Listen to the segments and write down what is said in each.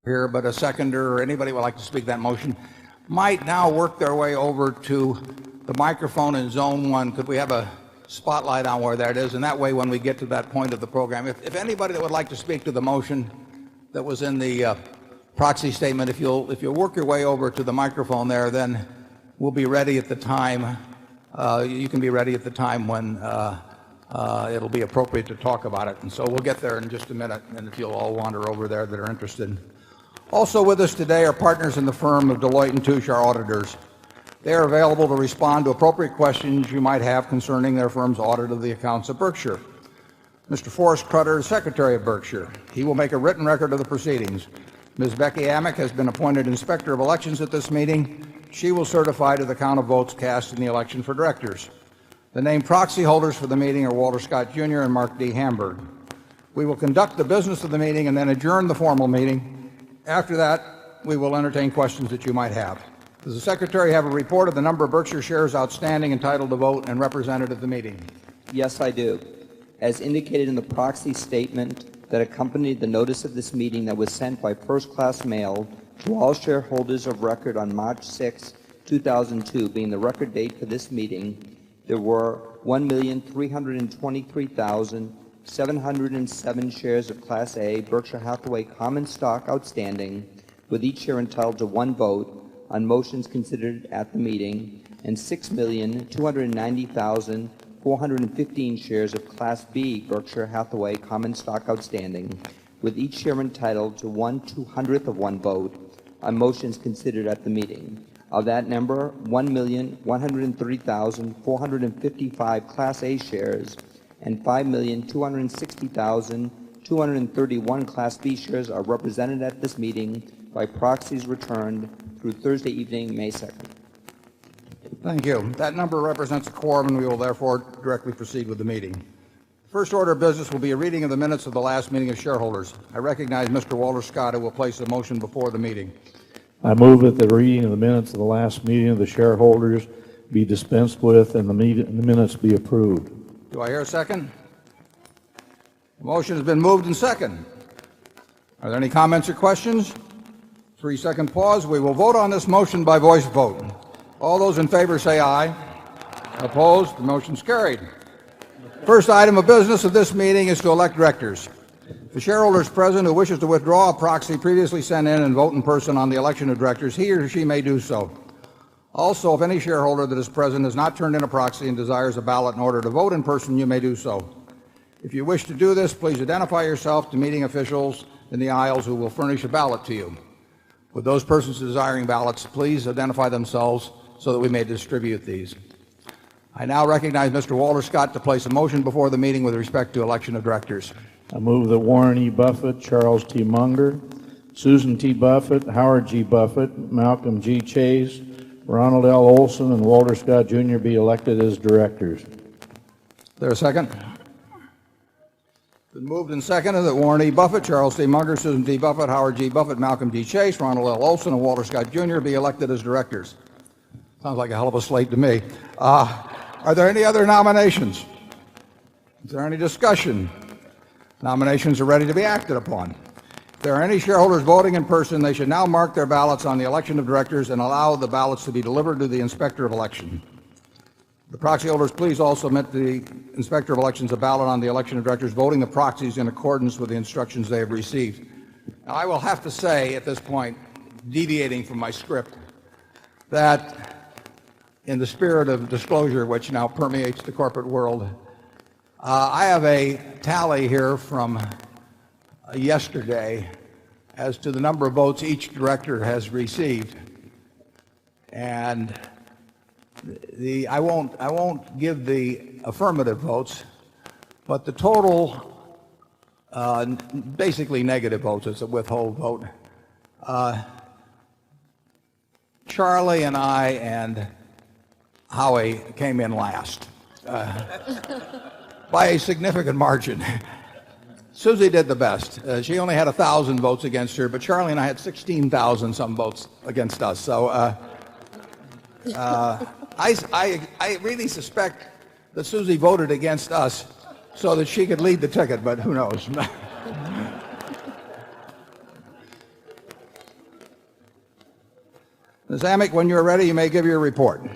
here, but a seconder or anybody would like to speak that motion might now work their way over to the microphone in zone 1. Could we have a spotlight on where that is? And that way, when we get to that point of the program, if anybody that would like to speak to the motion that was in the proxy statement, if you'll work your way over to the microphone there, then we'll be ready at the time. You can be ready at the time when it'll be appropriate to talk about it. And so we'll get there in just a minute, and if you'll all wander over there that are interested. Also with us today are partners in the firm of Deloitte & Touche, our auditors. They are available to respond to appropriate questions you might have concerning their firm's audit of the accounts of Berkshire. Mr. Forrest Crutter is Secretary of Berkshire. He will make a written record of the proceedings. Ms. Becky Amick has been appointed Inspector of Elections at this meeting. She will certify to the count of votes cast in the election for directors. The named proxy holders for the meeting are Walter Scott Jr. and Mark D. Hamburg. We will conduct the business of the meeting and then adjourn the formal meeting. After that, we will entertain questions that you might have. Does the Secretary have a report of the number of Berkshire shares outstanding entitled to vote and represented at the meeting? Yes, I do. As indicated in the proxy statement that accompanied the notice of this meeting that was sent by first-class mail to all shareholders of record on March 6, 2002, being the record date for this meeting, there were 1,323,707 shares of Class A Berkshire Hathaway common stock outstanding, with each share entitled to one vote on motions considered at the meeting, and 6,290,415 shares of Class B Berkshire Hathaway common stock outstanding, with each share entitled to 1/200th of one vote on motions considered at the meeting. Of that number, 1,130,455 Class A shares and 5,260,231 Class B shares are represented at this meeting by proxies returned through Thursday evening, May 2nd. Thank you. That number represents a quorum, and we will therefore directly proceed with the meeting. First order of business will be a reading of the minutes of the last meeting of shareholders. I recognize Mr. Walter Scott, who will place a motion before the meeting. I move that the reading of the minutes of the last meeting of the shareholders be dispensed with and the minutes be approved. Do I hear a second? The motion has been moved and seconded. Are there any comments or questions? 3-second pause. We will vote on this motion by voice vote. All those in favor say aye. Opposed? The motion is carried. First item of business of this meeting is to elect directors. The shareholder is present who wishes to withdraw a proxy previously sent in and vote in person on the election of directors, he or she may do so. Also, if any shareholder that is present has not turned in a proxy and desires a ballot in order to vote in person, you may do so. If you wish to do this, please identify yourself to meeting officials in the aisles who will furnish a ballot to you. With those persons desiring ballots, please identify themselves so that we may distribute these. I now recognize Mr. Walter Scott to place a motion before the meeting with respect to election of directors. I move that Warren E. Buffett, Charles T. Munger, Susan T. Buffett, Howard G. Buffett, Malcolm G. Chase, Ronald L. Olson, and Walter Scott Jr. be elected as directors. Is there a second? Been moved and seconded that Warren E. Buffett, Charles T. Munger, Susan T. Buffett, Howard G. Buffett, Malcolm G. Chase, Ronald L. Olson, and Walter Scott Jr. be elected as directors. Sounds like a hell of a slate to me. Are there any other nominations? Is there any discussion? Nominations are ready to be acted upon. If there are any shareholders voting in person, they should now mark their ballots on the election of directors and allow the ballots to be delivered to the Inspector of Election. The proxy holders, please also submit to the Inspector of Elections a ballot on the election of directors, voting the proxies in accordance with the instructions they have received. Now, I will have to say at this point, deviating from my script, that in the spirit of disclosure which now permeates the corporate world, I have a tally here from yesterday as to the number of votes each director has received, and I won't give the affirmative votes, but the total, basically negative votes, it's a withhold vote. Charlie and I and Howie came in last by a significant margin. Susie did the best. She only had 1,000 votes against her, but Charlie and I had 16,000 some votes against us. So I really suspect that Susie voted against us so that she could lead the ticket, but who knows? Ms. Amick, when you're ready, you may give your report.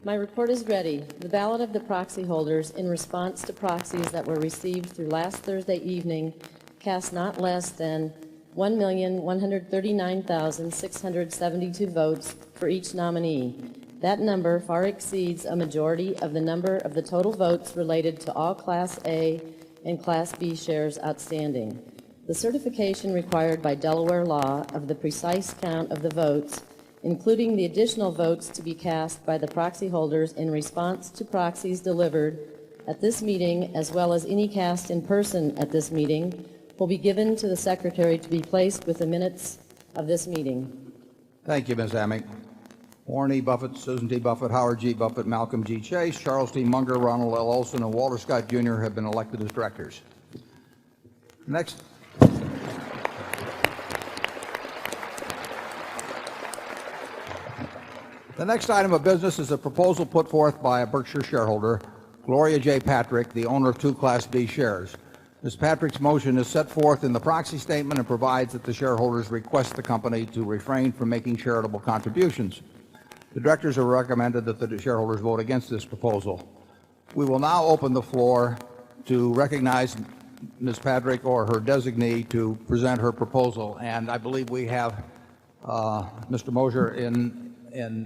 My report is ready. The ballot of the proxy holders in response to proxies that were received through last Thursday evening cast not less than 1,139,672 votes for each nominee. That number far exceeds a majority of the number of the total votes related to all Class A and Class B shares outstanding. The certification required by Delaware law of the precise count of the votes, including the additional votes to be cast by the proxy holders in response to proxies delivered at this meeting, as well as any cast in person at this meeting, will be given to the Secretary to be placed with the minutes of this meeting. Thank you, Ms. Amick. Warren E. Buffett, Susan T. Buffett, Howard G. Buffett, Malcolm G. Chase, Charles T. Munger, Ronald L. Olson, and Walter Scott, Jr. have been elected as directors. Next. The next item of business is a proposal put forth by a Berkshire shareholder, Gloria J. Patrick, the owner of 2 Class B shares. Ms. Patrick's motion is set forth in the proxy statement and provides that the shareholders request the company to refrain from making charitable contributions. The directors have recommended that the shareholders vote against this proposal. We will now open the floor to recognize Ms. Patrick or her designee to present her proposal. And I believe we have Mr. Mosier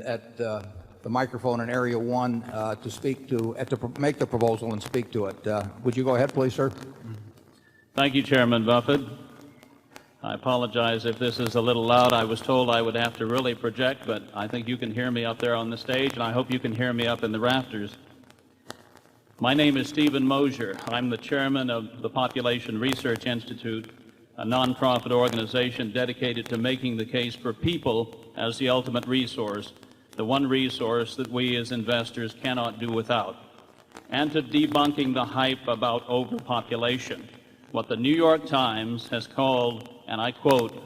at the microphone in area 1 to speak to make the proposal and speak to it. Would you go ahead, please, sir? Thank you, Chairman Buffett. I apologize if this is a little loud. I was told I would have to really project, but I think you can hear me up there on the stage, and I hope you can hear me up in the rafters. My name is Stephen Mosier. I'm the chairman of the Population Research Institute, a nonprofit organization dedicated to making the case for people as the ultimate resource, the one resource that we as investors cannot do without, and to debunking the hype about overpopulation, what the New York Times has called, and I quote,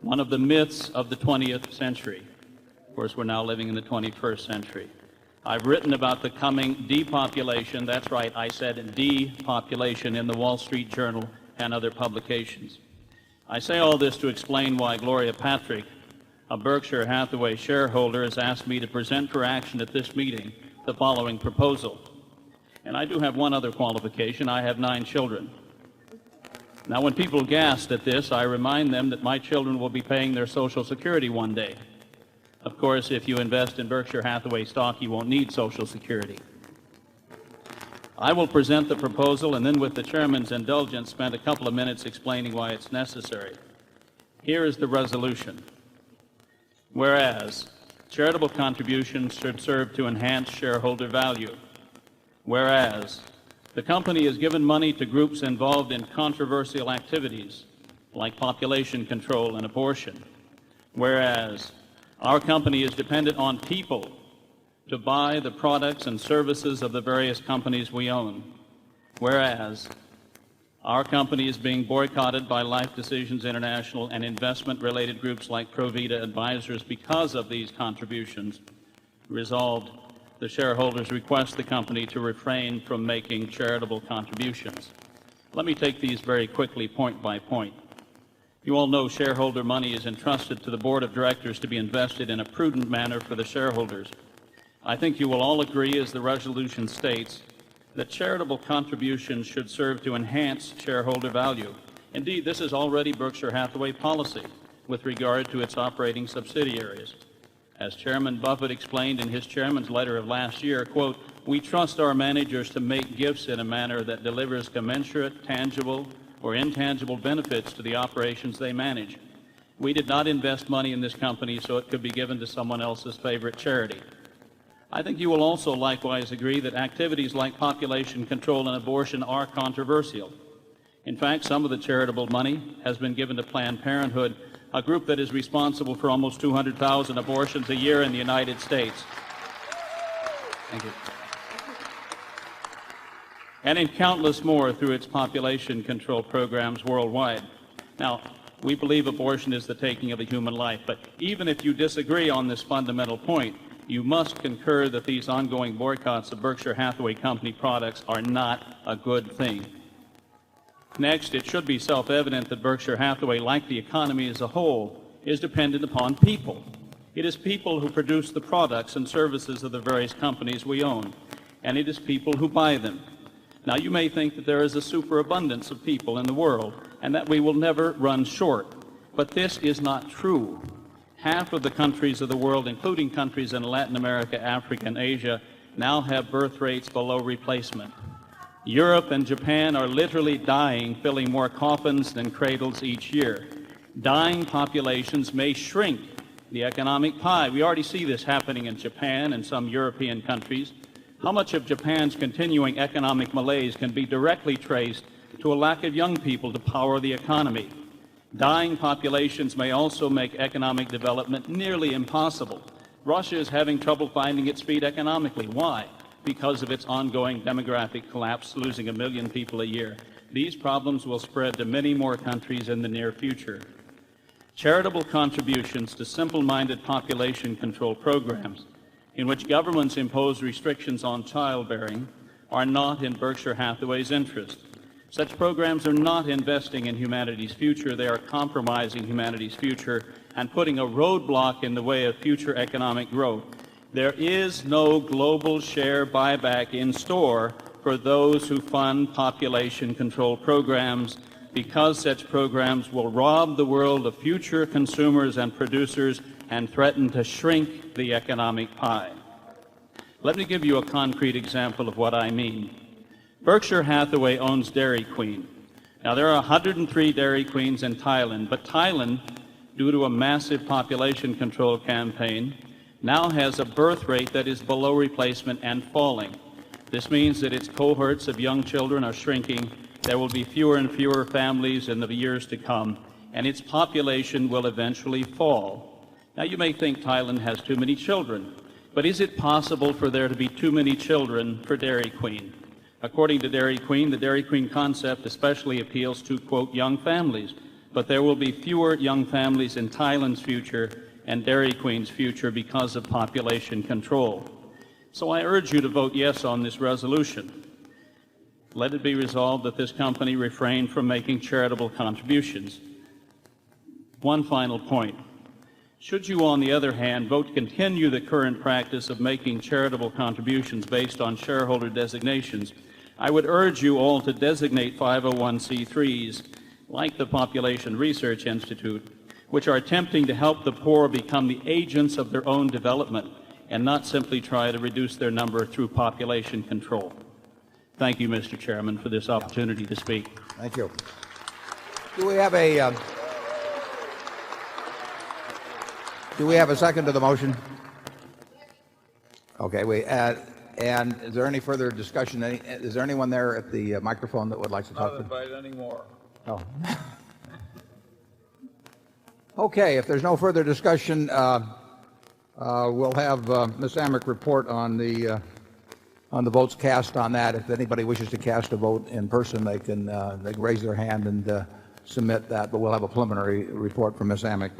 one of the myths of the 20th century. Of course, we're now living in the 21st century. I've written about the coming depopulation, that's right, I said depopulation, in the Wall Street Journal and other publications. I say all this to explain why Gloria Patrick, a Berkshire Hathaway shareholder, has asked me to present for action at this meeting the following proposal. And I do have one other qualification. I have 9 children. Now, when people gasp at this, I remind them that my children will be paying their Social Security one day. Of course, if you invest in Berkshire Hathaway stock, you won't need Social Security. I will present the proposal and then, with the chairman's indulgence, spend a couple of minutes explaining why it's necessary. Here is the resolution. Whereas charitable contributions should serve to enhance shareholder value. Whereas the company has given money to groups involved in controversial activities like population control and abortion. Whereas our company is dependent on people to buy the products and services of the various companies we own. Whereas our company is being boycotted by Life Decisions International and investment-related groups like Provida Advisors because of these contributions. Resolved, the shareholders request the company to refrain from making charitable contributions. Let me take these very quickly, point by point. You all know shareholder money is entrusted to the board of directors to be invested in a prudent manner for the shareholders. I think you will all agree, as the resolution states, that charitable contributions should serve to enhance shareholder value. Indeed, this is already Berkshire Hathaway policy with regard to its operating subsidiaries. As Chairman Buffett explained in his chairman's letter of last year, quote, we trust our managers to make gifts in a manner that delivers commensurate, tangible, or intangible benefits to the operations they manage. We did not invest money in this company so it could be given to someone else's favorite charity. I think you will also likewise agree that activities like population control and abortion are controversial. In fact, some of the charitable money has been given to Planned Parenthood, a group that is responsible for almost 200,000 abortions a year in the United States. Thank you. And in countless more through its population control programs worldwide. Now, we believe abortion is the taking of a human life, but even if you disagree on this fundamental point, you must concur that these ongoing boycotts of Berkshire Hathaway Company products are not a good thing. Next, it should be self-evident that Berkshire Hathaway, like the economy as a whole, is dependent upon people. It is people who produce the products and services of the various companies we own, and it is people who buy them. Now, you may think that there is a superabundance of people in the world and that we will never run short, but this is not true. Half of the countries of the world, including countries in Latin America, Africa, and Asia, now have birth rates below replacement. Europe and Japan are literally dying, filling more coffins than cradles each year. Dying populations may shrink the economic pie. We already see this happening in Japan and some European countries. How much of Japan's continuing economic malaise can be directly traced to a lack of young people to power the economy? Dying populations may also make economic development nearly impossible. Russia is having trouble finding its feet economically. Why? Because of its ongoing demographic collapse, losing 1 million people a year. These problems will spread to many more countries in the near future. Charitable contributions to simple-minded population control programs in which governments impose restrictions on childbearing are not in Berkshire Hathaway's interest. Such programs are not investing in humanity's future. They are compromising humanity's future and putting a roadblock in the way of future economic growth. There is no global share buyback in store for those who fund population control programs, because such programs will rob the world of future consumers and producers and threaten to shrink the economic pie. Let me give you a concrete example of what I mean. Berkshire Hathaway owns Dairy Queen. Now, there are 103 Dairy Queens in Thailand, but Thailand, due to a massive population control campaign, now has a birth rate that is below replacement and falling. This means that its cohorts of young children are shrinking. There will be fewer and fewer families in the years to come, and its population will eventually fall. Now, you may think Thailand has too many children, but is it possible for there to be too many children for Dairy Queen? According to Dairy Queen, the Dairy Queen concept especially appeals to, quote, young families, but there will be fewer young families in Thailand's future and Dairy Queen's future because of population control. So I urge you to vote yes on this resolution. Let it be resolved that this company refrain from making charitable contributions. One final point. Should you, on the other hand, vote to continue the current practice of making charitable contributions based on shareholder designations, I would urge you all to designate 501c3s, like the Population Research Institute, which are attempting to help the poor become the agents of their own development and not simply try to reduce their number through population control. Thank you, Mr. Chairman, for this opportunity to speak. Thank you. Do we have a second to the motion? Okay, and is there any further discussion? Is there anyone there at the microphone that would like to talk? Not invite anymore. Oh. Okay, if there's no further discussion, we'll have Ms. Amick report on the votes cast on that. If anybody wishes to cast a vote in person, they can raise their hand and submit that, but we'll have a preliminary report from Ms. Amick.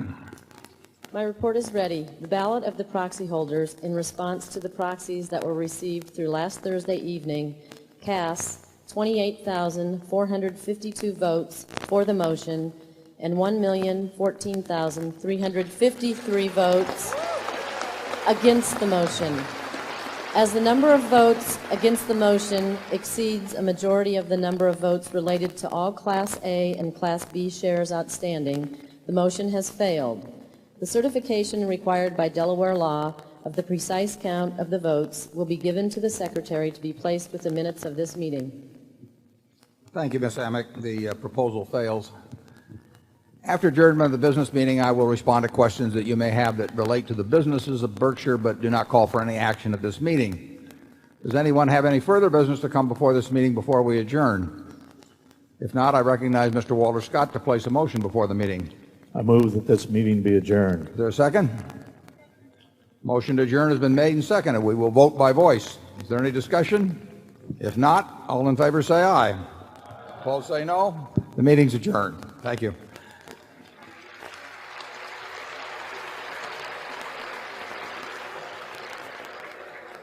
My report is ready. The ballot of the proxy holders in response to the proxies that were received through last Thursday evening casts 28,452 votes for the motion and 1,014,353 votes against the motion. As the number of votes against the motion exceeds a majority of the number of votes related to all Class A and Class B shares outstanding, the motion has failed. The certification required by Delaware law of the precise count of the votes will be given to the Secretary to be placed with the minutes of this meeting. Thank you, Ms. Amick. The proposal fails. After adjournment of the business meeting, I will respond to questions that you may have that relate to the businesses of Berkshire but do not call for any action at this meeting. Does anyone have any further business to come before this meeting before we adjourn? If not, I recognize Mr. Walter Scott to place a motion before the meeting. I move that this meeting be adjourned. Is there a second? Motion to adjourn has been made and seconded. We will vote by voice. Is there any discussion? If not, all in favor say aye. Opposed say no. The meeting's adjourned. Thank you.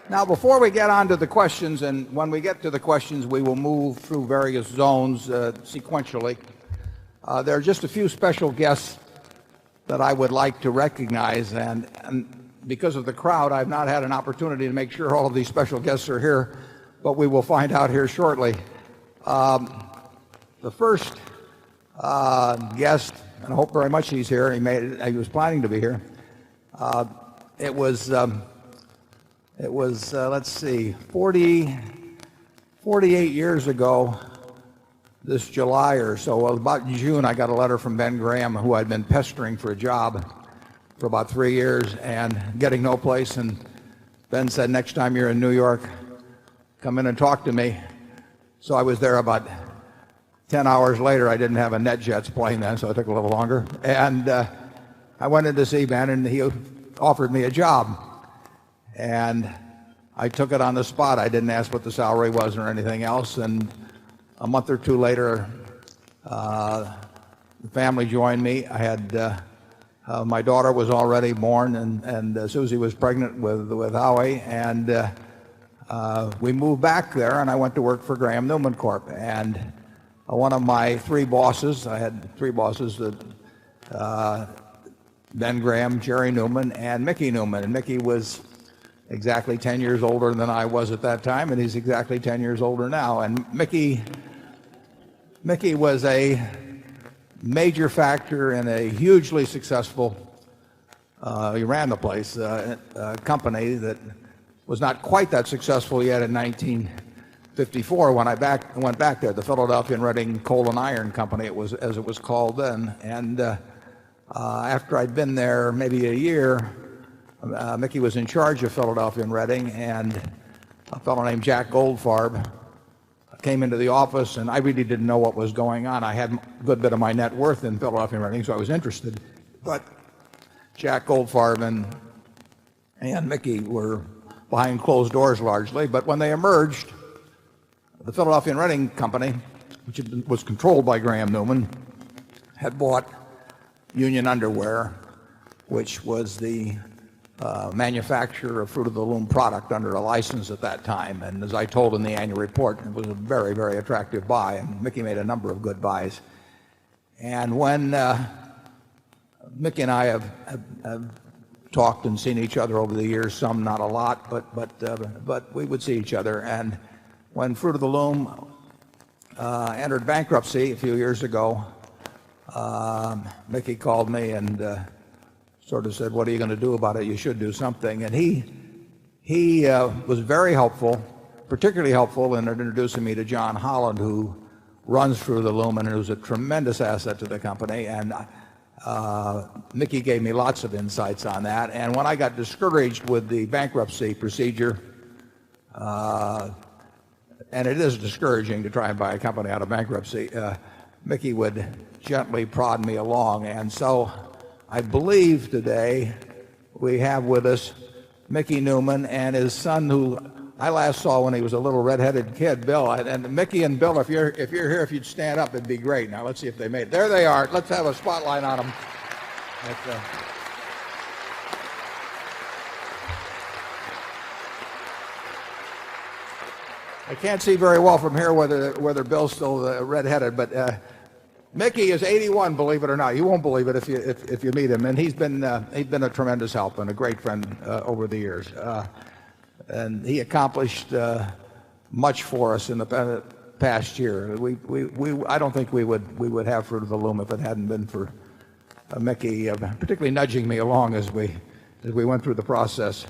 Now, before we get on to the questions, and when we get to the questions, we will move through various zones sequentially. There are just a few special guests that I would like to recognize. And because of the crowd, I've not had an opportunity to make sure all of these special guests are here, but we will find out here shortly. The first guest, and I hope very much he's here. He was planning to be here. It was let's see, 48 years ago, this July or so, well, about June, I got a letter from Ben Graham, who I'd been pestering for a job for about 3 years and getting no place. And Ben said, next time you're in New York, come in and talk to me. So I was there about 10 hours later. I didn't have a NetJets plane then, so it took a little longer. And I went in to see Ben, and he offered me a job. And I took it on the spot. I didn't ask what the salary was or anything else. And a month or two later, the family joined me. I had my daughter was already born, and Susie was pregnant with Howie, and we moved back there, and I went to work for Graham Newman Corp. And one of my three bosses, I had three bosses, Ben Graham, Jerry Newman, and Mickey Newman. And Mickey was exactly 10 years older than I was at that time, and he's exactly 10 years older now. And Mickey was a major factor in a hugely successful, he ran the place, company that was not quite that successful yet in 1954 when I went back there, the Philadelphia and Reading Coal and Iron Company, as it was called then. And after I'd been there maybe a year, Mickey was in charge of Philadelphia and Reading, and a fellow named Jack Goldfarb came into the office, and I really didn't know what was going on. I had a good bit of my net worth in Philadelphia and Reading, so I was interested. But Jack Goldfarb and Mickey were behind closed doors largely. But when they emerged, the Philadelphia and Reading Company, which was controlled by Graham Newman, had bought Union Underwear, which was the manufacturer of Fruit of the Loom product under a license at that time. And as I told in the annual report, it was a very, very attractive buy, and Mickey made a number of good buys. And when Mickey and I have talked and seen each other over the years, some not a lot, but we would see each other. And when Fruit of the Loom entered bankruptcy a few years ago, Mickey called me and sort of said, what are you going to do about it? You should do something. And he was very helpful, particularly helpful in introducing me to John Holland, who runs Fruit of the Loom and who's a tremendous asset to the company. And Mickey gave me lots of insights on that. And when I got discouraged with the bankruptcy procedure, and it is discouraging to try and buy a company out of bankruptcy, Mickey would gently prod me along. And so I believe today we have with us Mickey Newman and his son, who I last saw when he was a little red-headed kid, Bill. And Mickey and Bill, if you're here, if you'd stand up, it'd be great. Now let's see if they made it. There they are. Let's have a spotlight on them. I can't see very well from here whether Bill's still red-headed, but Mickey is 81, believe it or not. You won't believe it if you meet him, and he's been a tremendous help and a great friend over the years. And he accomplished much for us in the past year. I don't think we would have Fruit of the Loom if it hadn't been for Mickey, particularly nudging me along as we went through the process.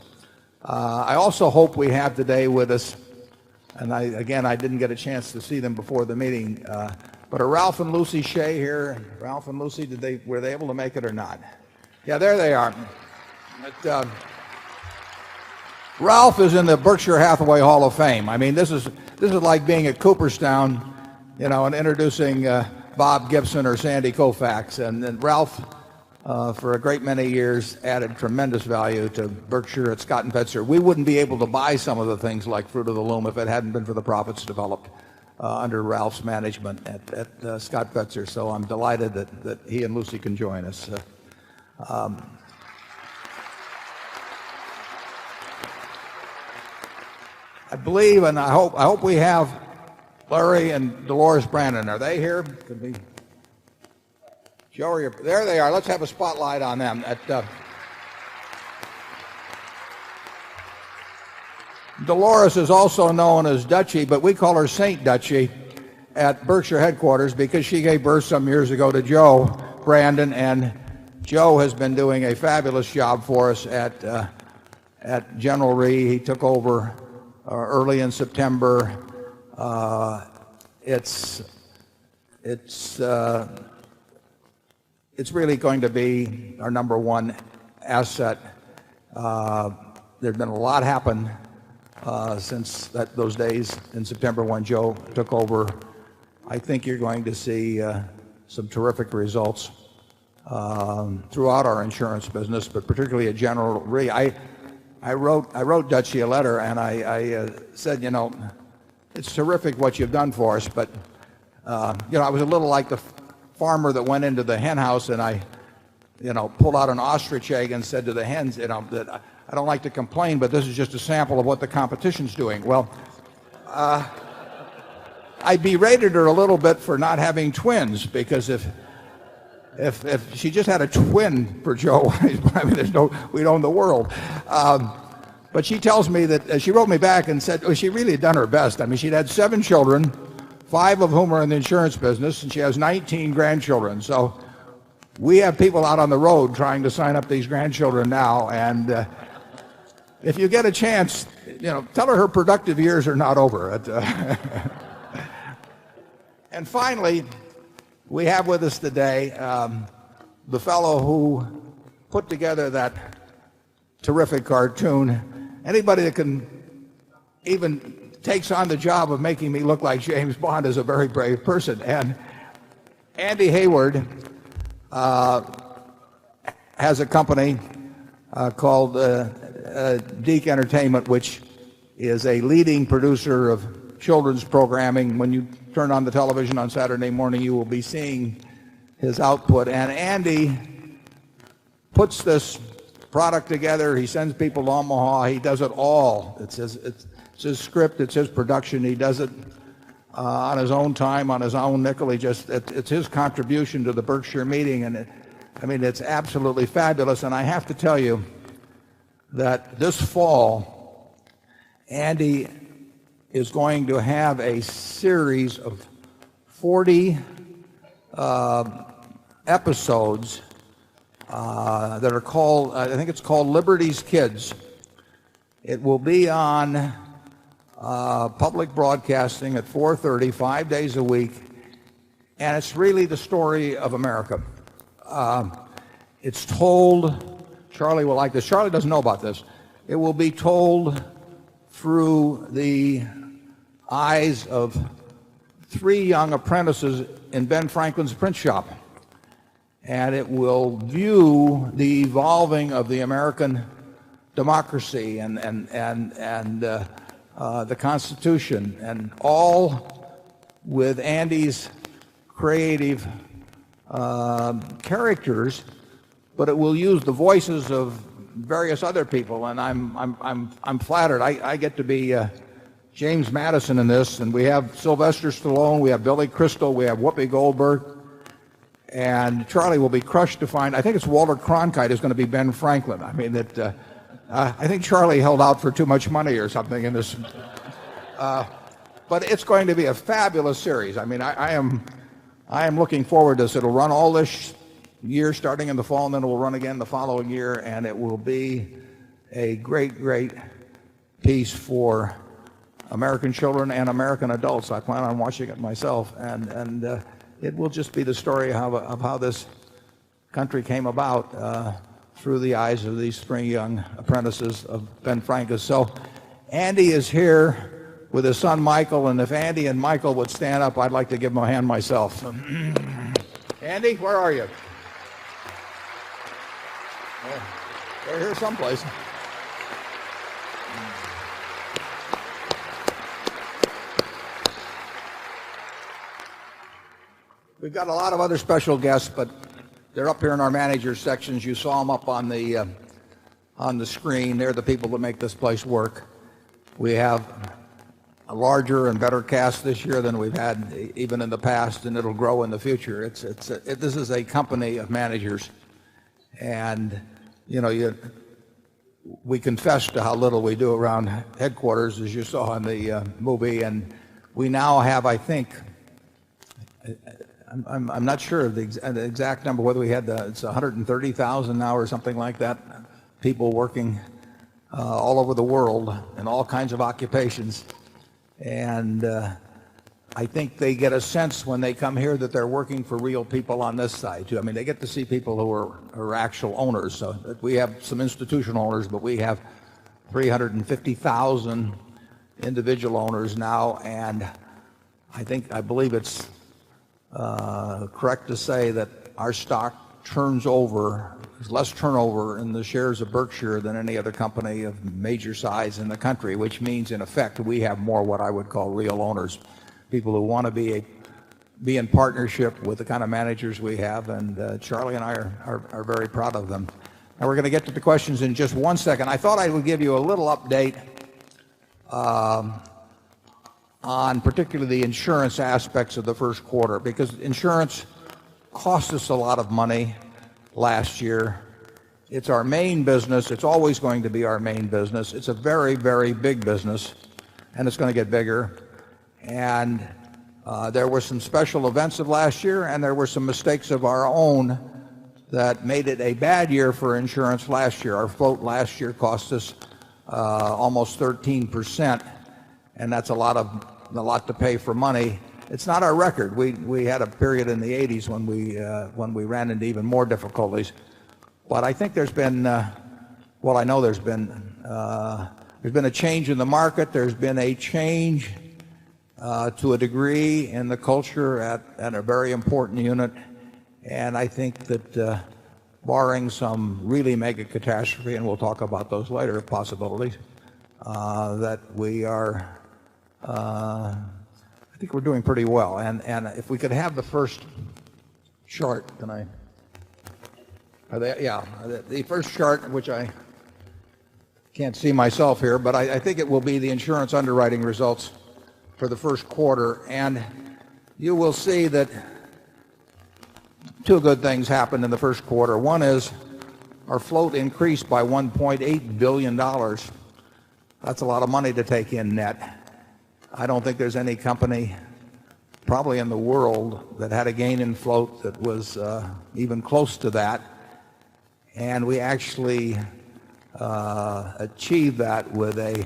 I also hope we have today with us, and I didn't get a chance to see them before the meeting. But are Ralph and Lucy Shea here? Ralph and Lucy, were they able to make it or not? Yeah, there they are. But, Ralph is in the Berkshire Hathaway Hall of Fame. I mean, this is like being at Cooperstown, and introducing Bob Gibson or Sandy Koufax. And Ralph, for a great many years, added tremendous value to Berkshire at Scott and Fetzer. We wouldn't be able to buy some of the things like Fruit of the Loom if it hadn't been for the profits developed under Ralph's management at Scott Fetzer. So I'm delighted that he and Lucy can join us. I believe, and I hope we have Larry and Dolores Brandon. Are they here? Could be. Joe, there they are. Let's have a spotlight on them. Dolores is also known as Dutchie, but we call her Saint Dutchie at Berkshire headquarters because she gave birth some years ago to Joe Brandon, and Joe has been doing a fabulous job for us at General Re. He took over early in September. It's really going to be our number one asset. There's been a lot happen since those days in September when Joe took over. I think you're going to see some terrific results throughout our insurance business, but particularly at General Re. I wrote Dutchie a letter, and I said, it's terrific what you've done for us, but I was a little like the farmer that went into the hen house, and I pulled out an ostrich egg and said to the hens, that I don't like to complain, but this is just a sample of what the competition's doing. Well, I berated her a little bit for not having twins, because if she just had a twin for Joe, I mean, we'd own the world. But she tells me that she wrote me back and said she really had done her best. I mean, she'd had 7 children, 5 of whom are in the insurance business, and she has 19 grandchildren. So we have people out on the road trying to sign up these grandchildren now. And if you get a chance, tell her productive years are not over. And finally, we have with us today the fellow who put together that terrific cartoon. Anybody that can even takes on the job of making me look like James Bond is a very brave person. And Andy Hayward has a company called Deke Entertainment, which is a leading producer of children's programming. When you turn on the television on Saturday morning, you will be seeing his output. And Andy puts this product together. He sends people to Omaha. He does it all. It's his script. It's his production. He does it on his own time, on his own nickel. It's his contribution to the Berkshire meeting. And it's absolutely fabulous. And I have to tell you that this fall, Andy is going to have a series of 40 episodes that are called, I think it's called Liberty's Kids. It will be on public broadcasting at 4:30, 5 days a week, and it's really the story of America. It's told, Charlie will like this, Charlie doesn't know about this, it will be told through the eyes of 3 young apprentices in Ben Franklin's print shop. And it will view the evolving of the American democracy and the Constitution, and all with Andy's creative characters, but it will use the voices of various other people. And I'm flattered. I get to be James Madison in this, and we have Sylvester Stallone, we have Billy Crystal, we have Whoopi Goldberg. And Charlie will be crushed to find, I think it's Walter Cronkite is going to be Ben Franklin. I mean, I think Charlie held out for too much money or something in this. But it's going to be a fabulous series. I mean, I am looking forward to this. It'll run all this year starting in the fall, and then it will run again the following year, and it will be a great, great piece for American children and American adults. I plan on watching it myself, and it will just be the story of how this country came about through the eyes of these 3 young apprentices of Ben Franklin. So Andy is here with his son Michael, and if Andy and Michael would stand up, I'd like to give them a hand myself. Andy, where are you? They're here someplace. We've got a lot of other special guests, but they're up here in our manager sections. You saw them up on the screen. They're the people that make this place work. We have a larger and better cast this year than we've had even in the past, and it'll grow in the future. This is a company of managers, and we confess to how little we do around headquarters, as you saw in the movie, and we now have, I think, I'm not sure of the exact number, whether we had it's 130,000 now or something like that, people working all over the world in all kinds of occupations. And I think they get a sense when they come here that they're working for real people on this side too. I mean, they get to see people who are actual owners. So we have some institutional owners, but we have 350,000 individual owners now, and I believe it's correct to say that our stock turns over, there's less turnover in the shares of Berkshire than any other company of major size in the country, which means in effect we have more what I would call real owners, people who want to be in partnership with the kind of managers we have, and Charlie and I are very proud of them. Now we're going to get to the questions in just one second. I thought I would give you a little update on particularly the insurance aspects of the first quarter, because insurance cost us a lot of money last year. It's our main business. It's always going to be our main business. It's a very, very big business, and it's going to get bigger. And there were some special events of last year, and there were some mistakes of our own that made it a bad year for insurance last year. Our float last year cost us almost 13%, and that's a lot to pay for money. It's not our record. We had a period in the 80s when we ran into even more difficulties. But I think there's been I know there's been a change in the market. There's been a change to a degree in the culture at a very important unit, and I think that barring some really mega catastrophe, and we'll talk about those later possibilities, that we are I think we're doing pretty well. And if we could have the first chart, the first chart, which I can't see myself here, but I think it will be the insurance underwriting results for the first quarter, and you will see that two good things happened in the first quarter. One is our float increased by $1.8 billion. That's a lot of money to take in net. I don't think there's any company probably in the world that had a gain in float that was even close to that. And we actually achieved that with a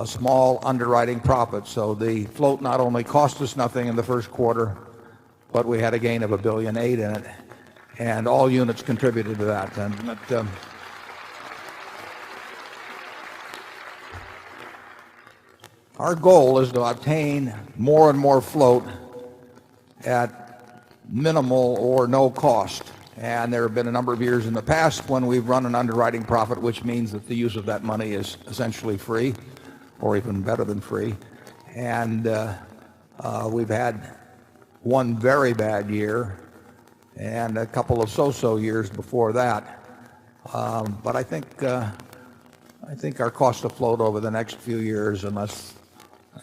small underwriting profit. So the float not only cost us nothing in the first quarter, but we had a gain of $1.8 billion in it. And all units contributed to that. Our goal is to obtain more and more float at minimal or no cost. And there have been a number of years in the past when we've run an underwriting profit, which means that the use of that money is essentially free, or even better than free. And we've had one very bad year and a couple of so-so years before that. But I think our cost of float over the next few years, unless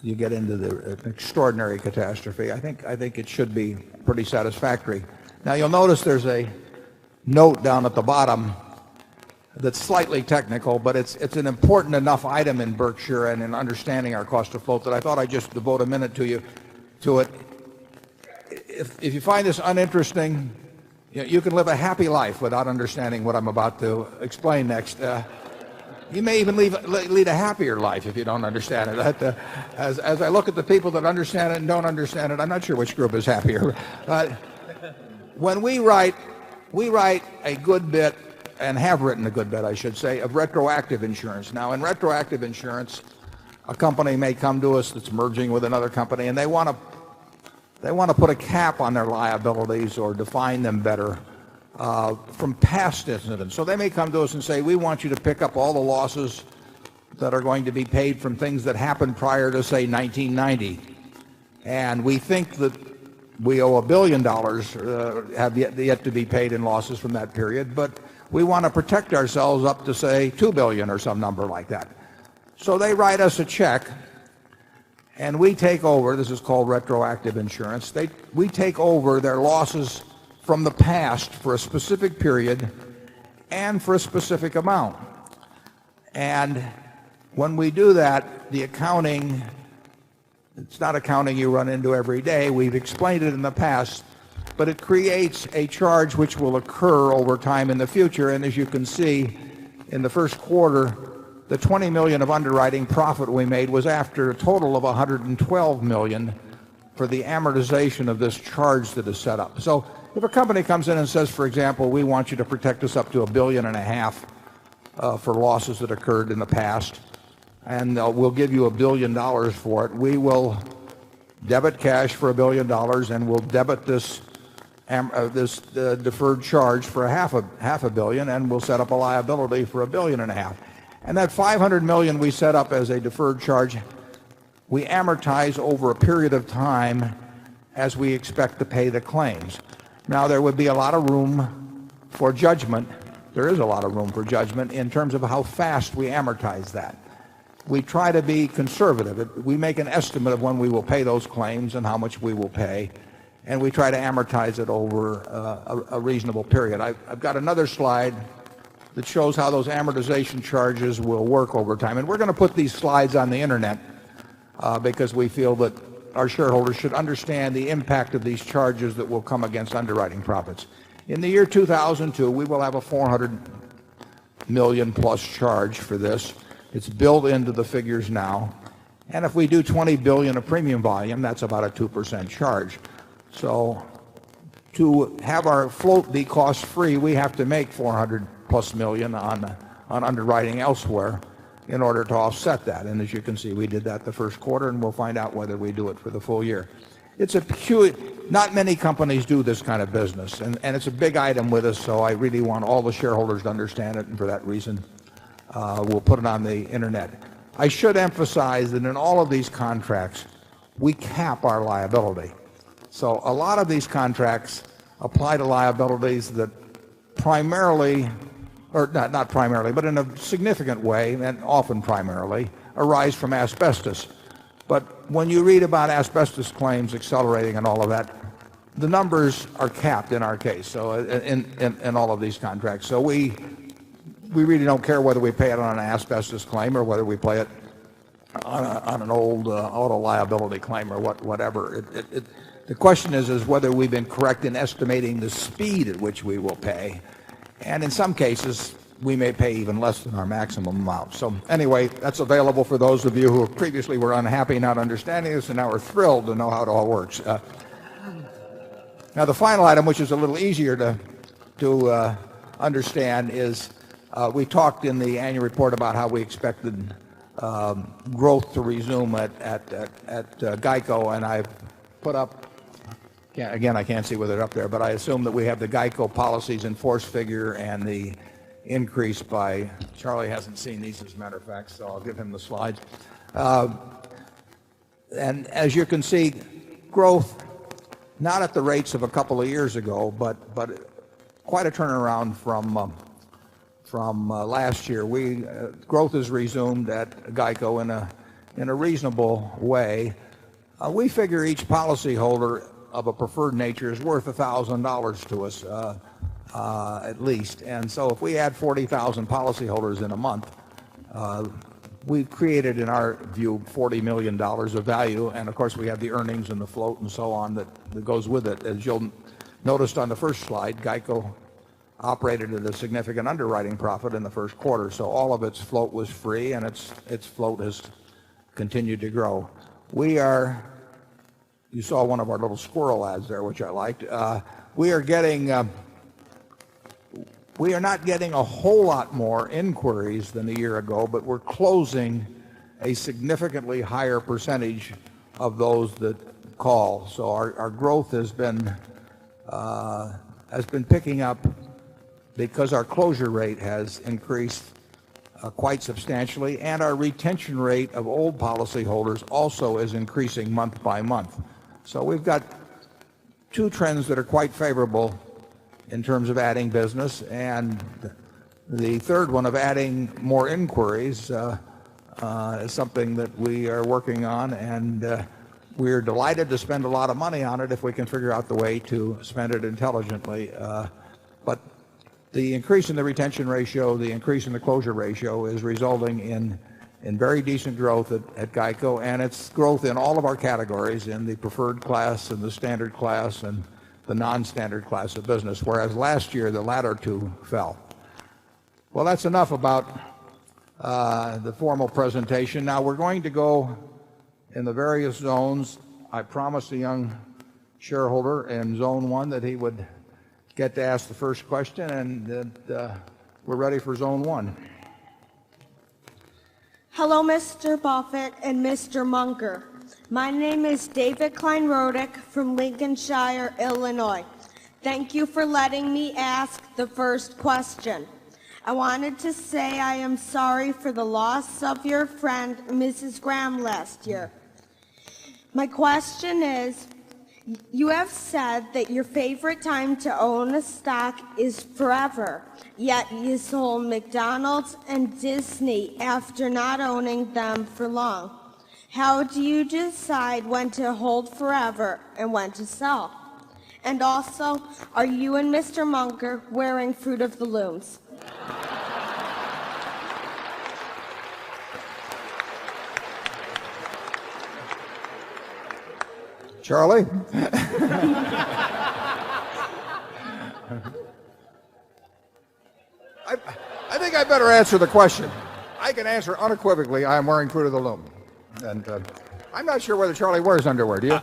you get into an extraordinary catastrophe, I think it should be pretty satisfactory. Now you'll notice there's a note down at the bottom that's slightly technical, but it's an important enough item in Berkshire and in understanding our cost of float that I thought I'd just devote a minute to it. If you find this uninteresting, you can live a happy life without understanding what I'm about to explain next. You may even lead a happier life if you don't understand it. As I look at the people that understand it and don't understand it, I'm not sure which group is happier. When we write a good bit, and have written a good bit, I should say, of retroactive insurance. Now, in retroactive insurance, a company may come to us that's merging with another company, and they want to put a cap on their liabilities or define them better from past incidents. So they may come to us and say, we want you to pick up all the losses that are going to be paid from things that happened prior to, say, 1990. And we think that we owe $1 billion have yet to be paid in losses from that period, but we want to protect ourselves up to, say, $2 billion or some number like that. So they write us a check, and we take over, this is called retroactive insurance, we take over their losses from the past for a specific period and for a specific amount. And when we do that, the accounting, it's not accounting you run into every day. We've explained it in the past, but it creates a charge which will occur over time in the future. And as you can see, in the first quarter, the $20 million of underwriting profit we made was after a total of $112 million for the amortization of this charge that is set up. So if a company comes in and says, for example, we want you to protect us up to $1.5 billion for losses that occurred in the past, and we'll give you $1 billion for it, we will debit cash for $1 billion, and we'll debit this deferred charge for half a billion, and we'll set up a liability for $1.5 billion. And that $500 million we set up as a deferred charge, we amortize over a period of time as we expect to pay the claims. Now, there would be a lot of room for judgment. There is a lot of room for judgment in terms of how fast we amortize that. We try to be conservative. We make an estimate of when we will pay those claims and how much we will pay, and we try to amortize it over a reasonable period. I've got another slide that shows how those amortization charges will work over time. And we're going to put these slides on the internet because we feel that our shareholders should understand the impact of these charges that will come against underwriting profits. In the year 2002, we will have a $400 million plus charge for this. It's built into the figures now. And if we do $20 billion of premium volume, that's about a 2% charge. So to have our float be cost-free, we have to make $400 plus million on underwriting elsewhere in order to offset that. And as you can see, we did that the first quarter, and we'll find out whether we do it for the full year. It's not many companies do this kind of business, and it's a big item with us, so I really want all the shareholders to understand it, and for that reason, we'll put it on the internet. I should emphasize that in all of these contracts, we cap our liability. So a lot of these contracts apply to liabilities that primarily, or not primarily, but in a significant way, and often primarily, arise from asbestos. But when you read about asbestos claims accelerating and all of that, the numbers are capped in our case, so in all of these contracts. So we really don't care whether we pay it on an asbestos claim or whether we pay it on an old auto liability claim or whatever. The question is whether we've been correct in estimating the speed at which we will pay. And in some cases, we may pay even less than our maximum amount. So anyway, that's available for those of you who previously were unhappy not understanding this and now are thrilled to know how it all works. Now, the final item, which is a little easier to understand, is we talked in the annual report about how we expected growth to resume at GEICO, and I've put up, again, I can't see whether they're up there, but I assume that we have the GEICO policies in force figure and the increase by, Charlie hasn't seen these as a matter of fact, so I'll give him the slides. And as you can see, growth, not at the rates of a couple of years ago, but quite a turnaround from last year. Growth is resumed at GEICO in a reasonable way. We figure each policyholder of a preferred nature is worth $1,000 to us, at least. And so if we add 40,000 policyholders in a month, we've created, in our view, $40 million of value. And of course, we have the earnings and the float and so on that goes with it. As you'll noticed on the first slide, GEICO operated at a significant underwriting profit in the first quarter. So all of its float was free, and its float has continued to grow. You saw one of our little squirrel ads there, which I liked. We are not getting a whole lot more inquiries than a year ago, but we're closing a significantly higher percentage of those that call. So our growth has been picking up because our closure rate has increased quite substantially, and our retention rate of old policyholders also is increasing month by month. So we've got two trends that are quite favorable in terms of adding business, and the third one of adding more inquiries is something that we are working on, and we're delighted to spend a lot of money on it if we can figure out the way to spend it intelligently. But the increase in the retention ratio, the increase in the closure ratio is resulting in very decent growth at GEICO, and it's growth in all of our categories, in the preferred class and the standard class and the non-standard class of business, whereas last year the latter two fell. Well, that's enough about the formal presentation. Now we're going to go in the various zones. I promised a young shareholder in Zone 1 that he would get to ask the first question, and that we're ready for Zone 1. Hello, Mr. Buffett and Mr. Munger. My name is David Klein-Rodick from Lincolnshire, Illinois. Thank you for letting me ask the first question. I wanted to say I am sorry for the loss of your friend, Mrs. Graham, last year. My question is, you have said that your favorite time to own a stock is forever, yet you sold McDonald's and Disney after not owning them for long. How do you decide when to hold forever and when to sell? And also, are you and Mr. Munger wearing Fruit of the Looms? Charlie? I think I better answer the question. I can answer unequivocally, I am wearing Fruit of the Loom. And I'm not sure whether Charlie wears underwear, do you?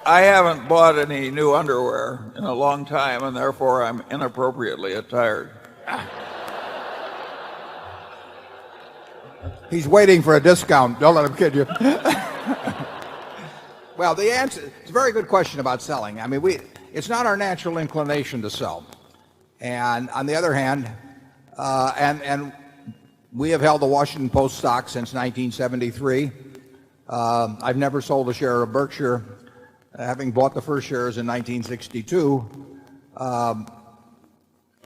I haven't bought any new underwear in a long time, and therefore I'm inappropriately attired. He's waiting for a discount. Don't let him kid you. Well, the answer, it's a very good question about selling. I mean, it's not our natural inclination to sell. And on the other hand, and we have held the Washington Post stock since 1973. I've never sold a share of Berkshire, having bought the first shares in 1962.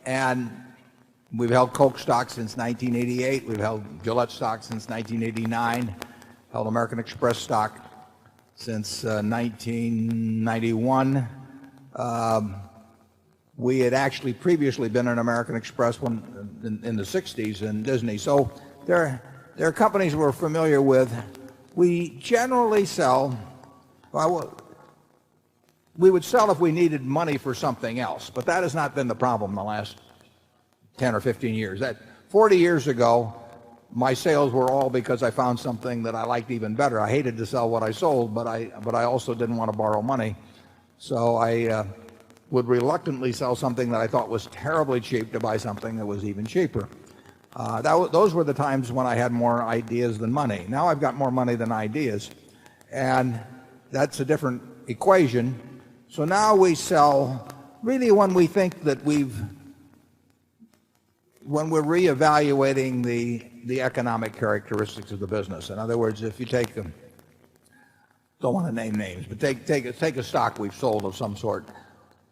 And we've held Coke stock since 1988. We've held Gillette stock since 1989. Held American Express stock since 1991. We had actually previously been an American Express in the 60s and Disney. So there are companies we're familiar with. We generally sell, well, we would sell if we needed money for something else, but that has not been the problem in the last 10 or 15 years. 40 years ago, my sales were all because I found something that I liked even better. I hated to sell what I sold, but I also didn't want to borrow money. So I would reluctantly sell something that I thought was terribly cheap to buy something that was even cheaper. Those were the times when I had more ideas than money. Now I've got more money than ideas, and that's a different equation. So now we sell really when we think that when we're reevaluating the economic characteristics of the business. In other words, if you take don't want to name names, but take a stock we've sold of some sort.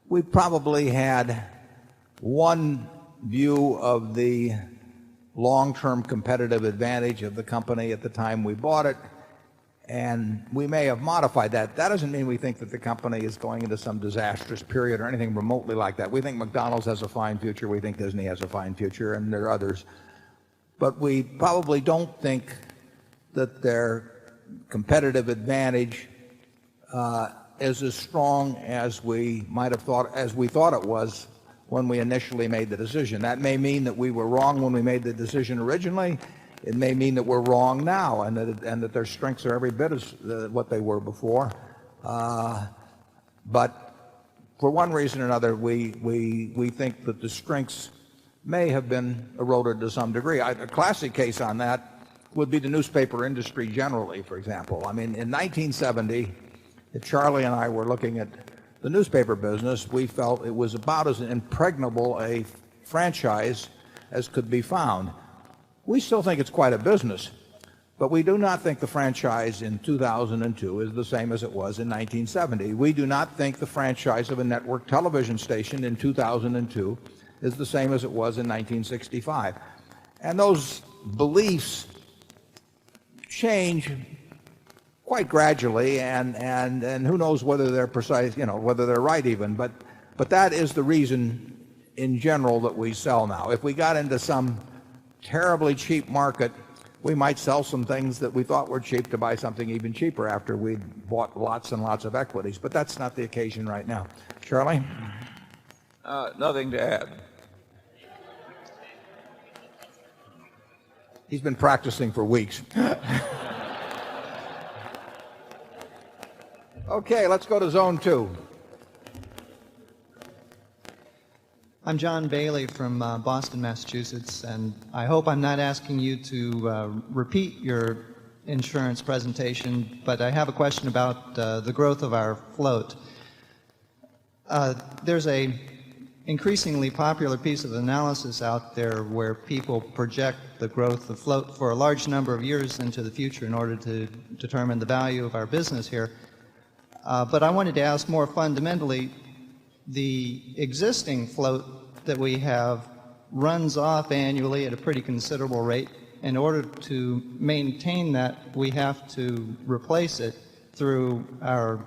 We probably had one view of the long-term competitive advantage of the company at the time we bought it, and we may have modified that. That doesn't mean we think that the company is going into some disastrous period or anything remotely like that. We think McDonald's has a fine future. We think Disney has a fine future, and there are others. But we probably don't think that their competitive advantage is as strong as we might have thought, as we thought it was when we initially made the decision. That may mean that we were wrong when we made the decision originally. It may mean that we're wrong now, and that their strengths are every bit as what they were before. But for one reason or another, we think that the strengths may have been eroded to some degree. A classic case on that would be the newspaper industry generally, for example. I mean, in 1970, if Charlie and I were looking at the newspaper business, we felt it was about as impregnable a franchise as could be found. We still think it's quite a business, but we do not think the franchise in 2002 is the same as it was in 1970. We do not think the franchise of a network television station in 2002 is the same as it was in 1965. And those beliefs change quite gradually, and who knows whether they're precise, whether they're right even. But that is the reason in general that we sell now. If we got into some terribly cheap market, we might sell some things that we thought were cheap to buy something even cheaper after we'd bought lots and lots of equities. But that's not the occasion right now. Charlie? Nothing to add. He's been practicing for weeks. Okay, let's go to zone 2. I'm John Bailey from Boston, Massachusetts, and I hope I'm not asking you to repeat your insurance presentation, but I have a question about the growth of our float. There's a increasingly popular piece of analysis out there where people project the growth of float for a large number of years into the future in order to determine the value of our business here. But I wanted to ask more fundamentally, the existing float that we have runs off annually at a pretty considerable rate. In order to maintain that, we have to replace it through our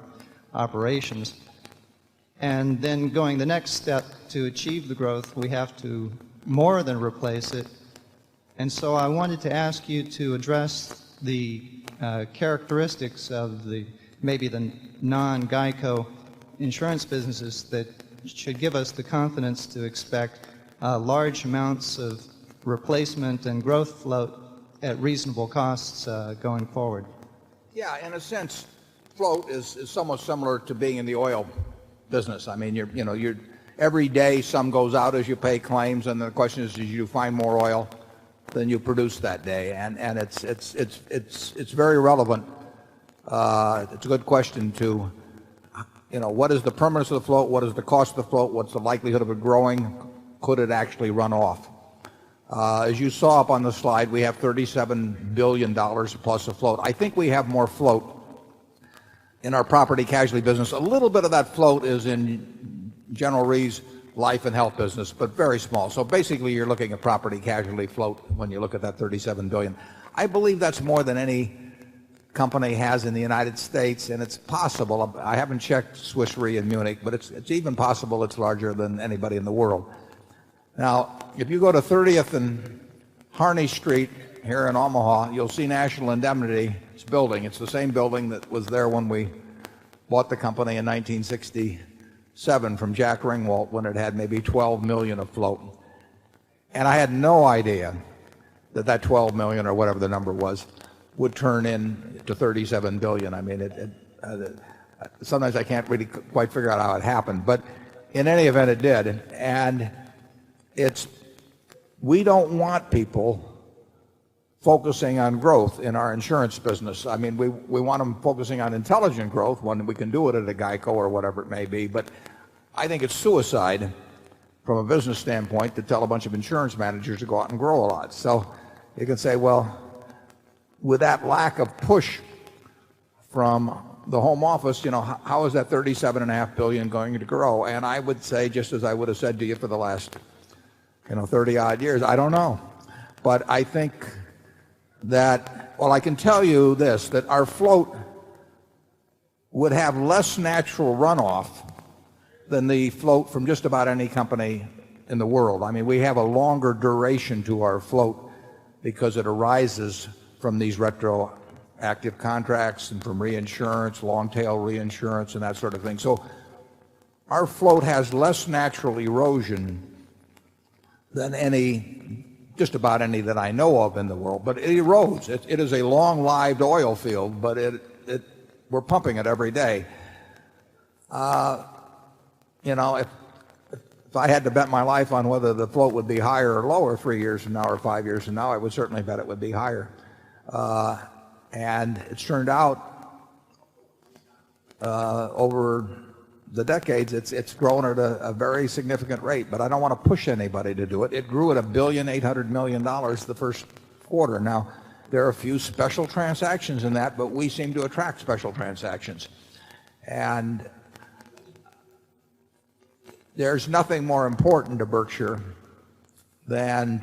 operations. And then going the next step to achieve the growth, we have to more than replace it. And so I wanted to ask you to address the characteristics of maybe the non-GEICO insurance businesses that should give us the confidence to expect large amounts of replacement and growth float at reasonable costs going forward. Yeah, in a sense, float is somewhat similar to being in the oil business. I mean, you're every day some goes out as you pay claims, and the question is, you find more oil than you produce that day, and it's very relevant. It's a good question to, what is the permanence of the float? What is the cost of the float? What's the likelihood of it growing? Could it actually run off? As you saw up on the slide, we have $37 billion plus of float. I think we have more float in our property casualty business. A little bit of that float is in General Re's life and health business, but very small. So basically you're looking at property casualty float when you look at that $37 billion. I believe that's more than any company has in the United States, and it's possible, I haven't checked Swiss Re in Munich, but it's even possible it's larger than anybody in the world. Now, if you go to 30th and Harney Street here in Omaha, you'll see National Indemnity's building. It's the same building that was there when we bought the company in 1967 from Jack Ringwalt, when it had maybe 12 million of float. And I had no idea that 12 million, or whatever the number was, would turn into 37 billion. I mean, sometimes I can't really quite figure out how it happened, but in any event, it did. And we don't want people focusing on growth in our insurance business. I mean, we want them focusing on intelligent growth when we can do it at a GEICO or whatever it may be. But I think it's suicide from a business standpoint to tell a bunch of insurance managers to go out and grow a lot. So you can say, well, with that lack of push from the home office, how is that $37.5 billion going to grow? And I would say, just as I would have said to you for the last 30-odd years, I don't know. But I think that, well, I can tell you this, that our float would have less natural runoff than the float from just about any company in the world. I mean, we have a longer duration to our float because it arises from these retroactive contracts and from reinsurance, long-tail reinsurance, and that sort of thing. So our float has less natural erosion than just about any that I know of in the world. But it erodes. It is a long-lived oil field, but we're pumping it every day. If I had to bet my life on whether the float would be higher or lower 3 years from now or 5 years from now, I would certainly bet it would be higher. And it's turned out over the decades, it's grown at a very significant rate, but I don't want to push anybody to do it. It grew at $1.8 billion the first quarter. Now, there are a few special transactions in that, but we seem to attract special transactions. And, there's nothing more important to Berkshire than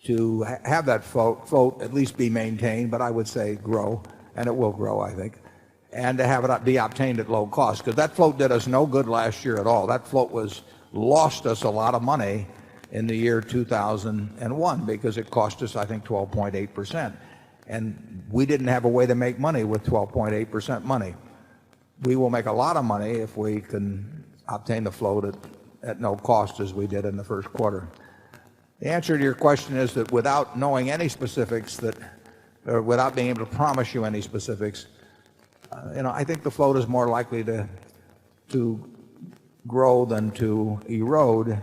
to have that float at least be maintained, but I would say grow, and it will grow, I think, and to have it be obtained at low cost, because that float did us no good last year at all. That float lost us a lot of money in the year 2001 because it cost us, I think, 12.8%. And we didn't have a way to make money with 12.8% money. We will make a lot of money if we can obtain the float at no cost as we did in the first quarter. The answer to your question is that without knowing any specifics, or without being able to promise you any specifics, I think the float is more likely to grow than to erode.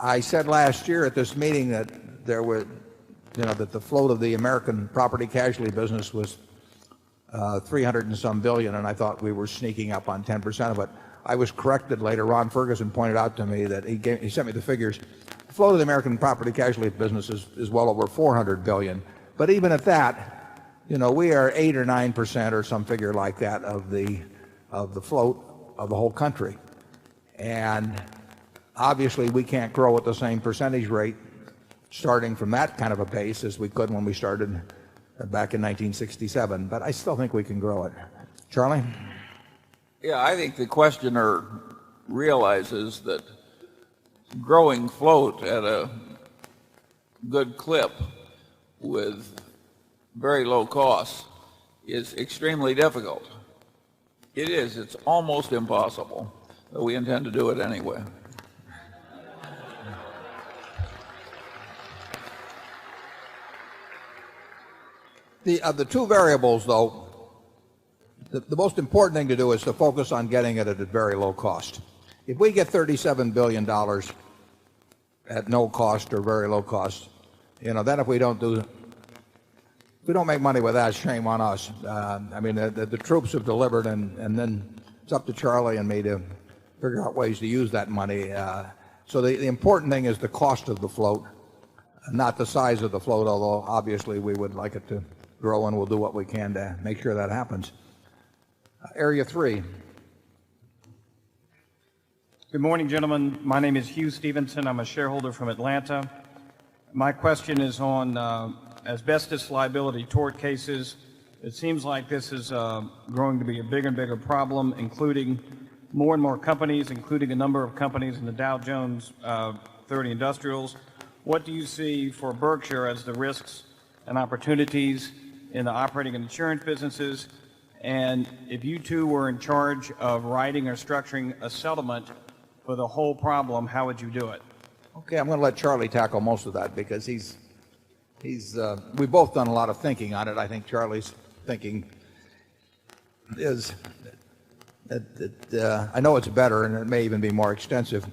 I said last year at this meeting that that the float of the American property casualty business was 300 and some billion, and I thought we were sneaking up on 10% of it. I was corrected later. Ron Ferguson pointed out to me that he sent me the figures. The float of the American property casualty business is well over 400 billion. But even at that, we are 8 or 9% or some figure like that of the float of the whole country. And obviously we can't grow at the same percentage rate starting from that kind of a base as we could when we started back in 1967. But I still think we can grow it. Charlie? Yeah, I think the questioner realizes that growing float at a good clip with very low costs is extremely difficult. It is. It's almost impossible, but we intend to do it anyway. Of the two variables, though, the most important thing to do is to focus on getting it at a very low cost. If we get $37 billion at no cost or very low cost, then if we don't make money with that, shame on us. I mean, the troops have delivered, and then it's up to Charlie and me to figure out ways to use that money. So the important thing is the cost of the float, not the size of the float, although obviously we would like it to grow, and we'll do what we can to make sure that happens. Area 3. Good morning, gentlemen. My name is Hugh Stevenson. I'm a shareholder from Atlanta. My question is on asbestos liability tort cases. It seems like this is growing to be a bigger and bigger problem, including more and more companies, including a number of companies in the Dow Jones 30 Industrials. What do you see for Berkshire as the risks and opportunities in the operating and insurance businesses? And if you two were in charge of writing or structuring a settlement for the whole problem, how would you do it? Okay, I'm going to let Charlie tackle most of that because we've both done a lot of thinking on it. I think Charlie's thinking is, I know it's better and it may even be more extensive.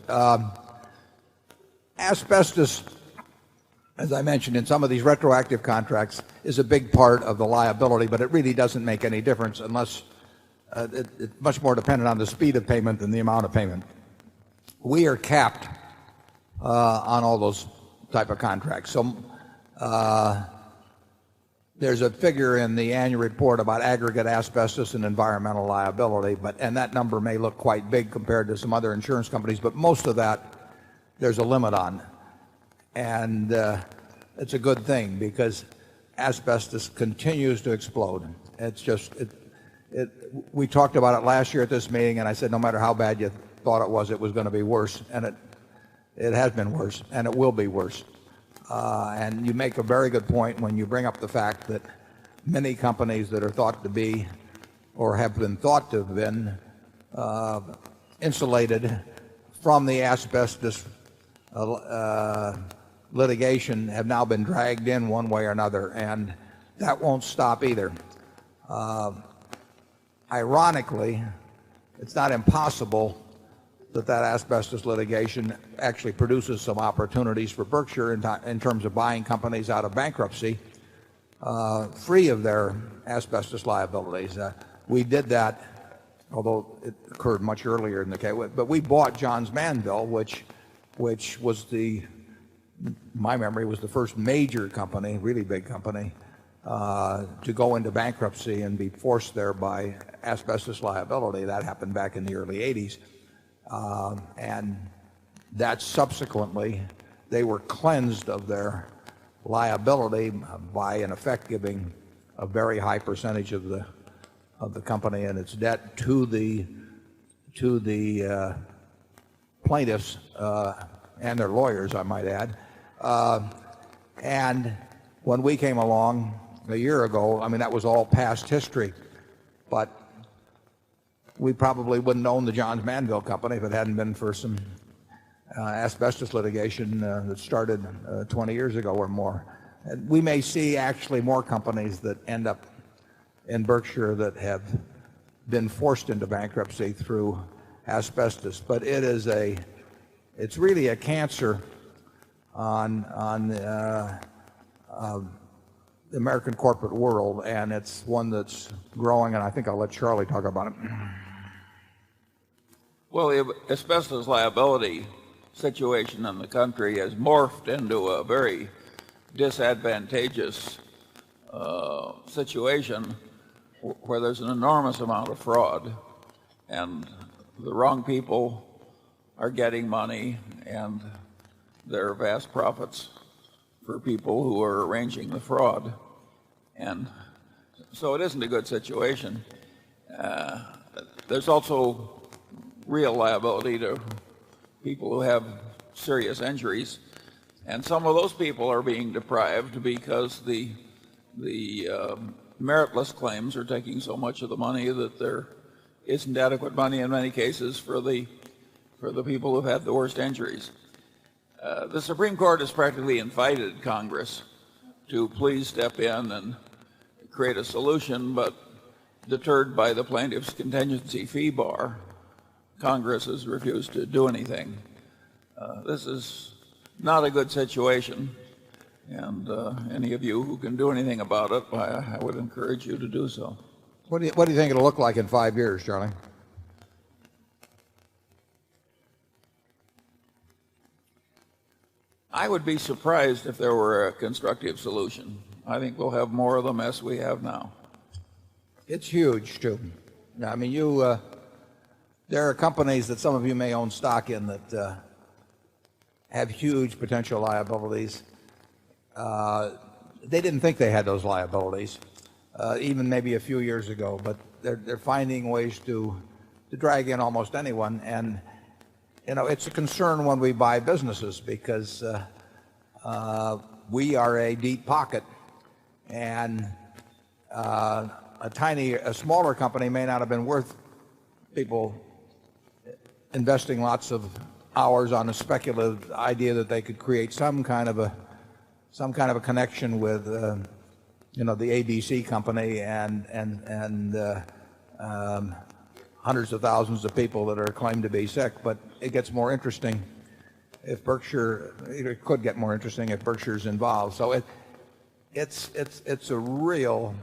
Asbestos, as I mentioned, in some of these retroactive contracts is a big part of the liability, but it really doesn't make any difference unless it's much more dependent on the speed of payment than the amount of payment. We are capped on all those type of contracts. So there's a figure in the annual report about aggregate asbestos and environmental liability, and that number may look quite big compared to some other insurance companies, but most of that there's a limit on. And it's a good thing because asbestos continues to explode. It's just, we talked about it last year at this meeting, and I said no matter how bad you thought it was going to be worse, and it has been worse, and it will be worse. And you make a very good point when you bring up the fact that many companies that are thought to be or have been thought to have been insulated from the asbestos litigation have now been dragged in one way or another, and that won't stop either. Ironically, it's not impossible that asbestos litigation actually produces some opportunities for Berkshire in terms of buying companies out of bankruptcy free of their asbestos liabilities. We did that, although it occurred much earlier in the case, but we bought Johns Manville, which was my memory was the first major company, really big company, to go into bankruptcy and be forced there by asbestos liability. That happened back in the early 80s. And that subsequently, they were cleansed of their liability by, in effect, giving a very high percentage of the company and its debt to the plaintiffs and their lawyers, I might add. And when we came along a year ago, I mean, that was all past history. But we probably wouldn't own the Johns Manville Company if it hadn't been for some asbestos litigation that started 20 years ago or more. And we may see actually more companies that end up in Berkshire that have been forced into bankruptcy through asbestos. But it's really a cancer on the American corporate world, and it's one that's growing, and I think I'll let Charlie talk about it. Well, the asbestos liability situation in the country has morphed into a very disadvantageous situation where there's an enormous amount of fraud, and the wrong people are getting money, and there are vast profits for people who are arranging the fraud. And so it isn't a good situation. There's also real liability to people who have serious injuries, and some of those people are being deprived because the meritless claims are taking so much of the money that there isn't adequate money in many cases for the people who've had the worst injuries. The Supreme Court has practically invited Congress to please step in and create a solution, but deterred by the plaintiff's contingency fee bar, Congress has refused to do anything. This is not a good situation, and any of you who can do anything about it, I would encourage you to do so. What do you think it'll look like in 5 years, Charlie? I would be surprised if there were a constructive solution. I think we'll have more of the mess we have now. It's huge, too. I mean, there are companies that some of you may own stock in that have huge potential liabilities. They didn't think they had those liabilities, even maybe a few years ago, but they're finding ways to drag in almost anyone. And you know, it's a concern when we buy businesses because we are a deep pocket, and a smaller company may not have been worth people investing lots of hours on a speculative idea that they could create some kind of a connection with you know, the ABC company and hundreds of thousands of people that are claimed to be sick. But it gets more interesting if Berkshire, it could get more interesting if Berkshire's involved. So it's a real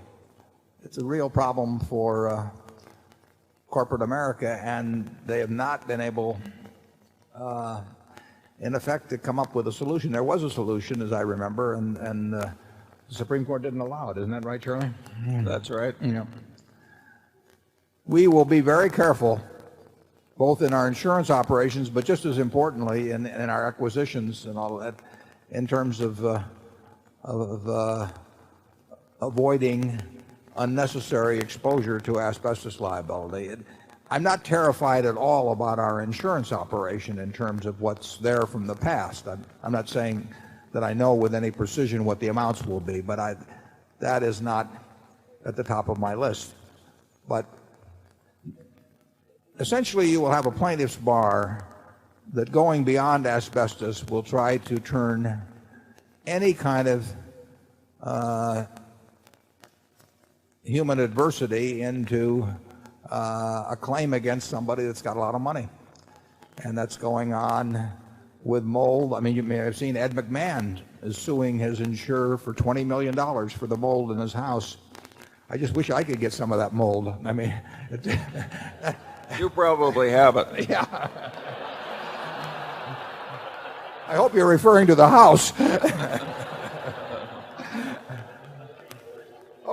problem for corporate America, and they have not been able in effect to come up with a solution. There was a solution, as I remember, and the Supreme Court didn't allow it. Isn't that right, Charlie? That's right. Yeah. We will be very careful, both in our insurance operations, but just as importantly in our acquisitions and all of that, in terms of avoiding unnecessary exposure to asbestos liability. I'm not terrified at all about our insurance operation in terms of what's there from the past. I'm not saying that I know with any precision what the amounts will be, but that is not at the top of my list. But essentially, you will have a plaintiff's bar that, going beyond asbestos, will try to turn any kind of human adversity into a claim against somebody that's got a lot of money. And that's going on with mold. I mean, you may have seen Ed McMahon is suing his insurer for $20 million for the mold in his house. I just wish I could get some of that mold. I mean, you probably have it. Yeah. I hope you're referring to the house.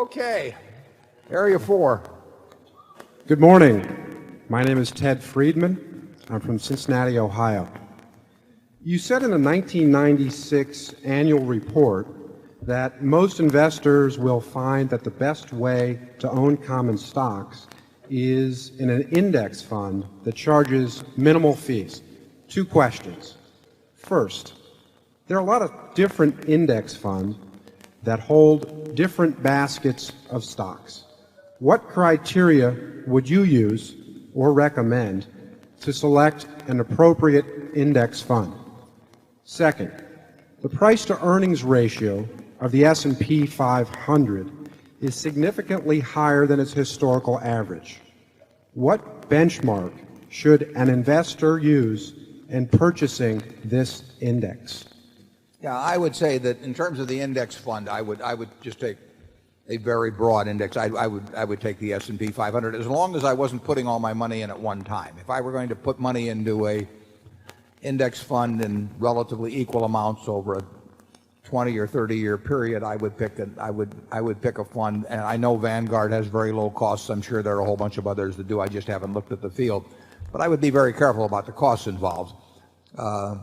Okay. Area 4. Good morning. My name is Ted Friedman. I'm from Cincinnati, Ohio. You said in the 1996 annual report that most investors will find that the best way to own common stocks is in an index fund that charges minimal fees. Two questions. First, there are a lot of different index funds that hold different baskets of stocks. What criteria would you use or recommend to select an appropriate index fund? Second, the price-to-earnings ratio of the S&P 500 is significantly higher than its historical average. What benchmark should an investor use in purchasing this index? Yeah, I would say that in terms of the index fund, I would just take a very broad index. I would take the S&P 500 as long as I wasn't putting all my money in at one time. If I were going to put money into a index fund in relatively equal amounts over a 20 or 30-year period, I would pick a fund, and I know Vanguard has very low costs. I'm sure there are a whole bunch of others that do. I just haven't looked at the field. But I would be very careful about the costs involved.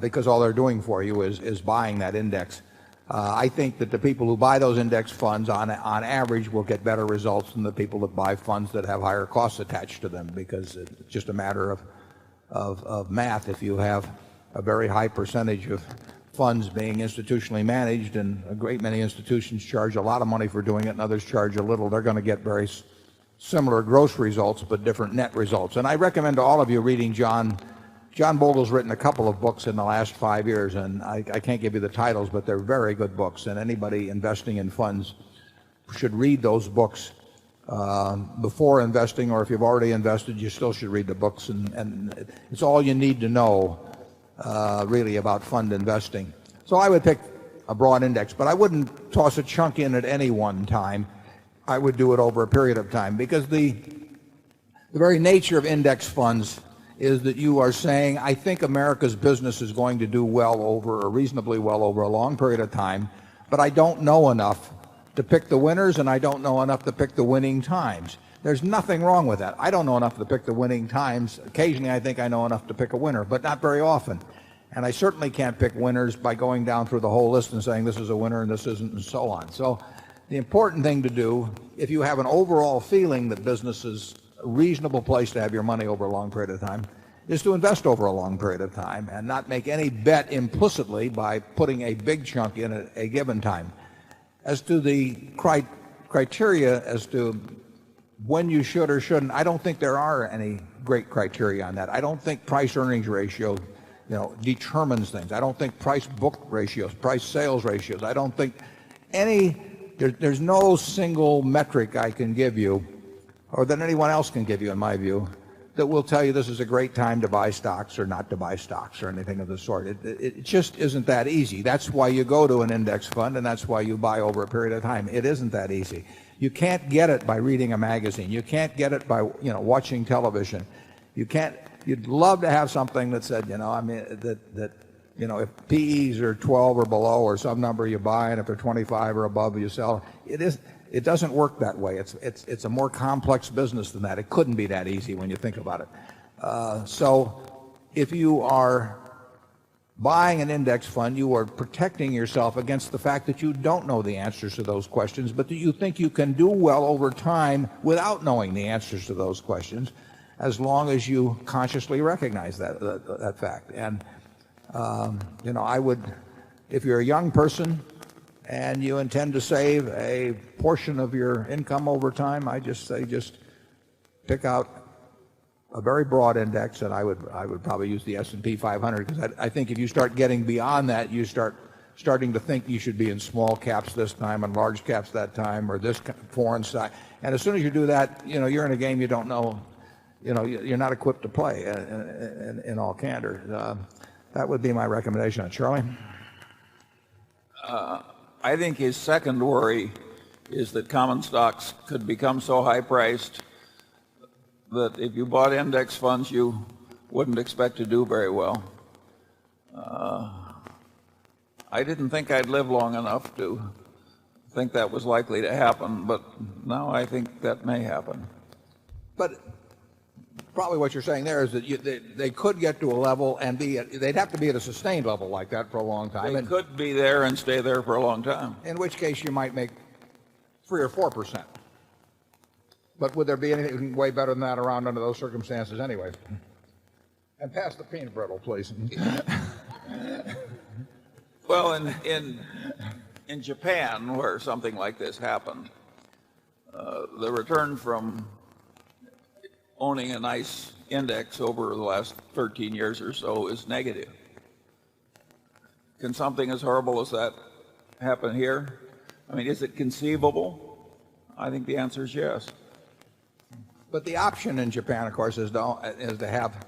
Because all they're doing for you is buying that index. I think that the people who buy those index funds on average will get better results than the people that buy funds that have higher costs attached to them, because it's just a matter of math. If you have a very high percentage of funds being institutionally managed, and a great many institutions charge a lot of money for doing it and others charge a little, they're going to get very similar gross results but different net results. And I recommend to all of you reading John Bogle's written a couple of books in the last 5 years, and I can't give you the titles, but they're very good books, and anybody investing in funds should read those books before investing, or if you've already invested, you still should read the books, and it's all you need to know really about fund investing. So I would pick a broad index, but I wouldn't toss a chunk in at any one time. I would do it over a period of time, because the very nature of index funds is that you are saying, I think America's business is going to do well over, or reasonably well over, a long period of time, but I don't know enough to pick the winners, and I don't know enough to pick the winning times. There's nothing wrong with that. I don't know enough to pick the winning times. Occasionally I think I know enough to pick a winner, but not very often. And I certainly can't pick winners by going down through the whole list and saying this is a winner and this isn't, and so on. So the important thing to do, if you have an overall feeling that business is a reasonable place to have your money over a long period of time, is to invest over a long period of time and not make any bet implicitly by putting a big chunk in at a given time. As to the criteria as to when you should or shouldn't, I don't think there are any great criteria on that. I don't think price-earnings ratio, determines things. I don't think price-book ratios, price-sales ratios. I don't think there's no single metric I can give you, or that anyone else can give you, in my view, that will tell you this is a great time to buy stocks or not to buy stocks or anything of the sort. It just isn't that easy. That's why you go to an index fund, and that's why you buy over a period of time. It isn't that easy. You can't get it by reading a magazine. You can't get it by watching television. You can't. You'd love to have something that said, if PEs are 12 or below or some number you buy, and if they're 25 or above you sell. It doesn't work that way. It's a more complex business than that. It couldn't be that easy when you think about it. So if you are buying an index fund, you are protecting yourself against the fact that you don't know the answers to those questions, but that you think you can do well over time without knowing the answers to those questions, as long as you consciously recognize that fact. And I would, if you're a young person and you intend to save a portion of your income over time, I just say pick out a very broad index, and I would probably use the S&P 500, because I think if you start getting beyond that, you starting to think you should be in small caps this time and large caps that time, or this foreign stock. And as soon as you do that, you're in a game you don't know. You're not equipped to play in all candor. That would be my recommendation. Charlie? I think his second worry is that common stocks could become so high-priced that if you bought index funds, you wouldn't expect to do very well. I didn't think I'd live long enough to think that was likely to happen, but now I think that may happen. But probably what you're saying there is that they could get to a level and they'd have to be at a sustained level like that for a long time. They could be there and stay there for a long time. In which case you might make 3 or 4%. But would there be anything way better than that around under those circumstances anyway? And pass the peanut brittle, please. Well, in Japan, where something like this happened, the return from owning a nice index over the last 13 years or so is negative. Can something as horrible as that happen here? I mean, is it conceivable? I think the answer is yes. But the option in Japan, of course, is to have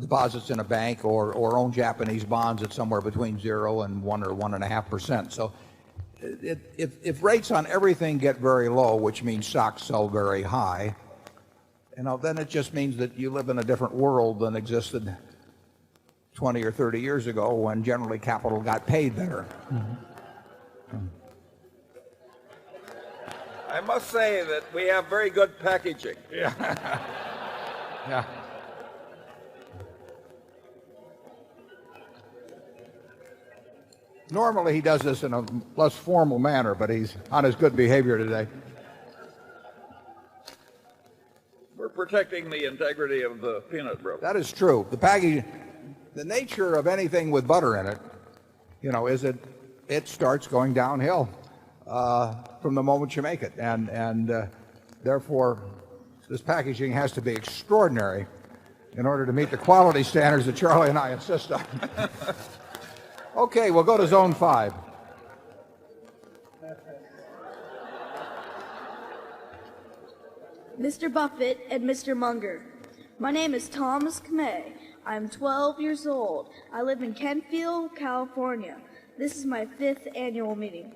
deposits in a bank or own Japanese bonds at somewhere between 0 and 1 or 1.5%. So if rates on everything get very low, which means stocks sell very high, then it just means that you live in a different world than existed 20 or 30 years ago when generally capital got paid better. I must say that we have very good packaging. Yeah. Normally he does this in a less formal manner, but he's on his good behavior today. We're protecting the integrity of the peanut brittle. That is true. The package, the nature of anything with butter in it, is that it starts going downhill from the moment you make it, and therefore this packaging has to be extraordinary in order to meet the quality standards that Charlie and I insist on. Okay, we'll go to zone 5. Mr. Buffett and Mr. Munger, my name is Thomas Kamei. I'm 12 years old. I live in Kentfield, California. This is my 5th annual meeting.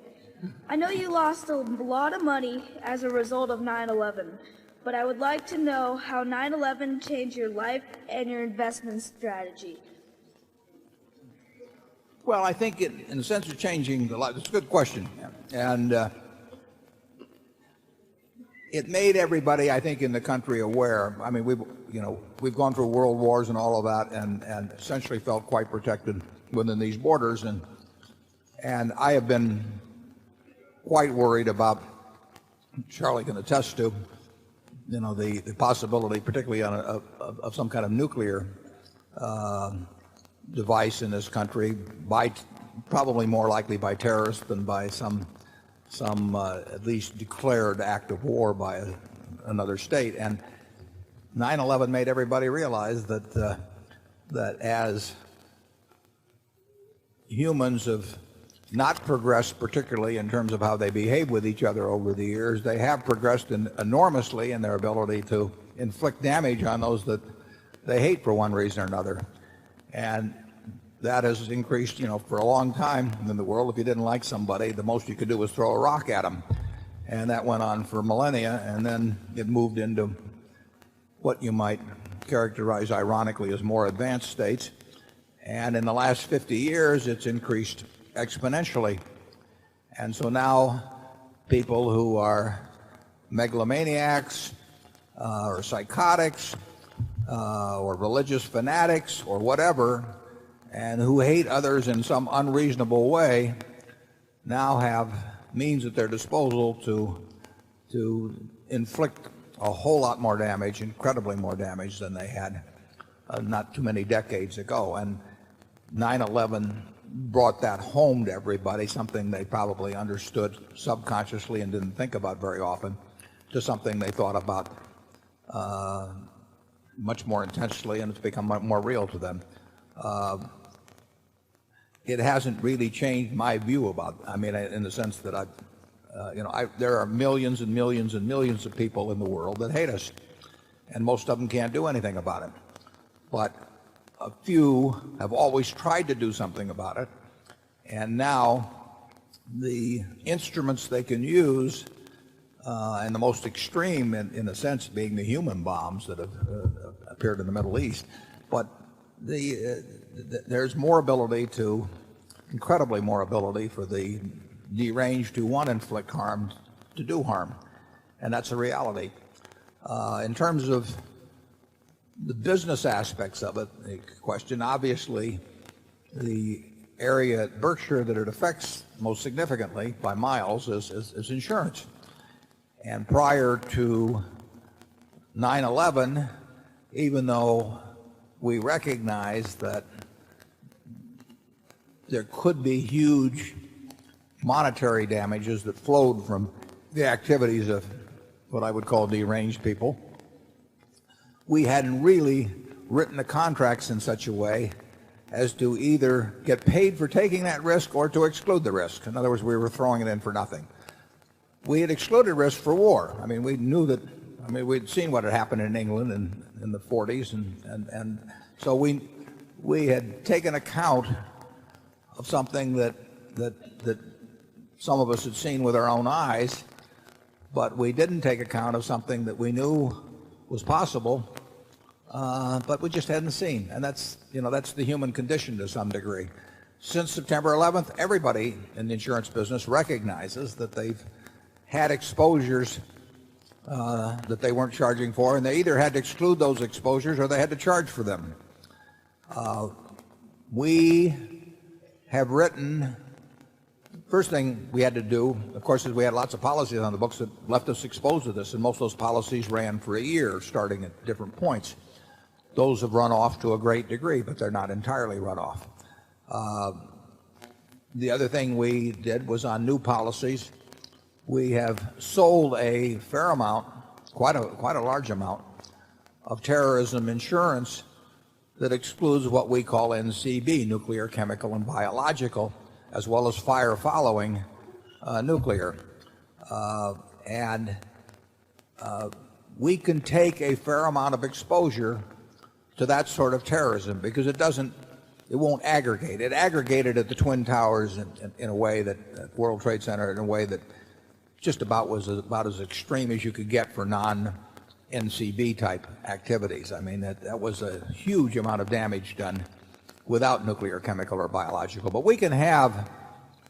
I know you lost a lot of money as a result of 9/11, but I would like to know how 9/11 changed your life and your investment strategy. Well, I think in the sense of changing the life, it's a good question. And it made everybody, I think, in the country aware. I mean, we've gone through world wars and all of that and essentially felt quite protected within these borders. And I have been quite worried about, Charlie can attest to, the possibility, particularly of some kind of nuclear device in this country, probably more likely by terrorists than by some at least declared act of war by another state. And 9/11 made everybody realize that as humans have not progressed particularly in terms of how they behave with each other over the years, they have progressed enormously in their ability to inflict damage on those that they hate for one reason or another. And that has increased, for a long time in the world. If you didn't like somebody, the most you could do was throw a rock at them. And that went on for millennia, and then it moved into what you might characterize ironically as more advanced states. And in the last 50 years, it's increased exponentially. And so now people who are megalomaniacs or psychotics or religious fanatics or whatever, and who hate others in some unreasonable way, now have means at their disposal to inflict a whole lot more damage, incredibly more damage than they had not too many decades ago. And 9/11 brought that home to everybody, something they probably understood subconsciously and didn't think about very often, to something they thought about much more intensely, and it's become more real to them. It hasn't really changed my view about, in the sense that there are millions and millions and millions of people in the world that hate us, and most of them can't do anything about it. But a few have always tried to do something about it, and now the instruments they can use, and the most extreme in a sense being the human bombs that have appeared in the Middle East, but there's more ability incredibly more ability for the deranged who want to inflict harm to do harm. And that's a reality. In terms of the business aspects of it, the question, obviously, the area at Berkshire that it affects most significantly by miles is insurance. And prior to 9/11, even though we recognize that there could be huge monetary damages that flowed from the activities of what I would call deranged people, we hadn't really written the contracts in such a way as to either get paid for taking that risk or to exclude the risk. In other words, we were throwing it in for nothing. We had excluded risk for war. I mean, we knew that, I mean, we'd seen what had happened in England in the 40s, and so we had taken account of something that some of us had seen with our own eyes, but we didn't take account of something that we knew was possible, but we just hadn't seen. And that's the human condition to some degree. Since September 11th, everybody in the insurance business recognizes that they've had exposures that they weren't charging for, and they either had to exclude those exposures or they had to charge for them. We have written, first thing we had to do, of course, is we had lots of policies on the books that left us exposed to this, and most of those policies ran for a year, starting at different points. Those have run off to a great degree, but they're not entirely run off. The other thing we did was on new policies. We have sold a fair amount, quite a large amount, of terrorism insurance that excludes what we call NCB, nuclear, chemical, and biological, as well as fire following nuclear. We can take a fair amount of exposure to that sort of terrorism because it won't aggregate. It aggregated at the Twin Towers in a way that, at World Trade Center, in a way that just was about as extreme as you could get for non-NCB type activities. I mean, that was a huge amount of damage done without nuclear, chemical, or biological. But we can have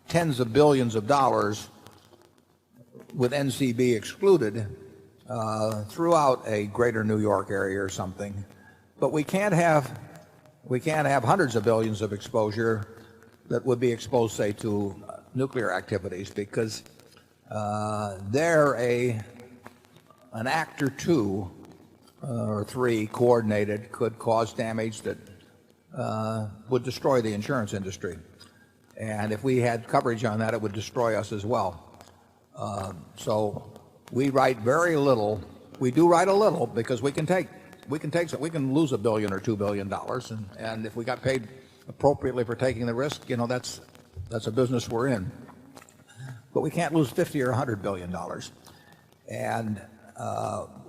tens of billions of dollars with NCB excluded throughout a greater New York area or something. But we can't have hundreds of billions of exposure that would be exposed, say, to nuclear activities, because they're an act or two or three coordinated could cause damage that would destroy the insurance industry. And if we had coverage on that, it would destroy us as well. So we write very little. We do write a little because we can lose $1 billion or $2 billion, and if we got paid appropriately for taking the risk, that's a business we're in. But we can't lose $50 or $100 billion. And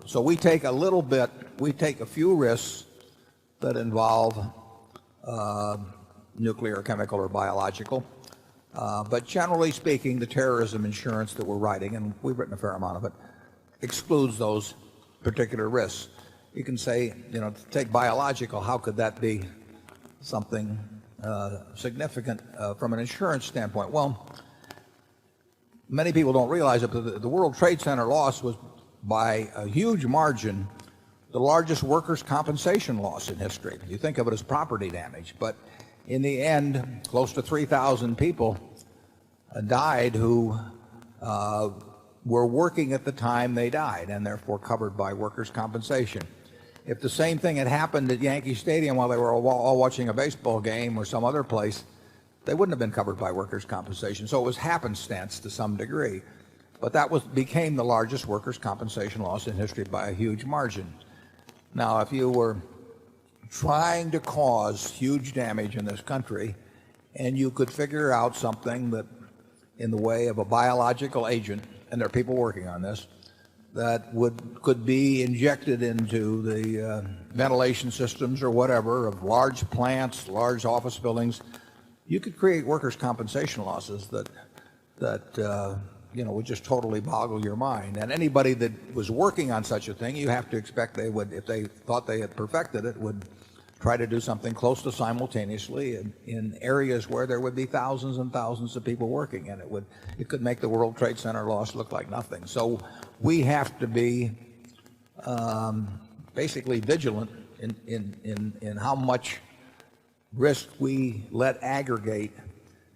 so we take a little bit, we take a few risks that involve nuclear, chemical, or biological. But generally speaking, the terrorism insurance that we're writing, and we've written a fair amount of it, excludes those particular risks. You can say, take biological, how could that be something significant from an insurance standpoint? Well, many people don't realize it, but the World Trade Center loss was by a huge margin the largest workers' compensation loss in history. You think of it as property damage, but in the end, close to 3,000 people died who were working at the time they died and therefore covered by workers' compensation. If the same thing had happened at Yankee Stadium while they were all watching a baseball game or some other place, they wouldn't have been covered by workers' compensation. So it was happenstance to some degree. But that became the largest workers' compensation loss in history by a huge margin. Now, if you were trying to cause huge damage in this country and you could figure out something that in the way of a biological agent, and there are people working on this, that could be injected into the ventilation systems or whatever of large plants, large office buildings, you could create workers' compensation losses that would just totally boggle your mind. And anybody that was working on such a thing, you have to expect they would, if they thought they had perfected it, would try to do something close to simultaneously in areas where there would be thousands and thousands of people working, and it could make the World Trade Center loss look like nothing. So we have to be basically vigilant in how much risk we let aggregate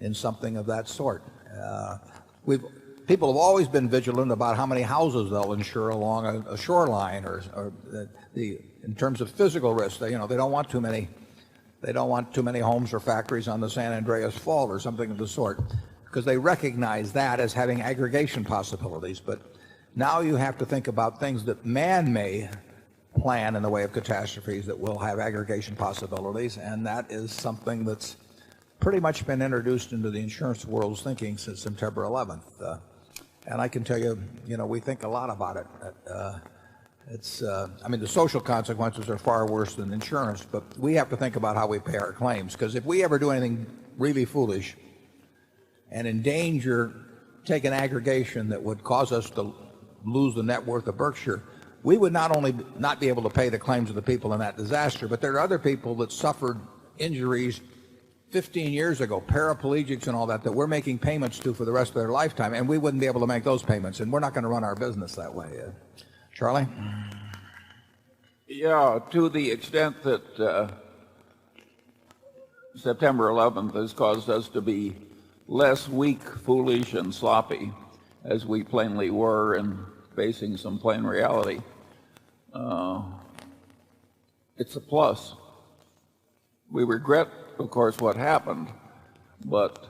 in something of that sort. People have always been vigilant about how many houses they'll insure along a shoreline, or in terms of physical risk. They don't want too many homes or factories on the San Andreas Fault or something of the sort, because they recognize that as having aggregation possibilities. But now you have to think about things that man may plan in the way of catastrophes that will have aggregation possibilities, and that is something that's pretty much been introduced into the insurance world's thinking since September 11th. And I can tell you, we think a lot about it. I mean, the social consequences are far worse than insurance, but we have to think about how we pay our claims, because if we ever do anything really foolish and take an aggregation that would cause us to lose the net worth of Berkshire, we would not only not be able to pay the claims of the people in that disaster, but there are other people that suffered injuries 15 years ago, paraplegics and all that we're making payments to for the rest of their lifetime, and we wouldn't be able to make those payments, and we're not going to run our business that way. Charlie? Yeah, to the extent that September 11th has caused us to be less weak, foolish, and sloppy, as we plainly were in facing some plain reality, it's a plus. We regret, of course, what happened, but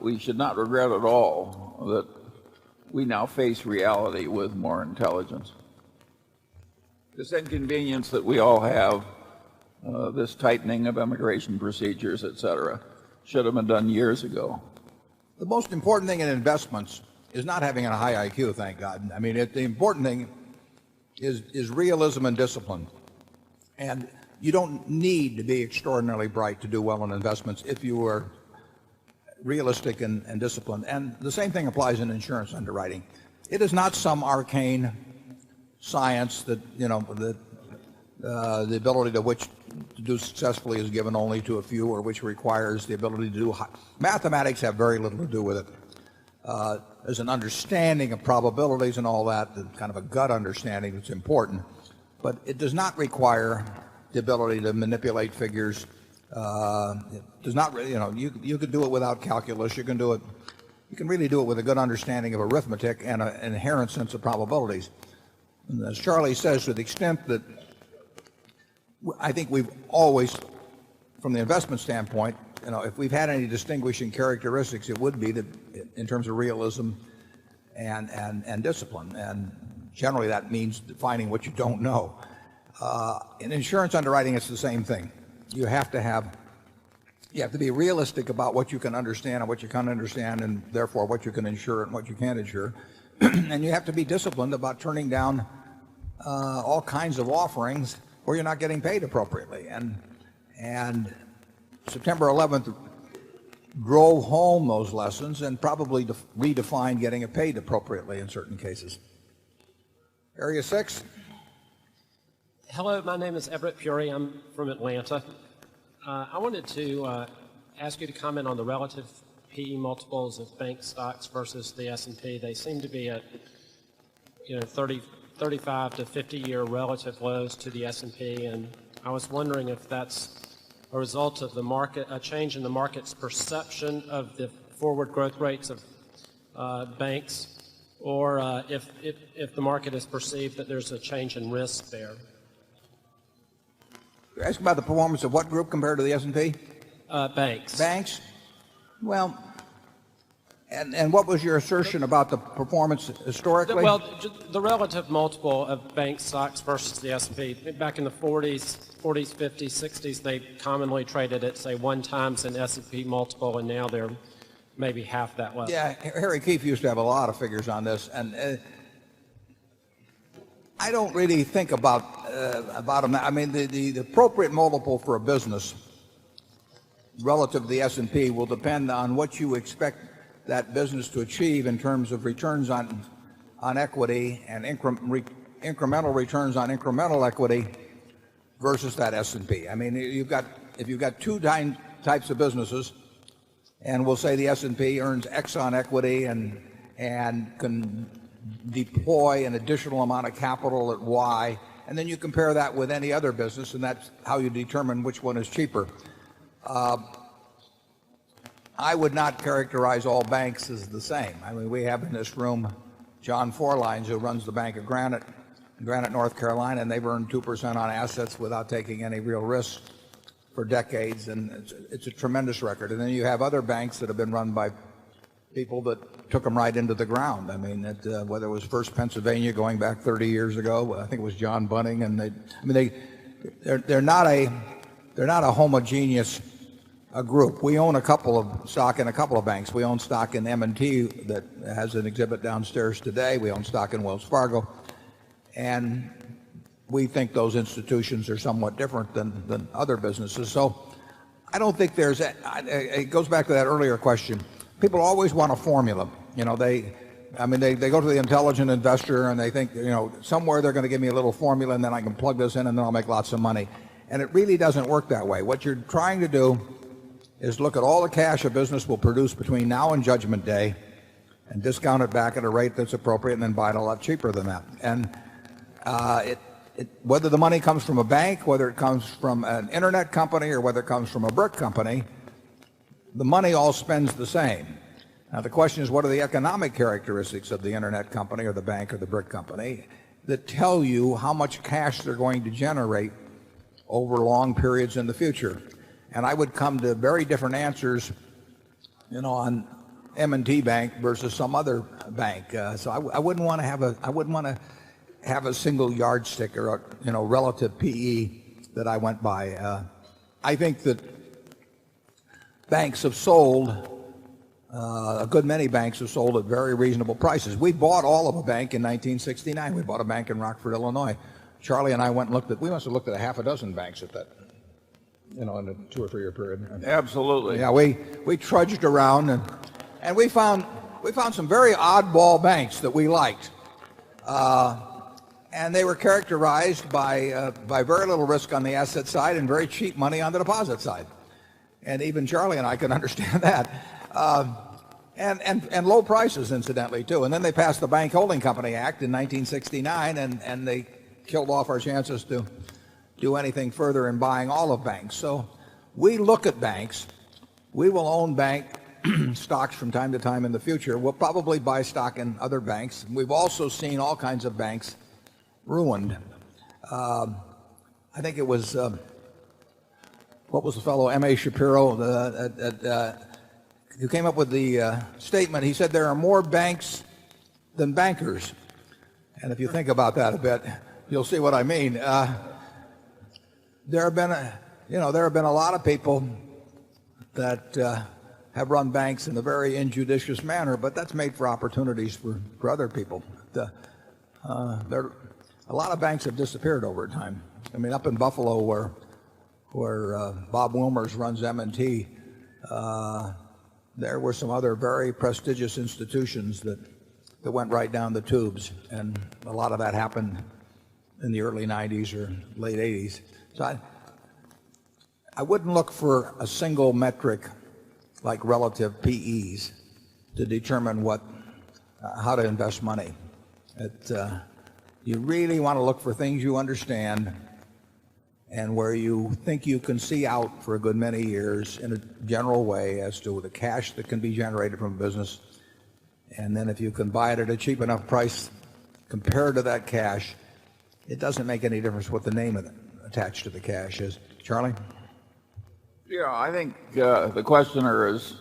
we should not regret at all that we now face reality with more intelligence. This inconvenience that we all have, this tightening of immigration procedures, etc., should have been done years ago. The most important thing in investments is not having a high IQ, thank God. I mean, the important thing is realism and discipline. And you don't need to be extraordinarily bright to do well in investments if you are realistic and disciplined. And the same thing applies in insurance underwriting. It is not some arcane science that, the ability to do successfully is given only to a few, or which requires the ability to do mathematics have very little to do with it. There's an understanding of probabilities and all that, kind of a gut understanding that's important, but it does not require the ability to manipulate figures. It does not, you could do it without calculus. You can really do it with a good understanding of arithmetic and an inherent sense of probabilities. And as Charlie says, to the extent that I think we've always, from the investment standpoint, if we've had any distinguishing characteristics, it would be that in terms of realism and discipline. And generally that means defining what you don't know. In insurance underwriting, it's the same thing. You have to be realistic about what you can understand and what you can't understand, and therefore what you can insure and what you can't insure. And you have to be disciplined about turning down all kinds of offerings where you're not getting paid appropriately. And September 11th drove home those lessons and probably redefined getting paid appropriately in certain cases. Area 6. Hello, my name is Everett Puri. I'm from Atlanta. I wanted to ask you to comment on the relative PE multiples of bank stocks versus the S&P. They seem to be at 35 to 50-year relative lows to the S&P, and I was wondering if that's a result of a change in the market's perception of the forward growth rates of banks, or if the market has perceived that there's a change in risk there. You're asking about the performance of what group compared to the S&P? Banks. Banks? Well, and what was your assertion about the performance historically? Well, the relative multiple of bank stocks versus the S&P. Back in the 40s, 50s, 60s, they commonly traded at, say, 1 times an S&P multiple, and now they're maybe half that level. Yeah, Harry Keefe used to have a lot of figures on this, and I don't really think about them. I mean, the appropriate multiple for a business relative to the S&P will depend on what you expect that business to achieve in terms of returns on equity and incremental returns on incremental equity versus that S&P. I mean, if you've got two types of businesses, and we'll say the S&P earns X on equity and can deploy an additional amount of capital at Y, and then you compare that with any other business, and that's how you determine which one is cheaper. I would not characterize all banks as the same. I mean, we have in this room John Forlines, who runs the Bank of Granite, North Carolina, and they've earned 2% on assets without taking any real risk for decades, and it's a tremendous record. And then you have other banks that have been run by people that took them right into the ground. I mean, whether it was First Pennsylvania going back 30 years ago, I think it was John Bunning, and they're not a homogeneous group. We own a couple of stock in a couple of banks. We own stock in M&T that has an exhibit downstairs today. We own stock in Wells Fargo, and we think those institutions are somewhat different than other businesses. So I don't think it goes back to that earlier question. People always want a formula. You know, they go to the intelligent investor and they think, somewhere they're going to give me a little formula and then I can plug this in and then I'll make lots of money. And it really doesn't work that way. What you're trying to do is look at all the cash a business will produce between now and Judgment Day and discount it back at a rate that's appropriate and then buy it a lot cheaper than that. And whether the money comes from a bank, whether it comes from an internet company, or whether it comes from a brick company, the money all spends the same. Now the question is, what are the economic characteristics of the internet company or the bank or the brick company that tell you how much cash they're going to generate over long periods in the future? And I would come to very different answers, on M&T Bank versus some other bank. So I wouldn't want to have a single yardstick or a relative PE that I went by. I think that banks have sold, a good many banks have sold at very reasonable prices. We bought all of a bank in 1969. We bought a bank in Rockford, Illinois. Charlie and I went and we must have looked at a half a dozen banks at that, in a 2 or 3 year period. Absolutely. Yeah, we trudged around and we found some very oddball banks that we liked. And they were characterized by very little risk on the asset side and very cheap money on the deposit side. And even Charlie and I can understand that. And low prices, incidentally, too. And then they passed the Bank Holding Company Act in 1969, and they killed off our chances to do anything further in buying all of banks. So we look at banks. We will own bank stocks from time to time in the future. We'll probably buy stock in other banks. We've also seen all kinds of banks ruined. I think it was, what was the fellow, M.A. Shapiro, who came up with the statement. He said there are more banks than bankers. And if you think about that a bit, you'll see what I mean. There have been a lot of people that have run banks in a very injudicious manner, but that's made for opportunities for other people. A lot of banks have disappeared over time. I mean, up in Buffalo, where Bob Wilmers runs M&T, there were some other very prestigious institutions that went right down the tubes, and a lot of that happened in the early 90s or late 80s. So I wouldn't look for a single metric like relative PEs to determine how to invest money. You really want to look for things you understand and where you think you can see out for a good many years in a general way as to the cash that can be generated from a business. And then if you can buy it at a cheap enough price compared to that cash, it doesn't make any difference what the name attached to the cash is. Charlie? Yeah, I think the questioner is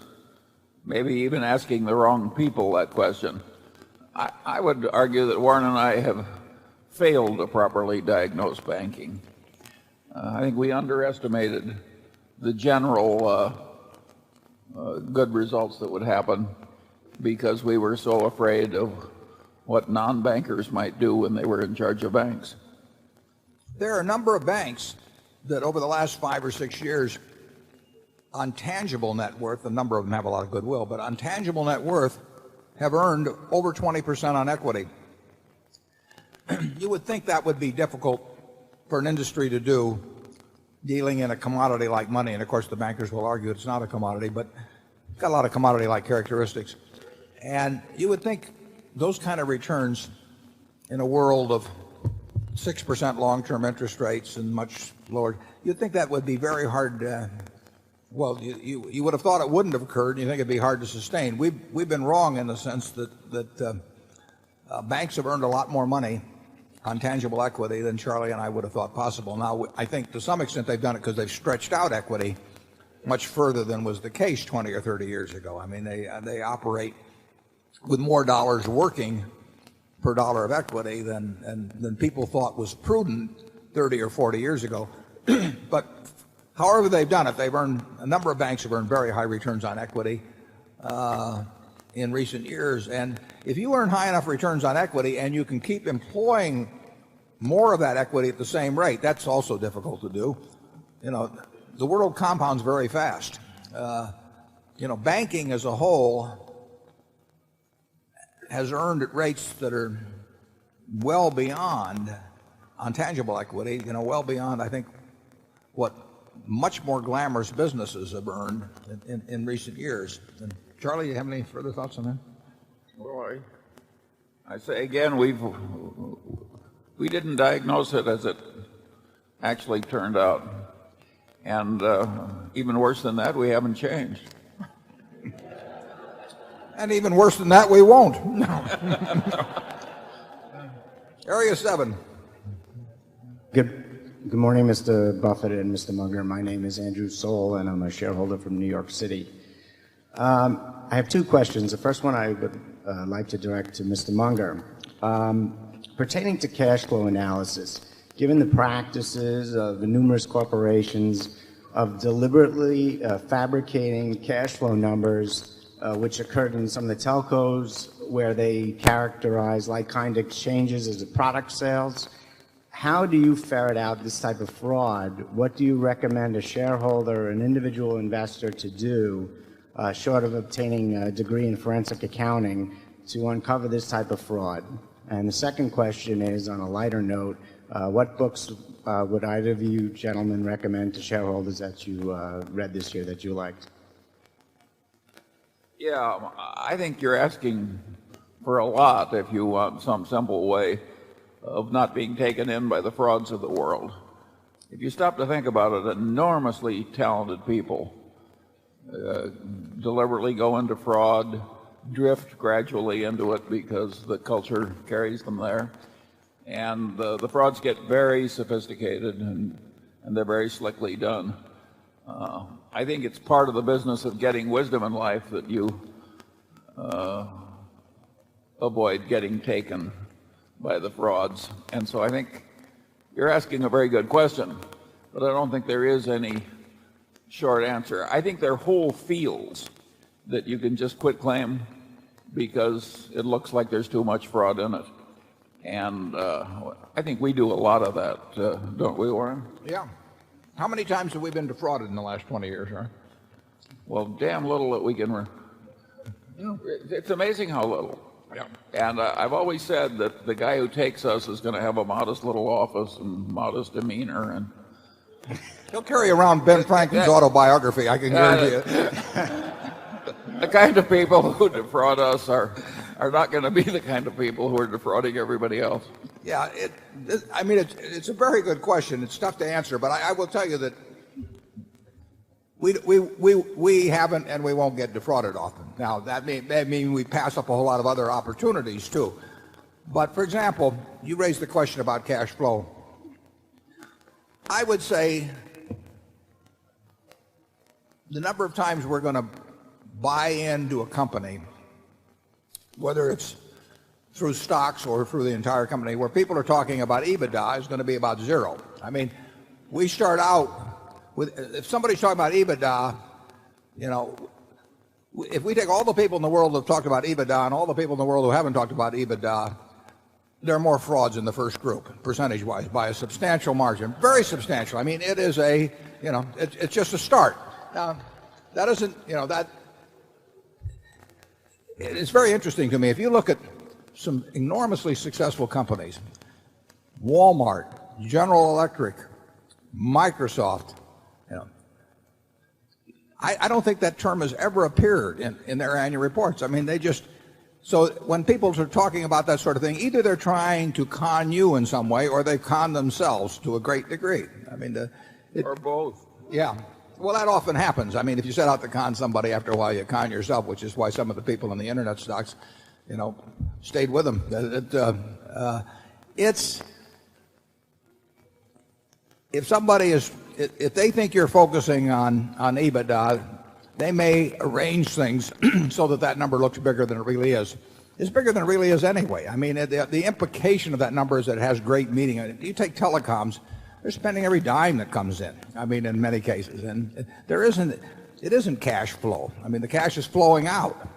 maybe even asking the wrong people that question. I would argue that Warren and I have failed to properly diagnose banking. I think we underestimated the general good results that would happen because we were so afraid of what non-bankers might do when they were in charge of banks. There are a number of banks that over the last 5 or 6 years, on tangible net worth, a number of them have a lot of goodwill, but on tangible net worth have earned over 20% on equity. You would think that would be difficult for an industry to do dealing in a commodity like money, and of course the bankers will argue it's not a commodity, but it's got a lot of commodity-like characteristics. And you would think those kind of returns in a world of 6% long-term interest rates and much lower, you'd think that would be very hard. Well, you would have thought it wouldn't have occurred, and you think it'd be hard to sustain. We've been wrong in the sense that banks have earned a lot more money on tangible equity than Charlie and I would have thought possible. Now, I think to some extent they've done it because they've stretched out equity much further than was the case 20 or 30 years ago. I mean, they operate with more dollars working per dollar of equity than people thought was prudent 30 or 40 years ago. But however they've done it, a number of banks have earned very high returns on equity in recent years. And if you earn high enough returns on equity and you can keep employing more of that equity at the same rate, that's also difficult to do. The world compounds very fast. Banking as a whole has earned at rates that are well beyond, on tangible equity, well beyond, I think, what much more glamorous businesses have earned in recent years. And Charlie, you have any further thoughts on that? Well, I say again, we didn't diagnose it as it actually turned out. And even worse than that, we haven't changed. And even worse than that, we won't. No. Area 7. Good morning, Mr. Buffett and Mr. Munger. My name is Andrew Soul, and I'm a shareholder from New York City. I have two questions. The first one I would like to direct to Mr. Munger. Pertaining to cash flow analysis, given the practices of the numerous corporations of deliberately fabricating cash flow numbers, which occurred in some of the telcos where they characterize like-kind exchanges as product sales, how do you ferret out this type of fraud? What do you recommend a shareholder or an individual investor to do, short of obtaining a degree in forensic accounting, to uncover this type of fraud? And the second question is, on a lighter note, what books would either of you gentlemen recommend to shareholders that you read this year that you liked? Yeah, I think you're asking for a lot if you want some simple way of not being taken in by the frauds of the world. If you stop to think about it, enormously talented people deliberately go into fraud, drift gradually into it because the culture carries them there. And the frauds get very sophisticated and they're very slickly done. I think it's part of the business of getting wisdom in life that you avoid getting taken by the frauds. And so I think you're asking a very good question, but I don't think there is any short answer. I think there are whole fields that you can just quit claim because it looks like there's too much fraud in it. And I think we do a lot of that, don't we, Warren? Yeah. How many times have we been defrauded in the last 20 years, right? Well, damn little that we can. It's amazing how little. Yeah. And I've always said that the guy who takes us is going to have a modest little office and modest demeanor, and he'll carry around Ben Franklin's autobiography, I can guarantee it. The kind of people who defraud us are not going to be the kind of people who are defrauding everybody else. Yeah, I mean, it's a very good question. It's tough to answer, but I will tell you that we haven't and we won't get defrauded often. Now, that mean we pass up a whole lot of other opportunities, too. But, for example, you raised the question about cash flow. I would say the number of times we're going to buy into a company, whether it's through stocks or through the entire company, where people are talking about EBITDA is going to be about zero. I mean, we start out with, if somebody's talking about EBITDA, if we take all the people in the world who have talked about EBITDA and all the people in the world who haven't talked about EBITDA, there are more frauds in the first group, percentage-wise, by a substantial margin, very substantial. I mean, it is it's just a start. Now, that isn't, it's very interesting to me. If you look at some enormously successful companies, Walmart, General Electric, Microsoft, you know, I don't think that term has ever appeared in their annual reports. I mean, they just, so when people are talking about that sort of thing, either they're trying to con you in some way or they con themselves to a great degree. I mean, or both. Yeah. Well, that often happens. I mean, if you set out to con somebody, after a while you con yourself, which is why some of the people in the internet stocks, you know, stayed with them. It's, if somebody is, if they think you're focusing on EBITDA, they may arrange things so that that number looks bigger than it really is. It's bigger than it really is anyway. I mean, the implication of that number is that it has great meaning. You take telecoms, they're spending every dime that comes in. I mean, in many cases, and it isn't cash flow. I mean, the cash is flowing out,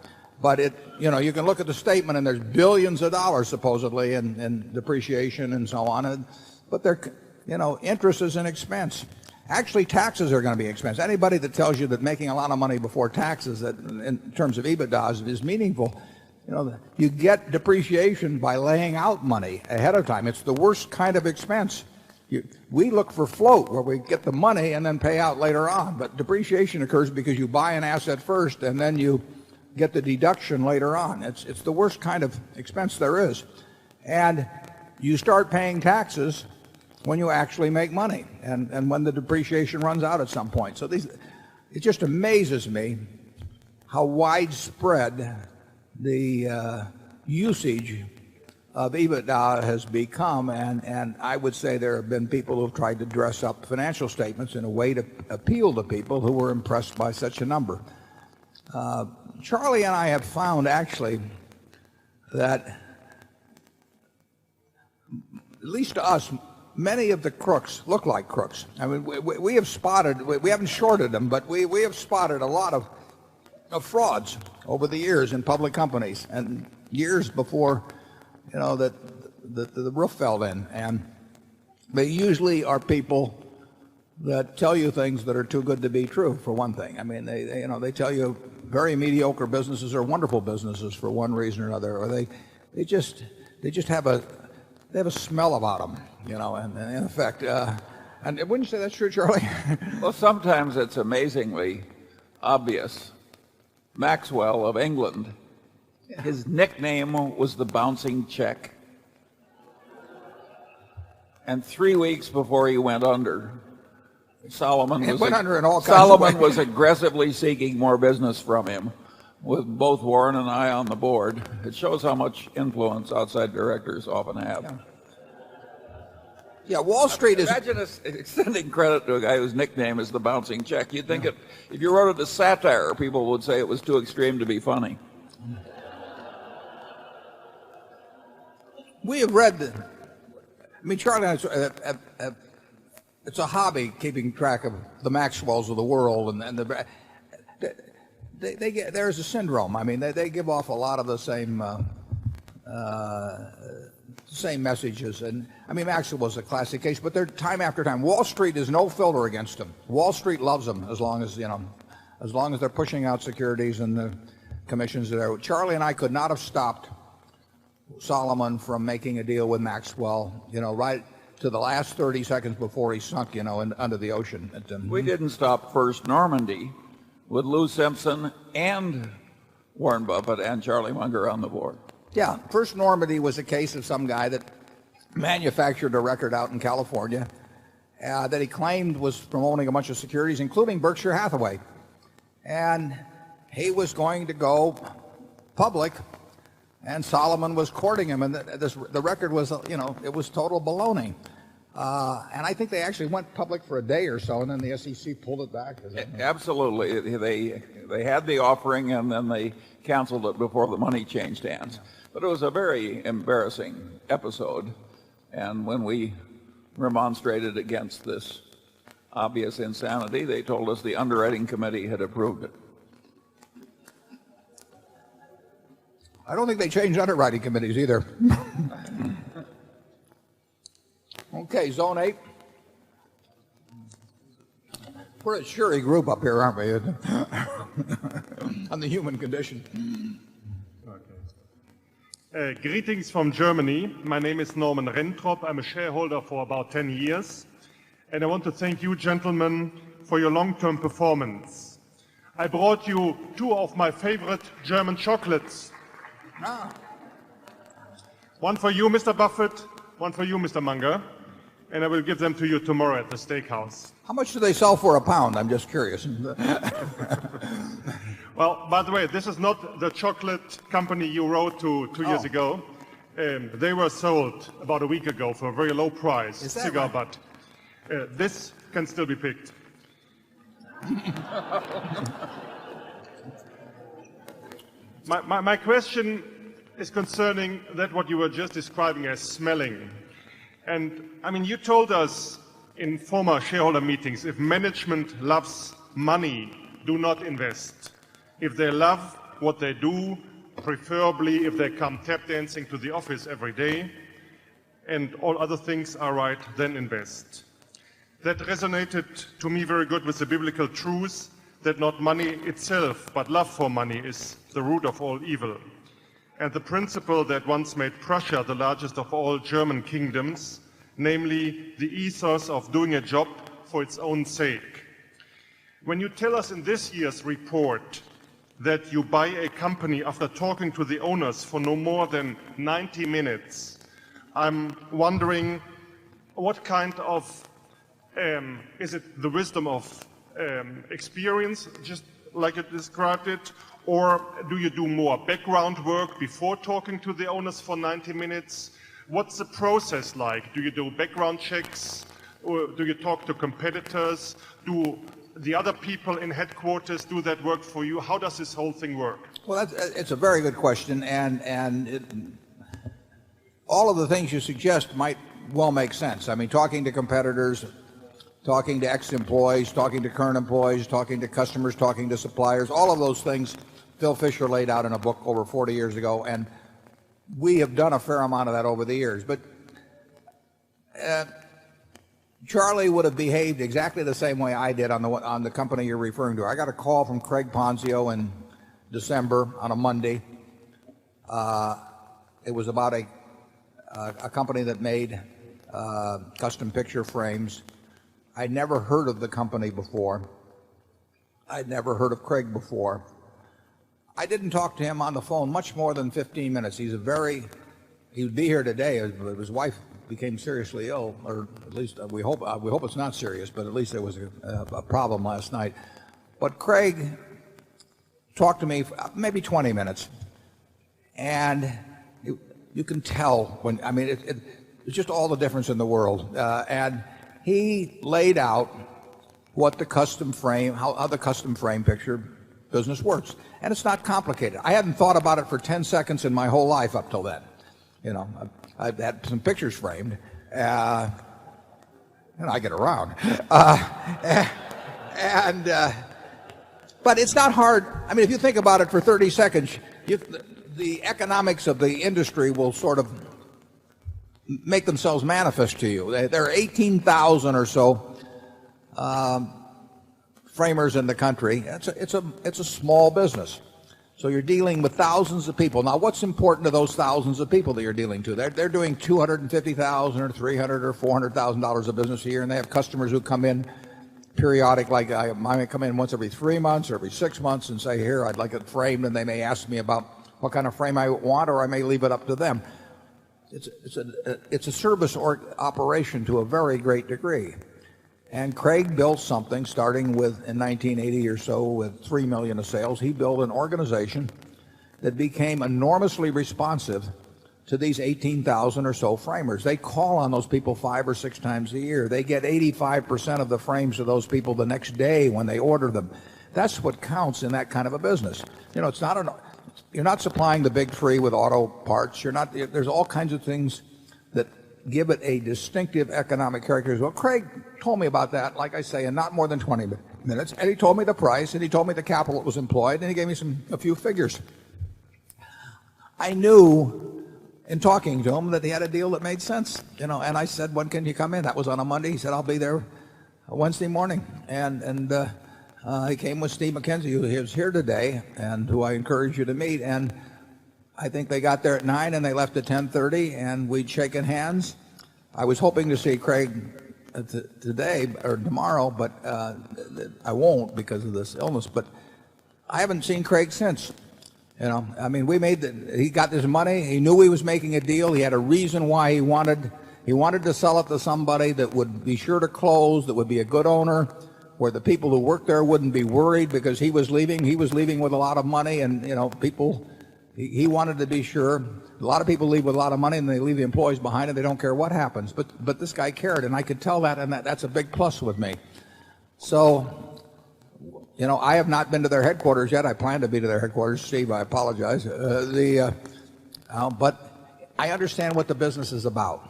but you know, you can look at the statement and there's billions of dollars supposedly in depreciation and so on, but you know, interest is an expense. Actually, taxes are going to be expense. Anybody that tells you that making a lot of money before taxes, that in terms of EBITDA, is meaningful, you know, you get depreciation by laying out money ahead of time. It's the worst kind of expense. We look for float, where we get the money and then pay out later on. But depreciation occurs because you buy an asset first and then you get the deduction later on. It's the worst kind of expense there is. And you start paying taxes when you actually make money and when the depreciation runs out at some point. So it just amazes me how widespread the usage of EBITDA has become, and I would say there have been people who have tried to dress up financial statements in a way to appeal to people who were impressed by such a number. Charlie and I have found actually that, at least to us, many of the crooks look like crooks. I mean, we have spotted, we haven't shorted them, but we have spotted a lot of frauds over the years in public companies, and years before, you know, that the roof fell in. And they usually are people that tell you things that are too good to be true, for one thing. I mean, they tell you very mediocre businesses are wonderful businesses for one reason or another, or they just have a smell about them, you know, and in effect, and wouldn't you say that's true, Charlie? Well, sometimes it's amazingly obvious. Maxwell of England, his nickname was the bouncing check. And 3 weeks before he went under, Solomon was aggressively seeking more business from him, with both Warren and I on the board. It shows how much influence outside directors often have. Yeah, Wall Street is... Imagine us extending credit to a guy whose nickname is the bouncing check. You'd think if you wrote it as satire, people would say it was too extreme to be funny. We have read, I mean, Charlie and I, it's a hobby keeping track of the Maxwells of the world, and they get, there's a syndrome. I mean, they give off a lot of the same messages. And I mean, Maxwell was a classic case, but they're time after time. Wall Street is no filter against them. Wall Street loves them as long as, you know, as long as they're pushing out securities and the commissions there. Charlie and I could not have stopped Solomon from making a deal with Maxwell, you know, right to the last 30 seconds before he sunk, you know, under the ocean. We didn't stop First Normandy with Lou Simpson and Warren Buffett and Charlie Munger on the board. Yeah, First Normandy was a case of some guy that manufactured a record out in California that he claimed was from owning a bunch of securities, including Berkshire Hathaway. And he was going to go public, and Solomon was courting him, and the record was, you know, it was total baloney. And I think they actually went public for a day or so, and then the SEC pulled it back. Absolutely. They had the offering, and then they canceled it before the money changed hands. But it was a very embarrassing episode, and when we remonstrated against this obvious insanity, they told us the underwriting committee had approved it. I don't think they changed underwriting committees either. Okay, Zone 8. We're a cheery group up here, aren't we? On the human condition. Greetings from Germany. My name is Norman Rentrop. I'm a shareholder for about 10 years. and I want to thank you, gentlemen, for your long-term performance. I brought you two of my favorite German chocolates. One for you, Mr. Buffett, one for you, Mr. Munger, and I will give them to you tomorrow at the steakhouse. How much do they sell for a pound? I'm just curious. Well, by the way, this is not the chocolate company you wrote to 2 years ago. They were sold about a week ago for a very low price, cigar butt. This can still be picked. My question is concerning that what you were just describing as smelling. And I mean, you told us in former shareholder meetings, if management loves money, do not invest. If they love what they do, preferably if they come tap dancing to the office every day, and all other things are right, then invest. That resonated to me very good with the biblical truth that not money itself, but love for money is the root of all evil. And the principle that once made Prussia the largest of all German kingdoms, namely the ethos of doing a job for its own sake. When you tell us in this year's report that you buy a company after talking to the owners for no more than 90 minutes, I'm wondering what kind of, is it the wisdom of experience, just like you described it, or do you do more background work before talking to the owners for 90 minutes? What's the process like? Do you do background checks, or do you talk to competitors? Do the other people in headquarters do that work for you? How does this whole thing work? Well, it's a very good question, and all of the things you suggest might well make sense. I mean, talking to competitors, talking to ex-employees, talking to current employees, talking to customers, talking to suppliers, all of those things Phil Fisher laid out in a book over 40 years ago, and we have done a fair amount of that over the years. But Charlie would have behaved exactly the same way I did on the company you're referring to. I got a call from Craig Ponzio in December on a Monday. It was about a company that made custom picture frames. I'd never heard of the company before. I'd never heard of Craig before. I didn't talk to him on the phone much more than 15 minutes. He would be here today. His wife became seriously ill, or at least we hope it's not serious, but at least there was a problem last night. But Craig talked to me for maybe 20 minutes, and you can tell when, I mean, it's just all the difference in the world. And he laid out what the custom frame, how the custom frame picture business works. And it's not complicated. I hadn't thought about it for 10 seconds in my whole life up till then. You know, I've had some pictures framed, and I get around. But it's not hard. I mean, if you think about it for 30 seconds, the economics of the industry will sort of make themselves manifest to you. There are 18,000 or so framers in the country. It's a small business. So you're dealing with thousands of people. Now, what's important to those thousands of people that you're dealing to? They're doing $250,000 or $300,000 or $400,000 of business a year, and they have customers who come in periodic, like I might come in once every 3 months or every 6 months and say, here, I'd like it framed, and they may ask me about what kind of frame I want, or I may leave it up to them. It's a service operation to a very great degree. And Craig built something starting with, in 1980 or so, with $3 million of sales. He built an organization that became enormously responsive to these 18,000 or so framers. They call on those people 5 or 6 times a year. They get 85% of the frames of those people the next day when they order them. That's what counts in that kind of a business. You know, you're not supplying the big three with auto parts. There's all kinds of things that give it a distinctive economic character. Well, Craig told me about that, like I say, in not more than 20 minutes, and he told me the price, and he told me the capital that was employed, and he gave me a few figures. I knew in talking to him that he had a deal that made sense, you know, and I said, when can you come in? That was on a Monday. He said, I'll be there Wednesday morning. And he came with Steve McKenzie, who is here today, and who I encourage you to meet. And I think they got there at 9 and they left at 10:30, and we'd shaken hands. I was hoping to see Craig today or tomorrow, but I won't because of this illness. But I haven't seen Craig since. You know, I mean, he got this money. He knew he was making a deal. He had a reason why he wanted to sell it to somebody that would be sure to close, that would be a good owner, where the people who worked there wouldn't be worried because he was leaving. He was leaving with a lot of money, and you know, he wanted to be sure. A lot of people leave with a lot of money and they leave the employees behind and they don't care what happens. But this guy cared, and I could tell that, and that's a big plus with me. So, you know, I have not been to their headquarters yet. I plan to be to their headquarters. Steve, I apologize. But I understand what the business is about.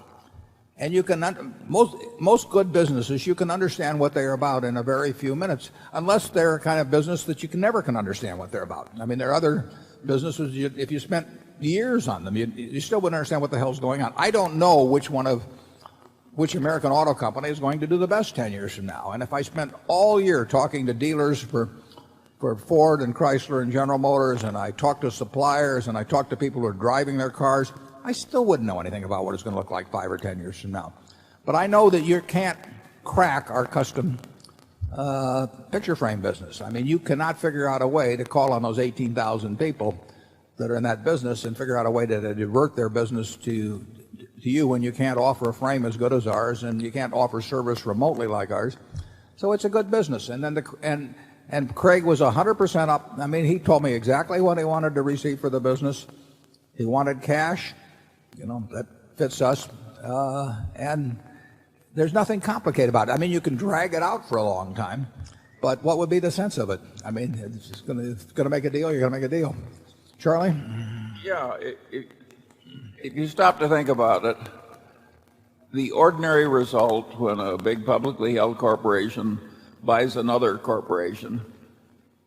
And you can most good businesses, you can understand what they're about in a very few minutes, unless they're a kind of business that you never can understand what they're about. I mean, there are other businesses, if you spent years on them, you still wouldn't understand what the hell's going on. I don't know which American auto company is going to do the best 10 years from now. And if I spent all year talking to dealers for Ford and Chrysler and General Motors, and I talked to suppliers, and I talked to people who are driving their cars, I still wouldn't know anything about what it's going to look like 5 or 10 years from now. But I know that you can't crack our custom picture frame business. I mean, you cannot figure out a way to call on those 18,000 people that are in that business and figure out a way to divert their business to you when you can't offer a frame as good as ours and you can't offer service remotely like ours. So it's a good business. And then and Craig was 100% up. I mean, he told me exactly what he wanted to receive for the business. He wanted cash. You know, that fits us. And there's nothing complicated about it. I mean, you can drag it out for a long time, but what would be the sense of it? I mean, it's just going to make a deal, you're going to make a deal. Charlie? Yeah, if you stop to think about it, the ordinary result when a big publicly held corporation buys another corporation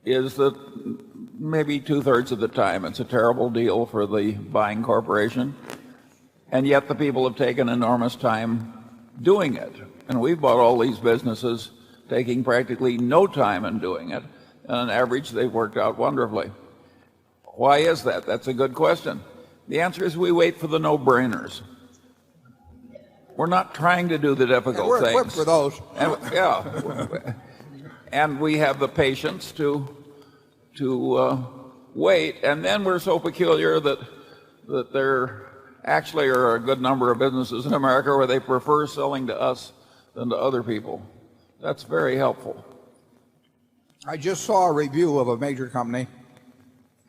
is that maybe 2/3 of the time it's a terrible deal for the buying corporation, and yet the people have taken enormous time doing it. And we've bought all these businesses taking practically no time in doing it, and on average they've worked out wonderfully. Why is that? That's a good question. The answer is we wait for the no-brainers. We're not trying to do the difficult we're things. Equipped for those. And, and we have the patience to wait. And then we're so peculiar that there actually are a good number of businesses in America where they prefer selling to us than to other people. That's very helpful. I just saw a review of a major company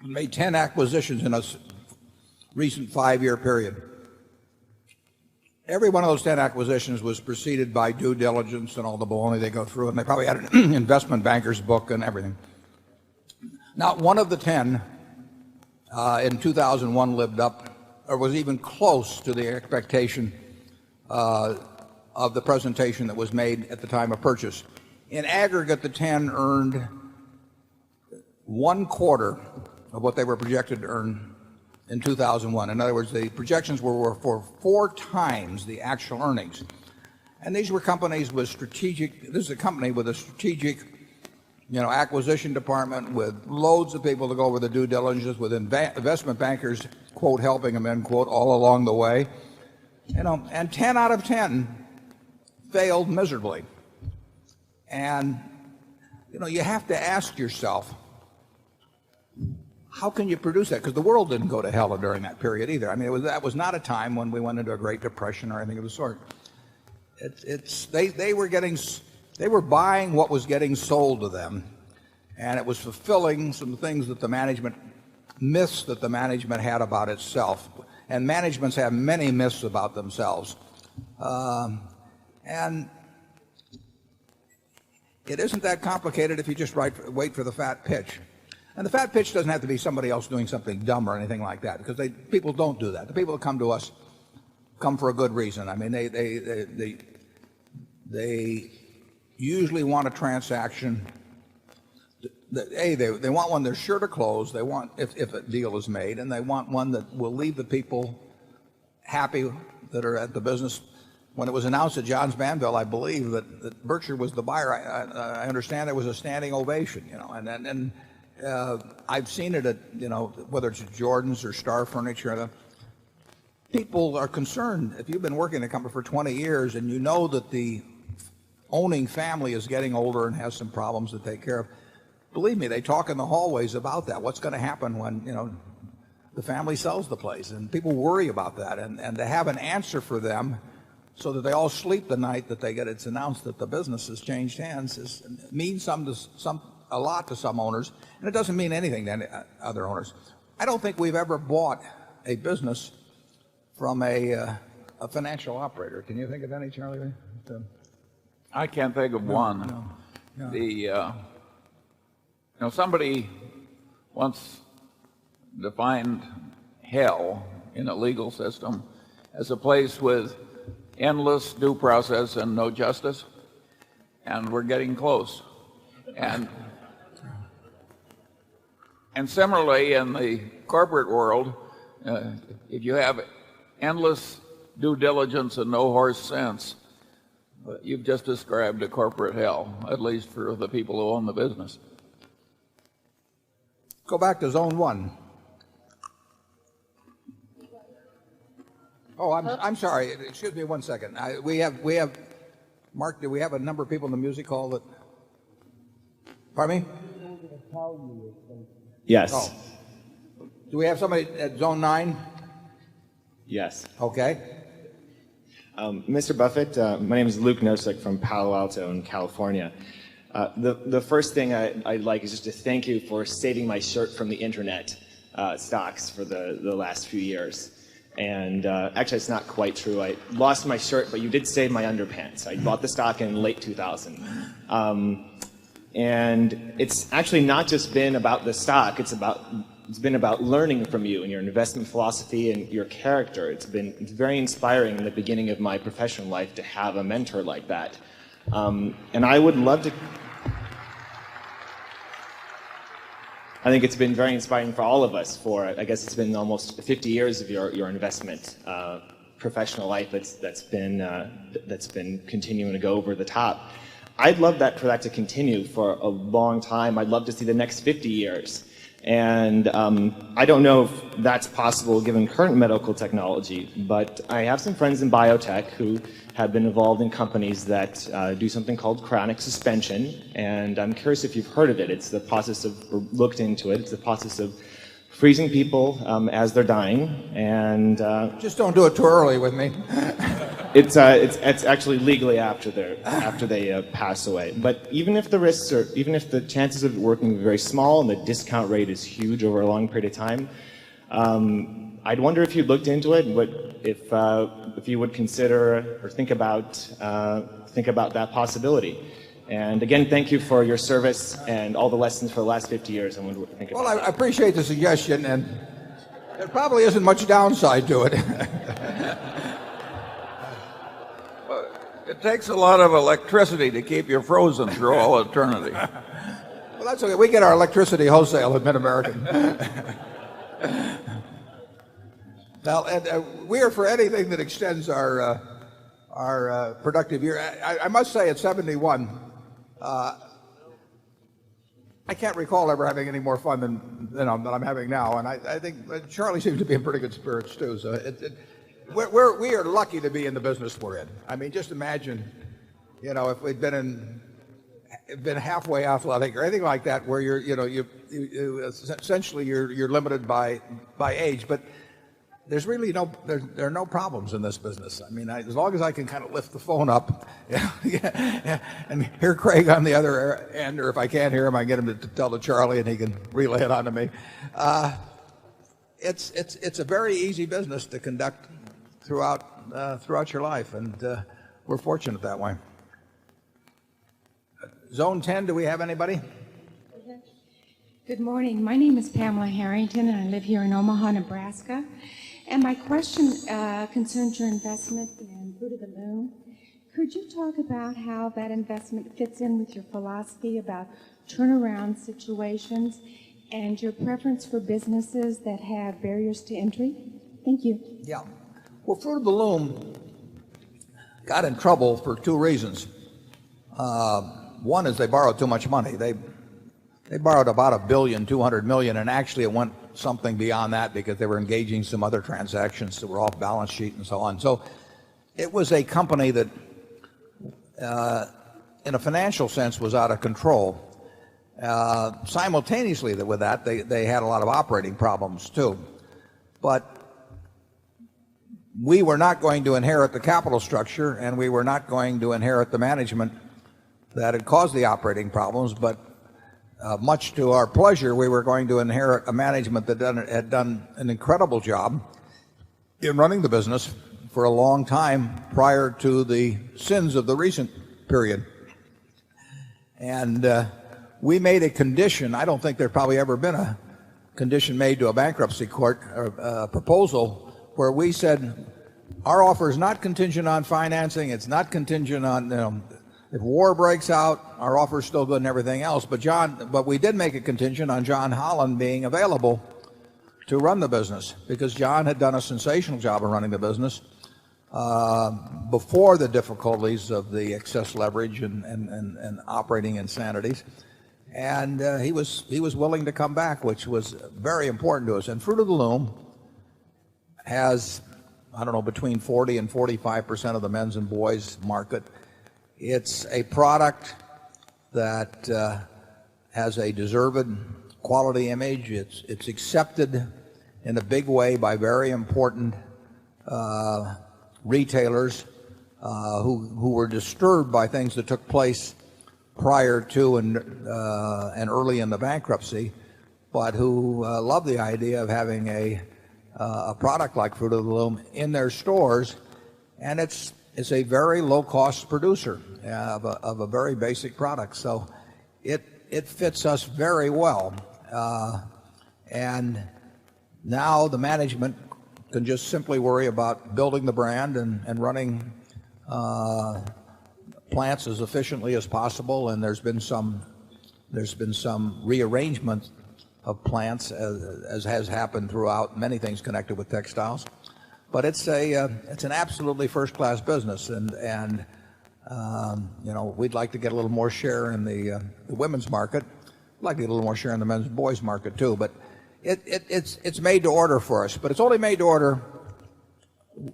that made 10 acquisitions in a recent 5-year period. Every one of those 10 acquisitions was preceded by due diligence and all the baloney they go through, and they probably had an investment banker's book and everything. Not one of the 10 in 2001 lived up or was even close to the expectation of the presentation that was made at the time of purchase. In aggregate, the 10 earned 1/4 of what they were projected to earn in 2001. In other words, the projections were for 4 times the actual earnings. And these were companies with strategic, this is a company with a strategic, acquisition department with loads of people to go over the due diligence, with investment bankers, quote, helping them, end quote, all along the way. And 10 out of 10 failed miserably. And, you have to ask yourself, how can you produce that? Because the world didn't go to hell during that period either. I mean, that was not a time when we went into a Great Depression or anything of the sort. They were buying what was getting sold to them, and it was fulfilling some things that myths that the management had about itself. And managements have many myths about themselves. And it isn't that complicated if you just wait for the fat pitch. And the fat pitch doesn't have to be somebody else doing something dumb or anything like that, because people don't do that. The people that come to us come for a good reason. I mean, they usually want a transaction. They want one they're sure to close. They want, if a deal is made, and they want one that will leave the people happy that are at the business. When it was announced at Johns Manville, I believe that Berkshire was the buyer. I understand there was a standing ovation, and I've seen it at, whether it's Jordan's or Star Furniture. People are concerned. If you've been working at a company for 20 years and you know that the owning family is getting older and has some problems to take care of. Believe me, they talk in the hallways about that. What's going to happen when, the family sells the place? And people worry about that. And to have an answer for them so that they all sleep the night that it's announced that the business has changed hands means a lot to some owners. And it doesn't mean anything to other owners. I don't think we've ever bought a business from a financial operator. Can you think of any, Charlie? I can't think of one. No. Somebody once defined hell in a legal system as a place with endless due process and no justice, and we're getting close. And similarly, in the corporate world, if you have endless due diligence and no horse sense, you've just described a corporate hell, at least for the people who own the business. Go back to Zone 1. Oh, I'm sorry. Excuse me 1 second. We have, Mark, do we have a number of people in the music hall that, pardon me? Yes. Oh. Do we have somebody at Zone 9? Yes. Okay. Mr. Buffett, my name is Luke Nosek from Palo Alto in California. The first thing I'd like is just to thank you for saving my shirt from the internet stocks for the last few years. And actually, it's not quite true. I lost my shirt, but you did save my underpants. I bought the stock in late 2000. And it's actually not just been about the stock. It's been about learning from you and your investment philosophy and your character. It's very inspiring in the beginning of my professional life to have a mentor like that. And I would love to. I think it's been very inspiring for all of us. I guess it's been almost 50 years of your investment professional life that's been continuing to go over the top. I'd love for that to continue for a long time. I'd love to see the next 50 years. And I don't know if that's possible given current medical technology, but I have some friends in biotech who have been involved in companies that do something called cryonic suspension, and I'm curious if you've heard of it. It's the process of, or looked into it, it's the process of freezing people as they're dying, and just don't do it too early with me. It's actually legally after they pass away. But even if the chances of it working are very small and the discount rate is huge over a long period of time, I'd wonder if you looked into it, if you would consider or think about that possibility. And again, thank you for your service and all the lessons for the last 50 years. I wonder what you think about that. Well, I appreciate the suggestion, and there probably isn't much downside to it. It takes a lot of electricity to keep you frozen through all eternity. Well, that's okay. We get our electricity wholesale at Mid-American. Now, we are for anything that extends our productive year. I must say, at 71, I can't recall ever having any more fun than I'm having now. And I think Charlie seems to be in pretty good spirits too. So we are lucky to be in the business we're in. I mean, just imagine, if we'd been halfway athletic or anything like that, where you essentially you're limited by age. But there's really there are no problems in this business. I mean, as long as I can kind of lift the phone up and hear Craig on the other end, or if I can't hear him, I get him to tell to Charlie and he can relay it on to me. It's a very easy business to conduct throughout your life, and we're fortunate that way. Zone 10, do we have anybody? Good morning. My name is Pamela Harrington, and I live here in Omaha, Nebraska. And my question concerns your investment in Fruit of the Loom. Could you talk about how that investment fits in with your philosophy about turnaround situations and your preference for businesses that have barriers to entry? Thank you. Yeah. Well, Fruit of the Loom got in trouble for two reasons. One is they borrowed too much money. They borrowed about $1.2 billion, and actually it went something beyond that because they were engaging some other transactions that were off balance sheet and so on. So it was a company that in a financial sense, was out of control. Simultaneously with that, they had a lot of operating problems too. But we were not going to inherit the capital structure, and we were not going to inherit the management that had caused the operating problems. But much to our pleasure, we were going to inherit a management that had done an incredible job in running the business for a long time prior to the sins of the recent period. And we made a condition. I don't think there's probably ever been a condition made to a bankruptcy court or a proposal where we said our offer is not contingent on financing. It's not contingent on, if war breaks out, our offer is still good and everything else. But we did make a contingent on John Holland being available to run the business, because John had done a sensational job of running the business before the difficulties of the excess leverage and operating insanities. And he was willing to come back, which was very important to us. And Fruit of the Loom has, I don't know, between 40 and 45% of the men's and boys market. It's a product that has a deserved quality image. It's accepted in a big way by very important retailers who were disturbed by things that took place prior to and early in the bankruptcy, but who love the idea of having a product like Fruit of the Loom in their stores. And it's a very low-cost producer of a very basic product. So it fits us very well. And now the management can just simply worry about building the brand and running plants as efficiently as possible. And there's been some rearrangement of plants, as has happened throughout many things connected with textiles. But it's an absolutely first-class business, and we'd like to get a little more share in the women's market. We'd like to get a little more share in the men's and boys market too. But it's made to order for us. But it's only made to order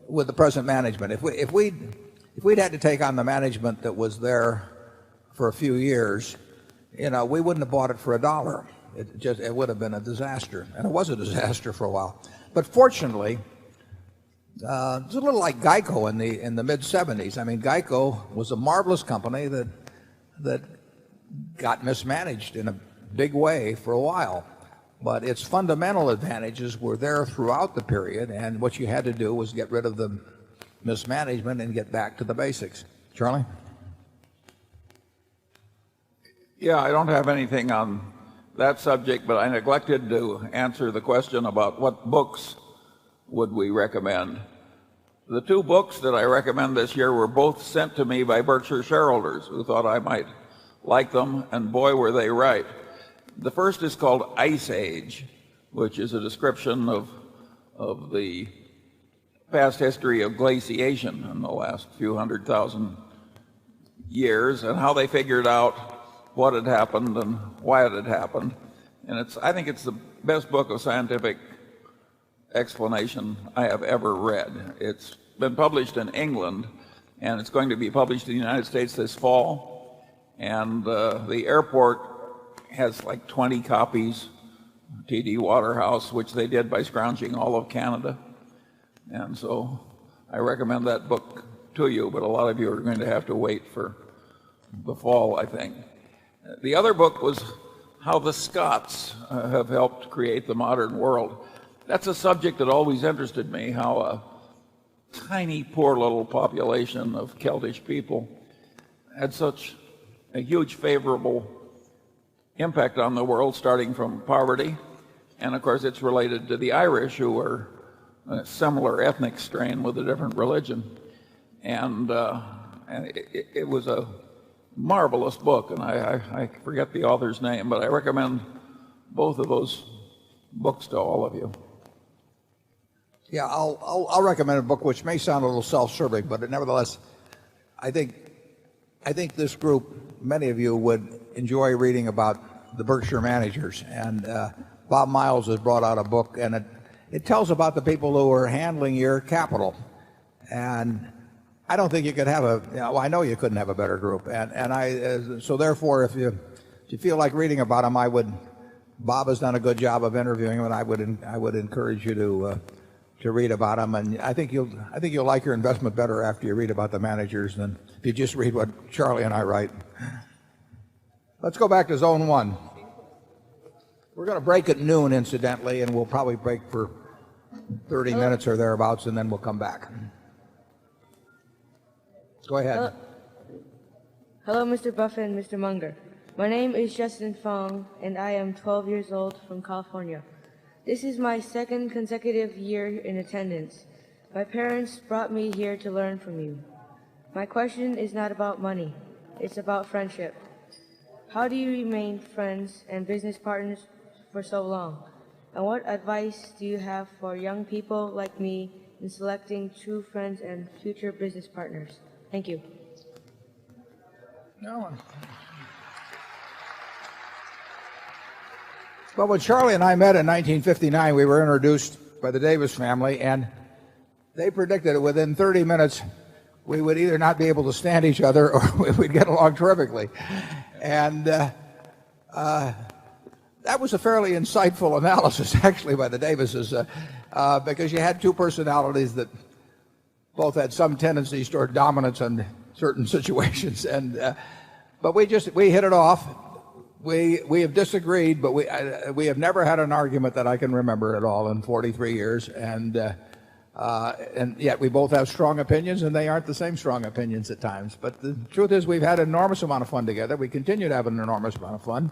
with the present management. If we'd had to take on the management that was there for a few years, we wouldn't have bought it for $1. It would have been a disaster, and it was a disaster for a while. But fortunately, it's a little like Geico in the mid-70s. I mean, Geico was a marvelous company that got mismanaged in a big way for a while. But its fundamental advantages were there throughout the period, and what you had to do was get rid of the mismanagement and get back to the basics. Charlie? Yeah, I don't have anything on that subject, but I neglected to answer the question about what books would we recommend. The two books that I recommend this year were both sent to me by Berkshire shareholders who thought I might like them, and boy, were they right. The first is called Ice Age, which is a description of the past history of glaciation in the last few 100,000 years and how they figured out what had happened and why it had happened. And I think it's the best book of scientific explanation I have ever read. It's been published in England, and it's going to be published in the United States this fall. And the airport has like 20 copies, T.D. Waterhouse, which they did by scrounging all of Canada. And so I recommend that book to you, but a lot of you are going to have to wait for the fall, I think. The other book was How the Scots Have Helped Create the Modern World. That's a subject that always interested me, how a tiny, poor little population of Celtic people had such a huge favorable impact on the world, starting from poverty. And of course, it's related to the Irish, who were a similar ethnic strain with a different religion. And it was a marvelous book, and I forget the author's name, but I recommend both of those books to all of you. Yeah, I'll recommend a book which may sound a little self-serving, but nevertheless, I think this group, many of you would enjoy reading about the Berkshire managers. And Bob Miles has brought out a book, and it tells about the people who are handling your capital. And I don't think you could have well, I know you couldn't have a better group. So therefore, if you feel like reading about them, Bob has done a good job of interviewing them, and I would encourage you to read about them. And I think you'll like your investment better after you read about the managers than if you just read what Charlie and I write. Let's go back to zone 1. We're going to break at noon, incidentally, and we'll probably break for 30 minutes or thereabouts, and then we'll come back. Go ahead. Hello, Mr. Buffett and Mr. Munger. My name is Justin Fong, and I am 12 years old from California. This is my second consecutive year in attendance. My parents brought me here to learn from you. My question is not about money. It's about friendship. How do you remain friends and business partners for so long? And what advice do you have for young people like me in selecting true friends and future business partners? Thank you. Well, when Charlie and I met in 1959, we were introduced by the Davis family, and they predicted that within 30 minutes we would either not be able to stand each other or we'd get along terrifically. And that was a fairly insightful analysis, actually, by the Davises, because you had two personalities that both had some tendencies toward dominance in certain situations. But we hit it off. We have disagreed, but we have never had an argument that I can remember at all in 43 years. And yet we both have strong opinions, and they aren't the same strong opinions at times. But the truth is, we've had an enormous amount of fun together. We continue to have an enormous amount of fun.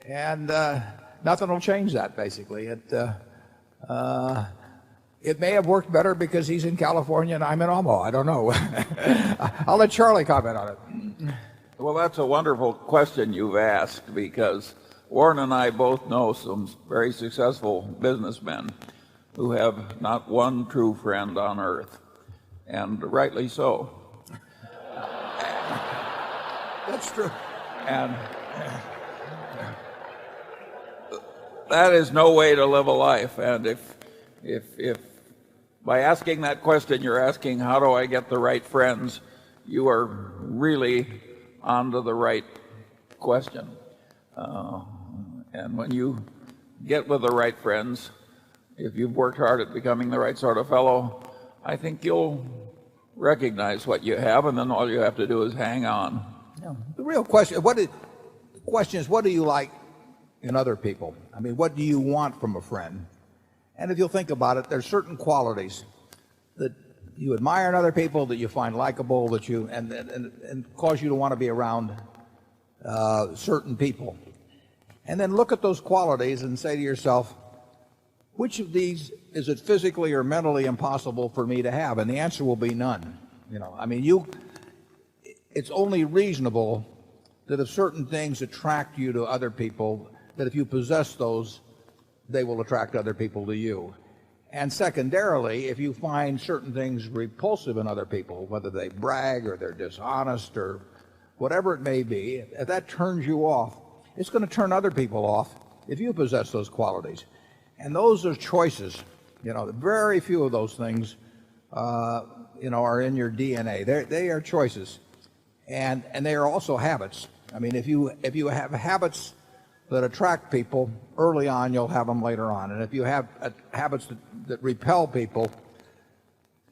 And nothing will change that, basically. It may have worked better because he's in California and I'm in Omaha. I don't know. I'll let Charlie comment on it. Well, that's a wonderful question you've asked, because Warren and I both know some very successful businessmen who have not one true friend on earth, and rightly so. That's true. And that is no way to live a life. And if by asking that question you're asking, how do I get the right friends, you are really onto the right question. And when you get with the right friends, if you've worked hard at becoming the right sort of fellow, I think you'll recognize what you have, and then all you have to do is hang on. Yeah. The real question, is what do you like in other people? I mean, what do you want from a friend? And if you'll think about it, there's certain qualities that you admire in other people, that you find likable, that you and cause you to want to be around certain people. And then look at those qualities and say to yourself, which of these is it physically or mentally impossible for me to have? And the answer will be none. I mean, it's only reasonable that if certain things attract you to other people, that if you possess those, they will attract other people to you. And secondarily, if you find certain things repulsive in other people, whether they brag or they're dishonest or whatever it may be, if that turns you off, it's going to turn other people off if you possess those qualities. And those are choices. Very few of those things, are in your DNA. They are choices, and they are also habits. I mean, if you have habits that attract people early on, you'll have them later on. And if you have habits that repel people,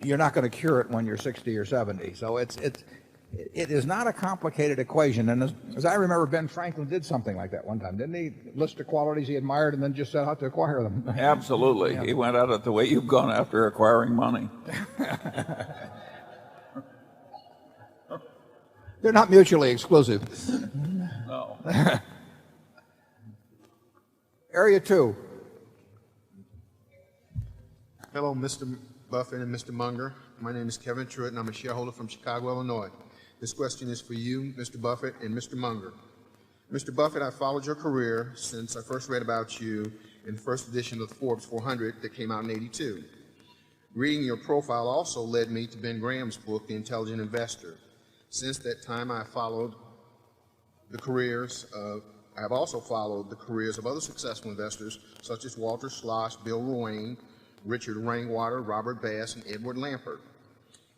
you're not going to cure it when you're 60 or 70. So it is not a complicated equation. And as I remember, Ben Franklin did something like that one time, didn't he? List the qualities he admired and then just set out to acquire them. Absolutely. Yeah. He went at it the way you've gone after acquiring money. They're not mutually exclusive. No. Area 2. Hello, Mr. Buffett and Mr. Munger. My name is Kevin Truitt, and I'm a shareholder from Chicago, Illinois. This question is for you, Mr. Buffett and Mr. Munger. Mr. Buffett, I followed your career since I first read about you in the first edition of the Forbes 400 that came out in '82. Reading your profile also led me to Ben Graham's book, The Intelligent Investor. Since that time, I have followed the careers of I have also followed the careers of other successful investors such as Walter Schloss, Bill Ruane, Richard Rainwater, Robert Bass, and Edward Lampert.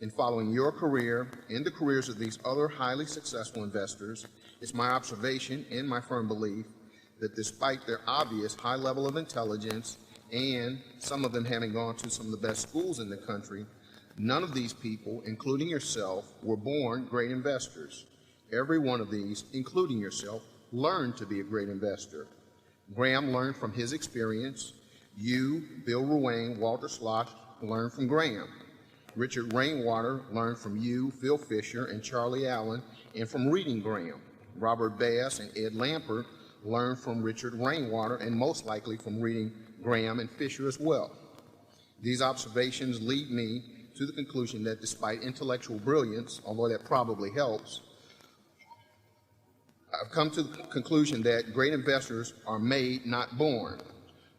In following your career and the careers of these other highly successful investors, it's my observation and my firm belief that despite their obvious high level of intelligence and some of them having gone to some of the best schools in the country, none of these people, including yourself, were born great investors. Every one of these, including yourself, learned to be a great investor. Graham learned from his experience. You, Bill Ruane, Walter Slosh, learned from Graham. Richard Rainwater learned from you, Phil Fisher, and Charlie Allen, and from reading Graham. Robert Bass and Ed Lampert learned from Richard Rainwater, and most likely from reading Graham and Fisher as well. These observations lead me to the conclusion that despite intellectual brilliance, although that probably helps, I've come to the conclusion that great investors are made, not born.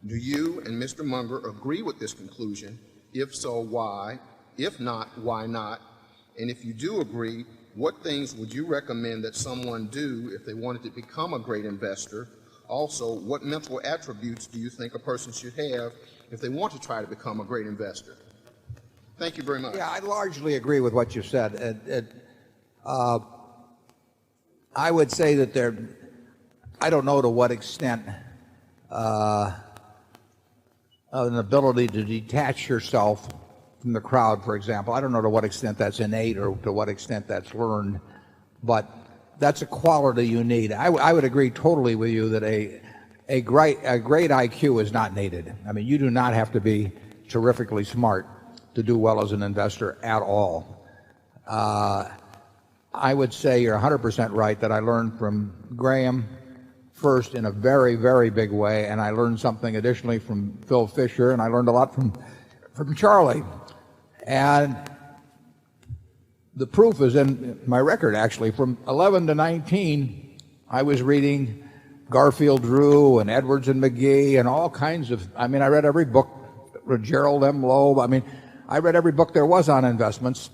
Do you and Mr. Munger agree with this conclusion? If so, why? If not, why not? And if you do agree, what things would you recommend that someone do if they wanted to become a great investor? Also, what mental attributes do you think a person should have if they want to try to become a great investor? Thank you very much. Yeah, I largely agree with what you said. I would say that I don't know to what extent an ability to detach yourself from the crowd, for example. I don't know to what extent that's innate or to what extent that's learned, but that's a quality you need. I would agree totally with you that a great IQ is not needed. I mean, you do not have to be terrifically smart to do well as an investor at all. I would say you're 100% right that I learned from Graham first in a very, very big way, and I learned something additionally from Phil Fisher, and I learned a lot from Charlie. And the proof is in my record, actually. From 11 to 19, I was reading Garfield Drew and Edwards and McGee and all kinds of, I read every book, Gerald M. Loeb. I read every book there was on investments,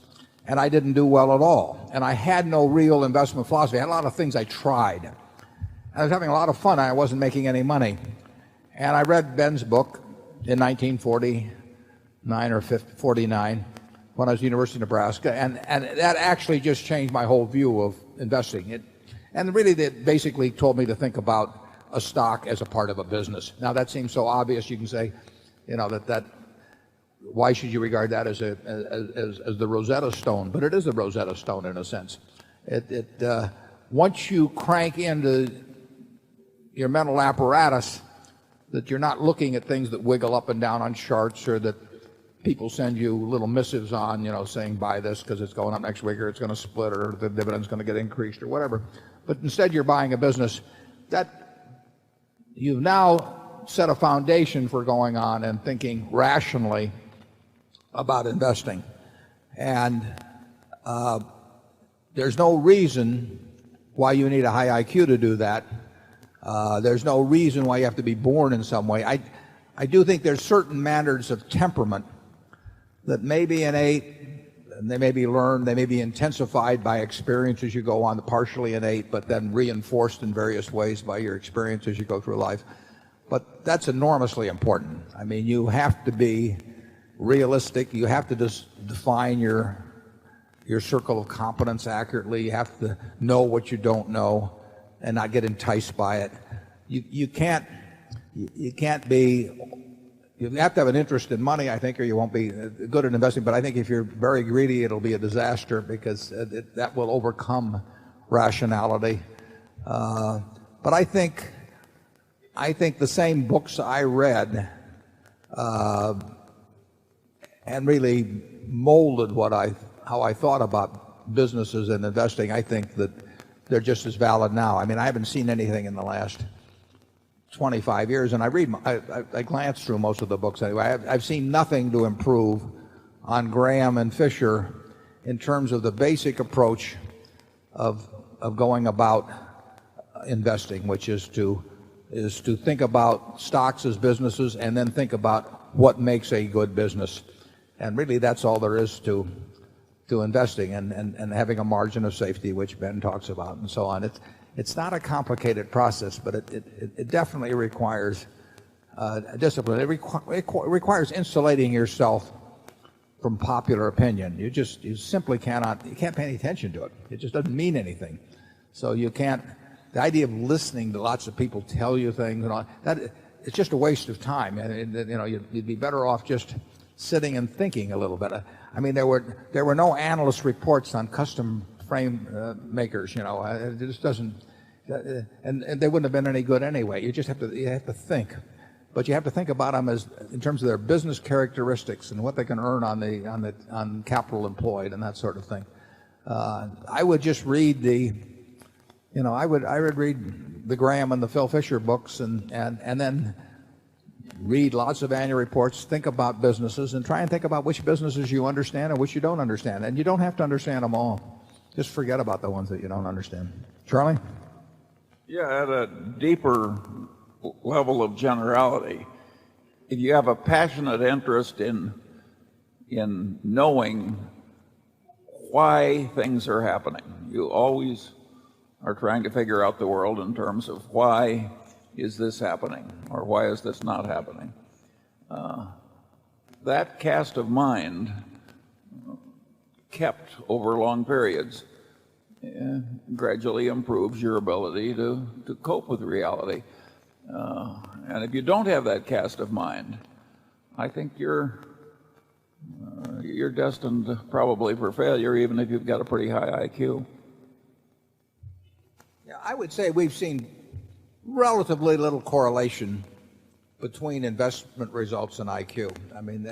and I didn't do well at all. And I had no real investment philosophy. I had a lot of things I tried. I was having a lot of fun. I wasn't making any money. And I read Ben's book in 1949 or 49 when I was at the University of Nebraska, and that actually just changed my whole view of investing. And really, it basically told me to think about a stock as a part of a business. Now, that seems so obvious. You can say, that why should you regard that as the Rosetta Stone? But it is a Rosetta Stone in a sense. Once you crank into your mental apparatus that you're not looking at things that wiggle up and down on charts or that people send you little missives on, saying buy this because it's going up next week or it's going to split or the dividend's going to get increased or whatever. But instead you're buying a business that you've now set a foundation for going on and thinking rationally about investing. And there's no reason why you need a high IQ to do that. There's no reason why you have to be born in some way. I do think there's certain manners of temperament that may be innate, and they may be learned, they may be intensified by experience as you go on, partially innate, but then reinforced in various ways by your experience as you go through life. But that's enormously important. You have to be realistic. You have to just define your circle of competence accurately. You have to know what you don't know and not get enticed by it. You have to have an interest in money, I think, or you won't be good at investing. But I think if you're very greedy, it'll be a disaster because that will overcome rationality. But I think the same books I read and really molded how I thought about businesses and investing. I think that they're just as valid now. I haven't seen anything in the last 25 years, and I glanced through most of the books anyway. I've seen nothing to improve on Graham and Fisher in terms of the basic approach of going about investing, which is to think about stocks as businesses and then think about what makes a good business. And really that's all there is to investing and having a margin of safety, which Ben talks about, and so on. It's not a complicated process, but it definitely requires discipline. It requires insulating yourself from popular opinion. You simply cannot, you can't pay any attention to it. It just doesn't mean anything. So you can't, the idea of listening to lots of people tell you things and all that, it's just a waste of time. And you'd be better off just sitting and thinking a little bit. I mean, there were no analyst reports on custom frame makers. It just doesn't, and they wouldn't have been any good anyway. You have to think, but you have to think about them as in terms of their business characteristics and what they can earn on capital employed and that sort of thing. I would just read I would read the Graham and the Phil Fisher books and then read lots of annual reports, think about businesses, and try and think about which businesses you understand and which you don't understand. And you don't have to understand them all. Just forget about the ones that you don't understand. Charlie? Yeah, at a deeper level of generality, if you have a passionate interest in knowing why things are happening, you always are trying to figure out the world in terms of why is this happening or why is this not happening. That cast of mind kept over long periods gradually improves your ability to cope with reality. And if you don't have that cast of mind, I think you're destined probably for failure, even if you've got a pretty high IQ. Yeah, I would say we've seen relatively little correlation between investment results and IQ. I mean,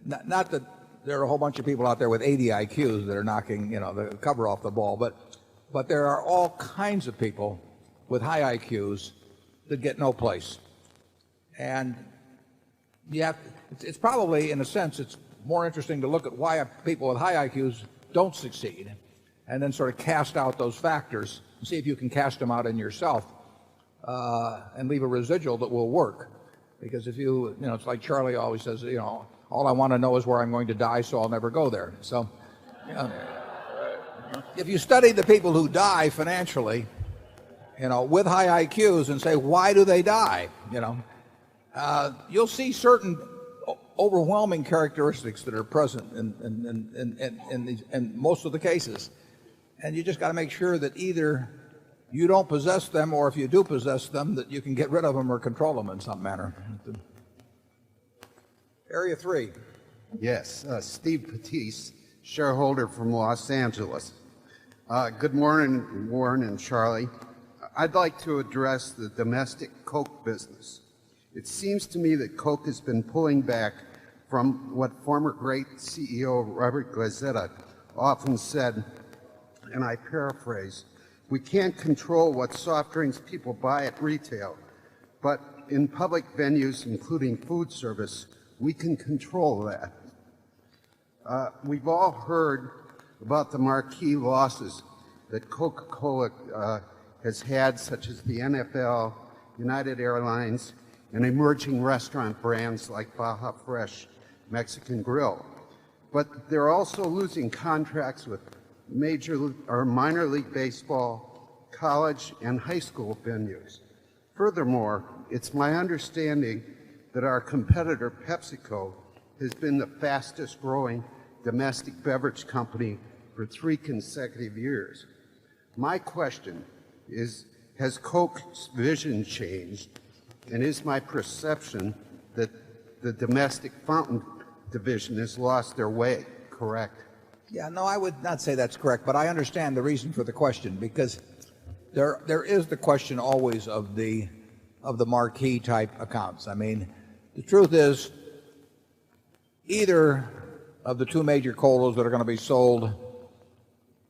not that there are a whole bunch of people out there with 80 IQs that are knocking, the cover off the ball, but there are all kinds of people with high IQs that get no place. And it's probably, in a sense, it's more interesting to look at why people with high IQs don't succeed and then sort of cast out those factors and see if you can cast them out in yourself and leave a residual that will work. Because if it's like Charlie always says, all I want to know is where I'm going to die, so I'll never go there. So if you study the people who die financially, with high IQs and say, why do they die? You'll see certain overwhelming characteristics that are present in most of the cases. And you just got to make sure that either you don't possess them, or if you do possess them, that you can get rid of them or control them in some manner. Area 3. Yes, Steve Patisse, shareholder from Los Angeles. Good morning, Warren and Charlie. I'd like to address the domestic Coke business. It seems to me that Coke has been pulling back from what former great CEO Robert Gazzetta often said, and I paraphrase, we can't control what soft drinks people buy at retail, but in public venues, including food service, we can control that. We've all heard about the marquee losses that Coca-Cola has had, such as the NFL, United Airlines, and emerging restaurant brands like Baja Fresh, Mexican Grill. But they're also losing contracts with major or minor league baseball, college, and high school venues. Furthermore, it's my understanding that our competitor PepsiCo has been the fastest growing domestic beverage company for 3 consecutive years. My question is, has Coke's vision changed, and is my perception that the domestic fountain division has lost their way correct? Yeah, no, I would not say that's correct, but I understand the reason for the question, because there is the question always of the marquee type accounts. I mean, the truth is, either of the 2 major colas that are going to be sold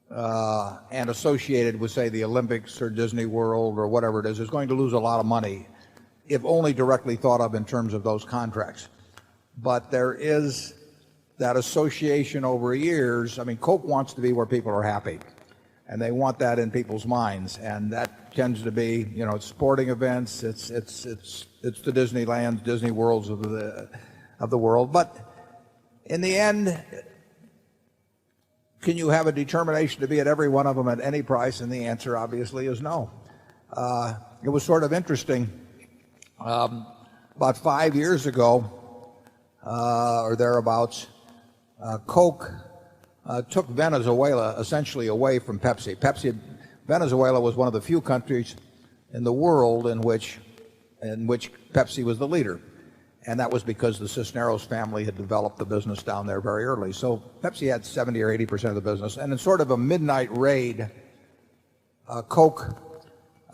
and associated with, say, the Olympics or Disney World or whatever it is going to lose a lot of money, if only directly thought of in terms of those contracts. But there is that association over years. I mean, Coke wants to be where people are happy, and they want that in people's minds, and that tends to be, it's sporting events, it's the Disneylands, Disney Worlds of the world. But in the end, can you have a determination to be at every one of them at any price? And the answer obviously is no. It was sort of interesting. About 5 years ago, or thereabouts, Coke took Venezuela essentially away from Pepsi. Venezuela was one of the few countries in the world in which Pepsi was the leader. And that was because the Cisneros family had developed the business down there very early. So Pepsi had 70 or 80% of the business. And in sort of a midnight raid, Coke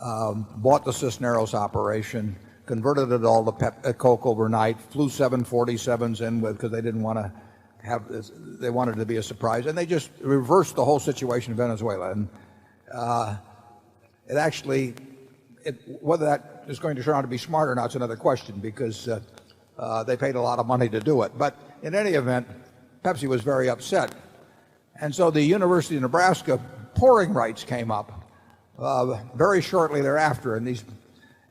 bought the Cisneros operation, converted it all to Coke overnight, flew 747s in with because they didn't want to have this, they wanted it to be a surprise, and they just reversed the whole situation in Venezuela. And it actually, whether that is going to turn out to be smart or not is another question, because they paid a lot of money to do it. But in any event, Pepsi was very upset. And so the University of Nebraska pouring rights came up very shortly thereafter.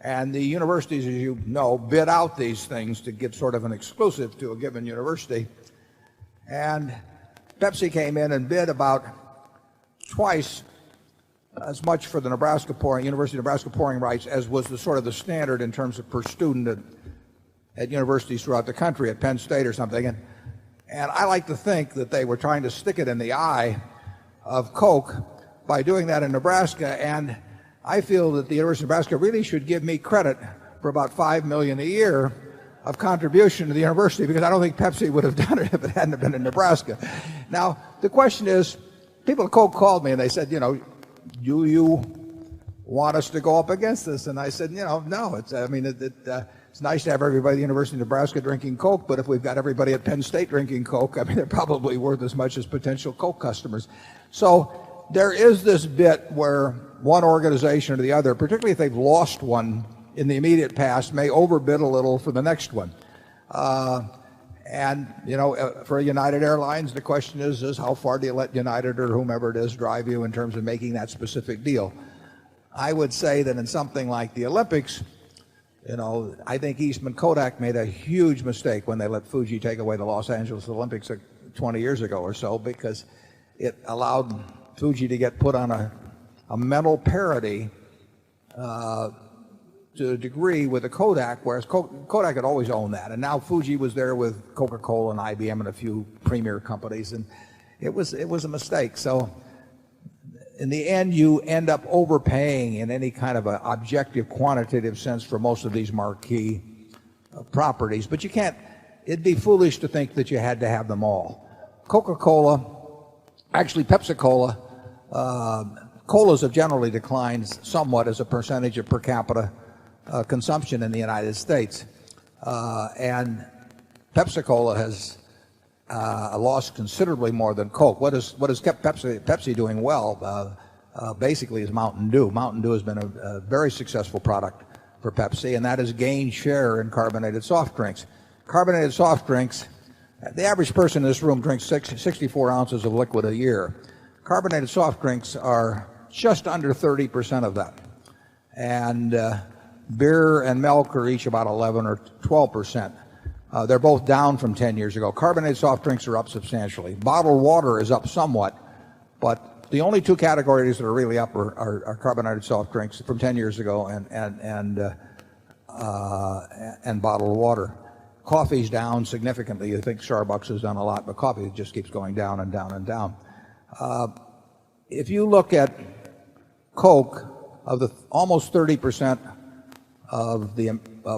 And the universities, as you know, bid out these things to give sort of an exclusive to a given university. And Pepsi came in and bid about twice as much for the University of Nebraska pouring rights as was the sort of the standard in terms of per student at universities throughout the country, at Penn State or something. And I like to think that they were trying to stick it in the eye of Coke by doing that in Nebraska. And I feel that the University of Nebraska really should give me credit for about $5 million a year of contribution to the university, because I don't think Pepsi would have done it if it hadn't been in Nebraska. Now, the question is, people at Coke called me and they said, do you want us to go up against this? And I said, no. It's nice to have everybody at the University of Nebraska drinking Coke, but if we've got everybody at Penn State drinking Coke, they're probably worth as much as potential Coke customers. So there is this bit where one organization or the other, particularly if they've lost one in the immediate past, may overbid a little for the next one. For United Airlines, the question is how far do you let United or whomever it is drive you in terms of making that specific deal? I would say that in something like the Olympics, I think Eastman Kodak made a huge mistake when they let Fuji take away the Los Angeles Olympics 20 years ago or so, because it allowed Fuji to get put on a mental parity to a degree with the Kodak, whereas Kodak had always owned that. And now Fuji was there with Coca-Cola and IBM and a few premier companies, and it was a mistake. So in the end, you end up overpaying in any kind of an objective, quantitative sense for most of these marquee properties. But you can't, it'd be foolish to think that you had to have them all. Coca-Cola, actually Pepsi-Cola, colas have generally declined somewhat as a percentage of per capita consumption in the United States. And Pepsi-Cola has lost considerably more than Coke. What has kept Pepsi doing well basically is Mountain Dew. Mountain Dew has been a very successful product for Pepsi, and that has gained share in carbonated soft drinks. Carbonated soft drinks, the average person in this room drinks 64 ounces of liquid a year. Carbonated soft drinks are just under 30% of that. And beer and milk are each about 11 or 12%. They're both down from 10 years ago. Carbonated soft drinks are up substantially. Bottled water is up somewhat, but the only two categories that are really up are carbonated soft drinks from 10 years ago and bottled water. Coffee's down significantly. You think Starbucks has done a lot, but coffee just keeps going down and down and down. If you look at Coke, of the almost 30% of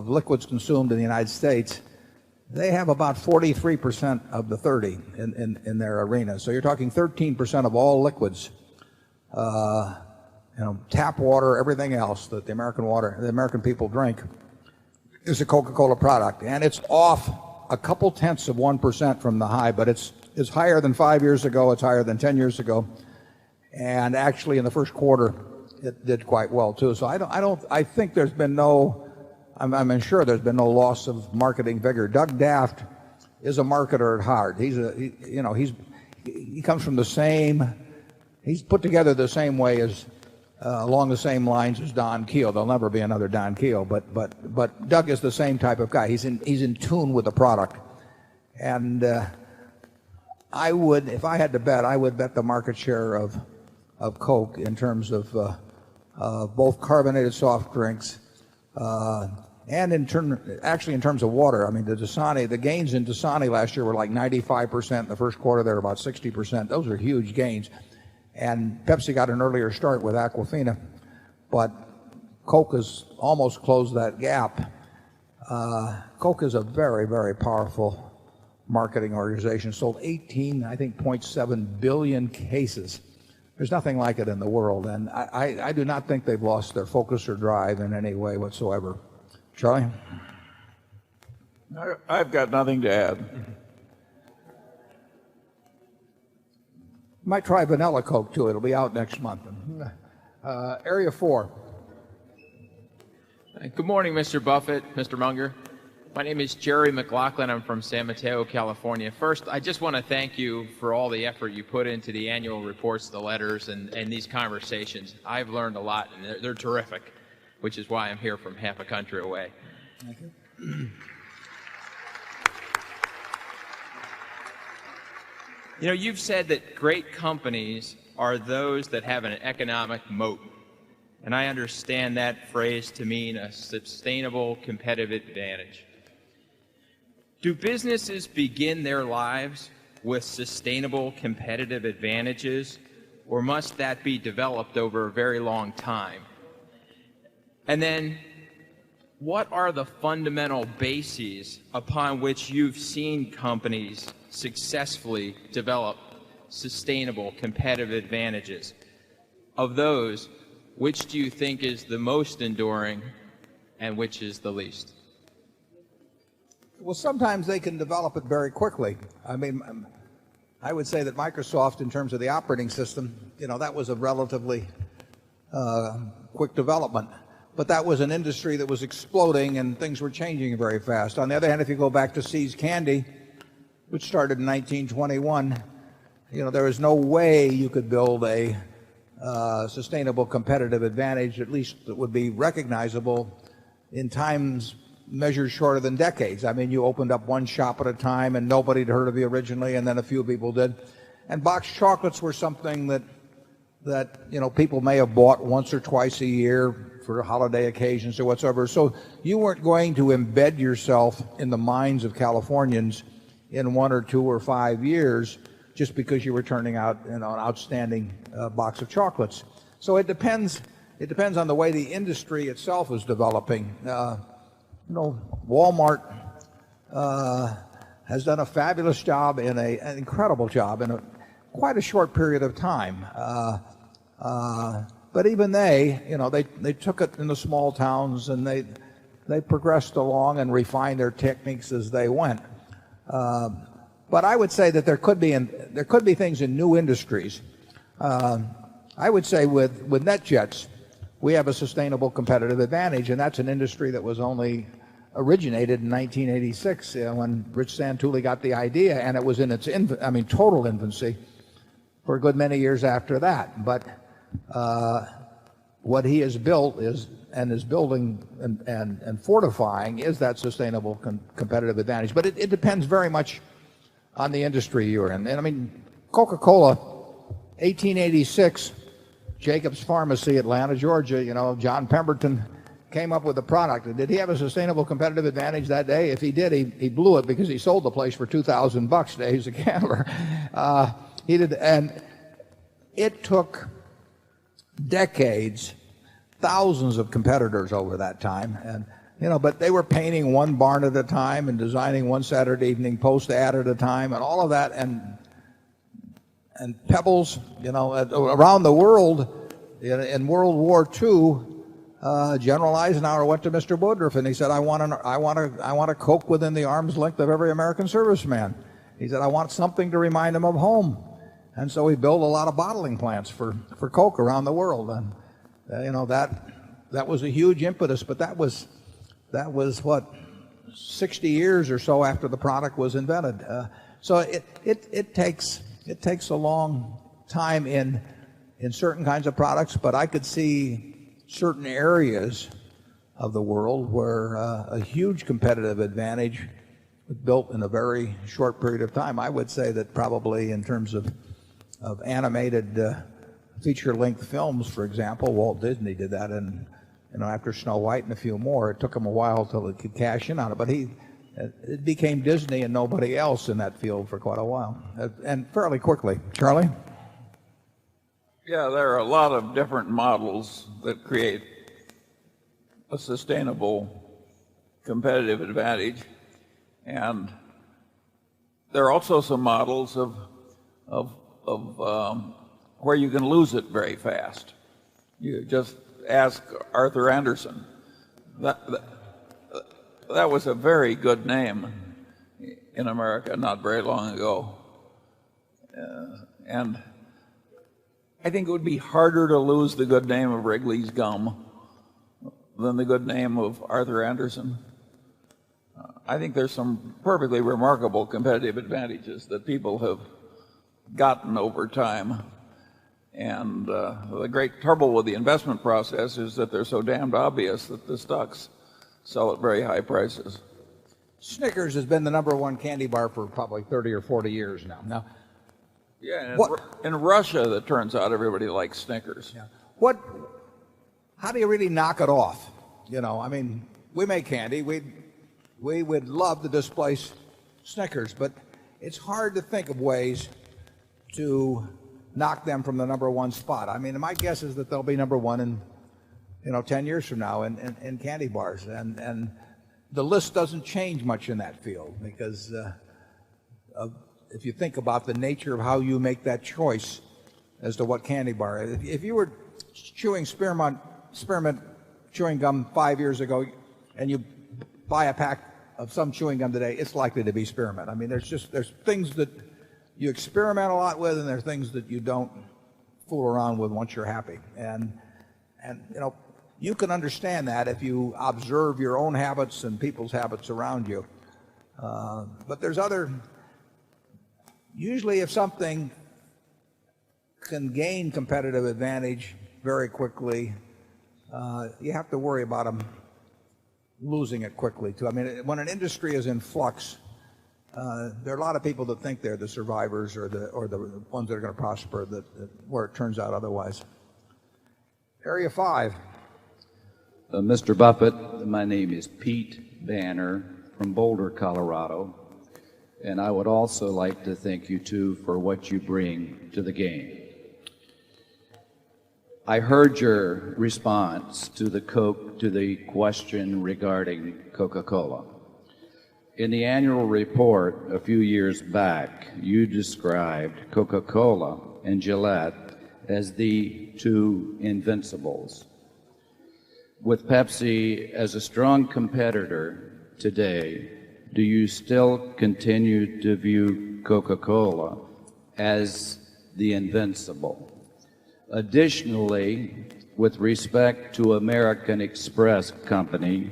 liquids consumed in the United States, they have about 43% of the 30 in their arena. So you're talking 13% of all liquids, tap water, everything else that the American people drink is a Coca-Cola product. And it's off a couple tenths of 1% from the high, but it's higher than 5 years ago. It's higher than 10 years ago. And actually in the first quarter, it did quite well too. So I think there's been I'm sure there's been no loss of marketing vigor. Doug Daft is a marketer at heart. He comes from he's put together the same way as along the same lines as Don Keel. There'll never be another Don Keel, but Doug is the same type of guy. He's in tune with the product. And if I had to bet, I would bet the market share of Coke in terms of both carbonated soft drinks and actually in terms of water. I mean, the gains in Dasani last year were like 95%. In the first quarter, they were about 60%. Those are huge gains. And Pepsi got an earlier start with Aquafina, but Coke has almost closed that gap. Coke is a very, very powerful marketing organization. Sold 0.7 billion cases. There's nothing like it in the world, and I do not think they've lost their focus or drive in any way whatsoever. Charlie? I've got nothing to add. Might try vanilla Coke too. It'll be out next month. Area 4. Good morning, Mr. Buffett, Mr. Munger. My name is Jerry McLaughlin. I'm from San Mateo, California. First, I just want to thank you for all the effort you put into the annual reports, the letters, and these conversations. I've learned a lot, and they're terrific, which is why I'm here from half a country away. Thank you. You know, you've said that great companies are those that have an economic moat. And I understand that phrase to mean a sustainable competitive advantage. Do businesses begin their lives with sustainable competitive advantages, or must that be developed over a very long time? And then, what are the fundamental bases upon which you've seen companies successfully develop sustainable competitive advantages? Of those, which do you think is the most enduring and which is the least? Well, sometimes they can develop it very quickly. I mean, I would say that Microsoft, in terms of the operating system, that was a relatively quick development. But that was an industry that was exploding and things were changing very fast. On the other hand, if you go back to See's Candy, which started in 1921, there is no way you could build a sustainable competitive advantage, at least that would be recognizable in times measured shorter than decades. I mean, you opened up one shop at a time and nobody had heard of you originally, and then a few people did. And boxed chocolates were something that people may have bought once or twice a year for holiday occasions or whatsoever. So you weren't going to embed yourself in the minds of Californians in 1 or 2 or 5 years just because you were turning out an outstanding box of chocolates. So it depends on the way the industry itself is developing. Walmart has done a fabulous job an incredible job in quite a short period of time. But even they took it in the small towns and they progressed along and refined their techniques as they went. But I would say that there could be things in new industries. I would say with NetJets, we have a sustainable competitive advantage, and that's an industry that was only originated in 1986 when Rich Santulli got the idea, and it was in its total infancy for a good many years after that. But what he has built is building and fortifying is that sustainable competitive advantage. But it depends very much on the industry you're in. And I mean, Coca-Cola, 1886, Jacobs Pharmacy, Atlanta, Georgia, John Pemberton came up with the product. Did he have a sustainable competitive advantage that day? If he did, he blew it because he sold the place for $2,000 today. He's a gambler. He did, and it took decades, thousands of competitors over that time, and but they were painting one barn at a time and designing one Saturday Evening Post ad at a time, and all of that, and Pebbles, around the world in World War II. General Eisenhower went to Mr. Woodruff and he said, I want a Coke within the arm's length of every American serviceman. He said, I want something to remind him of home. And so he built a lot of bottling plants for Coke around the world. And that was a huge impetus, but that was what, 60 years or so after the product was invented. So it takes a long time in certain kinds of products, but I could see certain areas of the world where a huge competitive advantage was built in a very short period of time. I would say that probably in terms of animated feature-length films, for example, Walt Disney did that in after Snow White and a few more. It took him a while till he could cash in on it, but it became Disney and nobody else in that field for quite a while, and fairly quickly. Charlie? Yeah, there are a lot of different models that create a sustainable competitive advantage, and there are also some models of where you can lose it very fast. You just ask Arthur Andersen. That was a very good name in America not very long ago, and I think it would be harder to lose the good name of Wrigley's gum than the good name of Arthur Andersen. I think there's some perfectly remarkable competitive advantages that people have gotten over time. And the great trouble with the investment process is that they're so damned obvious that the stocks sell at very high prices. Snickers has been the #1 candy bar for probably 30 or 40 years now. Yeah, in Russia, it turns out everybody likes Snickers. Yeah. How do you really knock it off? I mean, we make candy. We would love to displace Snickers, but it's hard to think of ways to knock them from the #1 spot. I mean, my guess is that they'll be #1 in 10 years from now in candy bars, and the list doesn't change much in that field because if you think about the nature of how you make that choice as to what candy bar, if you were chewing spearmint chewing gum 5 years ago and you buy a pack of some chewing gum today, it's likely to be spearmint. I mean, there's things that you experiment a lot with, and there are things that you don't fool around with once you're happy. And you can understand that if you observe your own habits and people's habits around you. But there's usually if something can gain competitive advantage very quickly, you have to worry about them losing it quickly too. I mean, when an industry is in flux, there are a lot of people that think they're the survivors or the ones that are going to prosper where it turns out otherwise. Area 5. Mr. Buffett, my name is Pete Banner from Boulder, Colorado, and I would also like to thank you too for what you bring to the game. I heard your response to the question regarding Coca-Cola. In the annual report a few years back, you described Coca-Cola and Gillette as the two invincibles. With Pepsi as a strong competitor today, do you still continue to view Coca-Cola as the invincible? Additionally, with respect to American Express Company,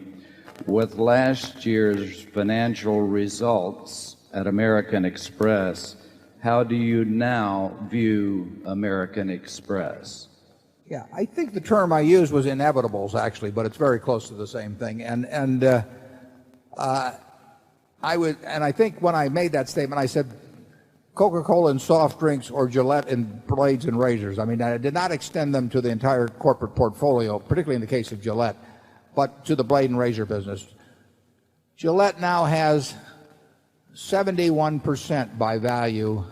with last year's financial results at American Express, how do you now view American Express? Yeah, I think the term I used was inevitables actually, but it's very close to the same thing. And I think when I made that statement, I said Coca-Cola and soft drinks or Gillette and blades and razors. I mean, I did not extend them to the entire corporate portfolio, particularly in the case of Gillette, but to the blade and razor business. Gillette now has 71% by value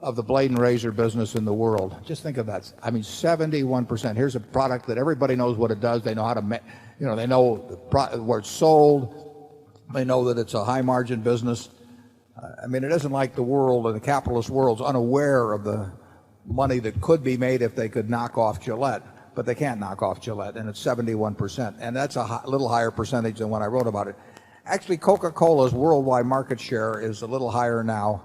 of the blade and razor business in the world. Just think of that. I mean, 71%. Here's a product that everybody knows what it does. They know how to make, they know where it's sold. They know that it's a high margin business. I mean, it isn't like the world, or the capitalist world's unaware of the money that could be made if they could knock off Gillette, but they can't knock off Gillette, and it's 71%. And that's a little higher percentage than when I wrote about it. Actually, Coca-Cola's worldwide market share is a little higher now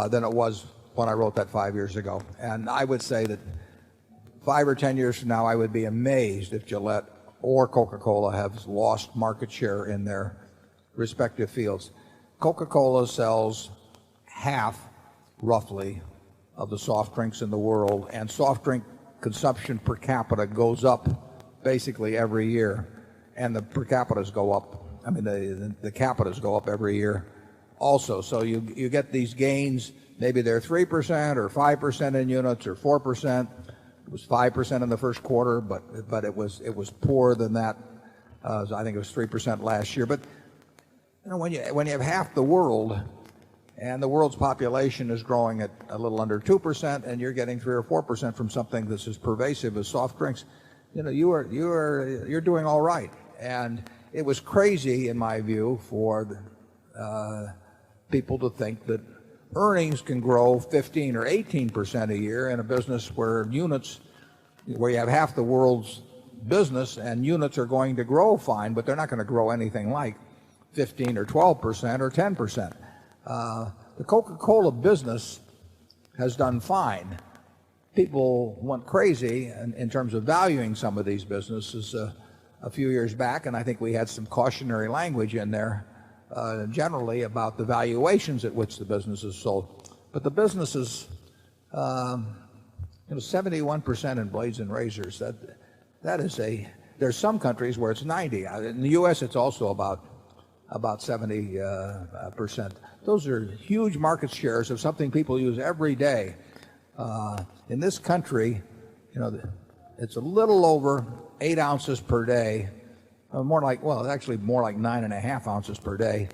than it was when I wrote that 5 years ago. And I would say that 5 or 10 years from now, I would be amazed if Gillette or Coca-Cola have lost market share in their respective fields. Coca-Cola sells half, roughly, of the soft drinks in the world, and soft drink consumption per capita goes up basically every year, and the per capitas go up. I mean, the capitas go up every year also. So you get these gains. Maybe they're 3% or 5% in units or 4%, was 5% in the first quarter, but it was poorer than that. I think it was 3% last year. But you know, when you have half the world, and the world's population is growing at a little under 2%, and you're getting 3 or 4% from something that's as pervasive as soft drinks, you know, you're doing all right. And it was crazy, in my view, for people to think that earnings can grow 15 or 18% a year in a business where you have half the world's business, and units are going to grow fine, but they're not going to grow anything like 15 or 12% or 10%. The Coca-Cola business has done fine. People went crazy in terms of valuing some of these businesses a few years back, and I think we had some cautionary language in there generally about the valuations at which the businesses sold. But the businesses, 71% in blades and razors, there's some countries where it's 90. In the U.S. it's also about 70%. Those are huge market shares of something people use every day. In this country, it's a little over 8 ounces per day, actually more like 9.5 ounces per day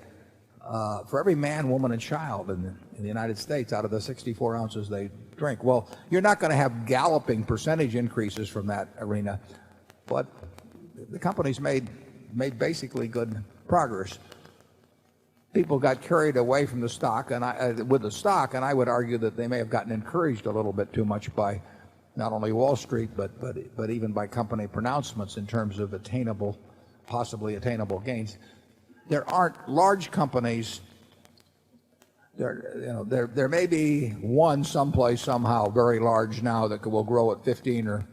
for every man, woman, and child in the United States out of the 64 ounces they drink. Well, you're not going to have galloping percentage increases from that arena, but the company's made basically good progress. People got carried away from the stock, and I would argue that they may have gotten encouraged a little bit too much by not only Wall Street but even by company pronouncements in terms of possibly attainable gains. There aren't large companies. There may be one someplace somehow very large now that will grow at 15 or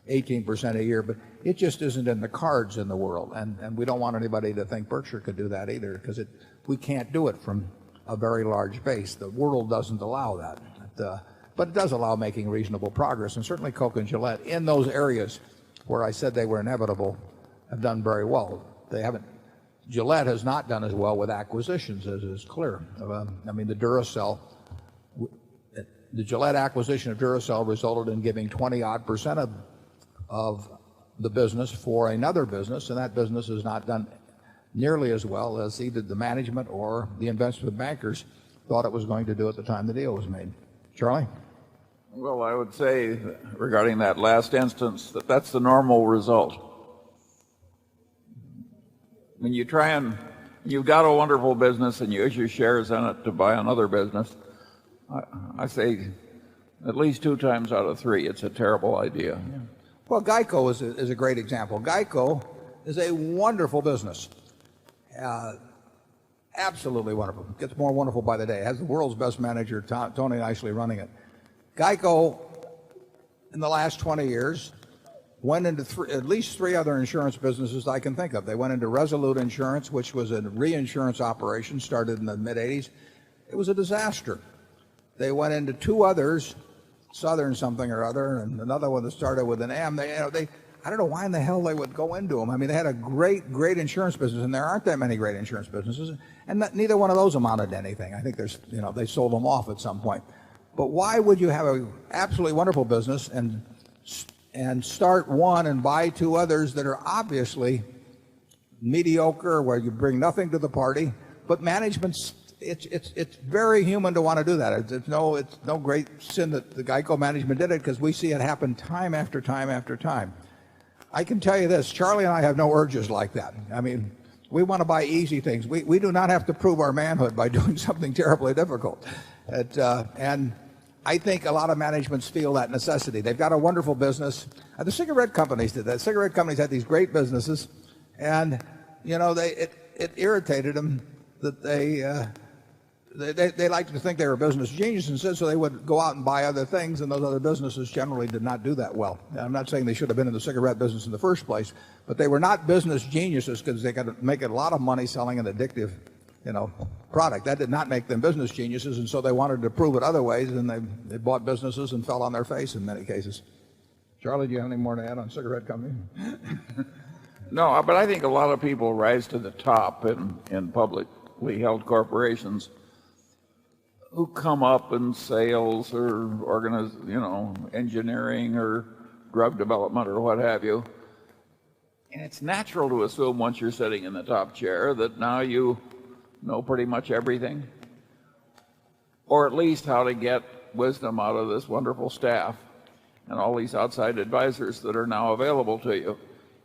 18% a year, but it just isn't in the cards in the world, and we don't want anybody to think Berkshire could do that either, because we can't do it from a very large base. The world doesn't allow that, but it does allow making reasonable progress, and certainly Coke and Gillette in those areas where I said they were inevitable have done very well. Gillette has not done as well with acquisitions, as is clear. I mean, the Gillette acquisition of Duracell resulted in giving 20-odd% of the business for another business, and that business has not done nearly as well as either the management or the investment bankers thought it was going to do at the time the deal was made. Charlie? Well, I would say regarding that last instance that's the normal result. When you've got a wonderful business and you issue shares in it to buy another business, I say at least 2 times out of 3 it's a terrible idea. Yeah. Well, Geico is a great example. Geico is a wonderful business. Absolutely wonderful. It gets more wonderful by the day. It has the world's best manager, Tony Nicely, running it. Geico, in the last 20 years, went into at least 3 other insurance businesses I can think of. They went into Resolute Insurance, which was a reinsurance operation, started in the mid-'80s. It was a disaster. They went into 2 others, Southern something or other, and another one that started with an M. I don't know why in the hell they would go into them. I mean, they had a great insurance business, and there aren't that many great insurance businesses, and neither one of those amounted to anything. I think they sold them off at some point. But why would you have an absolutely wonderful business and start one and buy 2 others that are obviously mediocre, where you bring nothing to the party, but management's it's very human to want to do that. It's no great sin that the Geico management did it, because we see it happen time after time after time. I can tell you this, Charlie and I have no urges like that. I mean, we want to buy easy things. We do not have to prove our manhood by doing something terribly difficult. And I think a lot of managements feel that necessity. They've got a wonderful business. The cigarette companies did that. Cigarette companies had these great businesses, and it irritated them that they liked to think they were business geniuses, and so they would go out and buy other things, and those other businesses generally did not do that well. I'm not saying they should have been in the cigarette business in the first place, but they were not business geniuses because they got to make a lot of money selling an addictive product. That did not make them business geniuses, and so they wanted to prove it other ways, and they bought businesses and fell on their face in many cases. Charlie, do you have any more to add on cigarette company? No, but I think a lot of people rise to the top in publicly held corporations who come up in sales or engineering or drug development or what have you. And it's natural to assume once you're sitting in the top chair that now you know pretty much everything, or at least how to get wisdom out of this wonderful staff and all these outside advisors that are now available to you.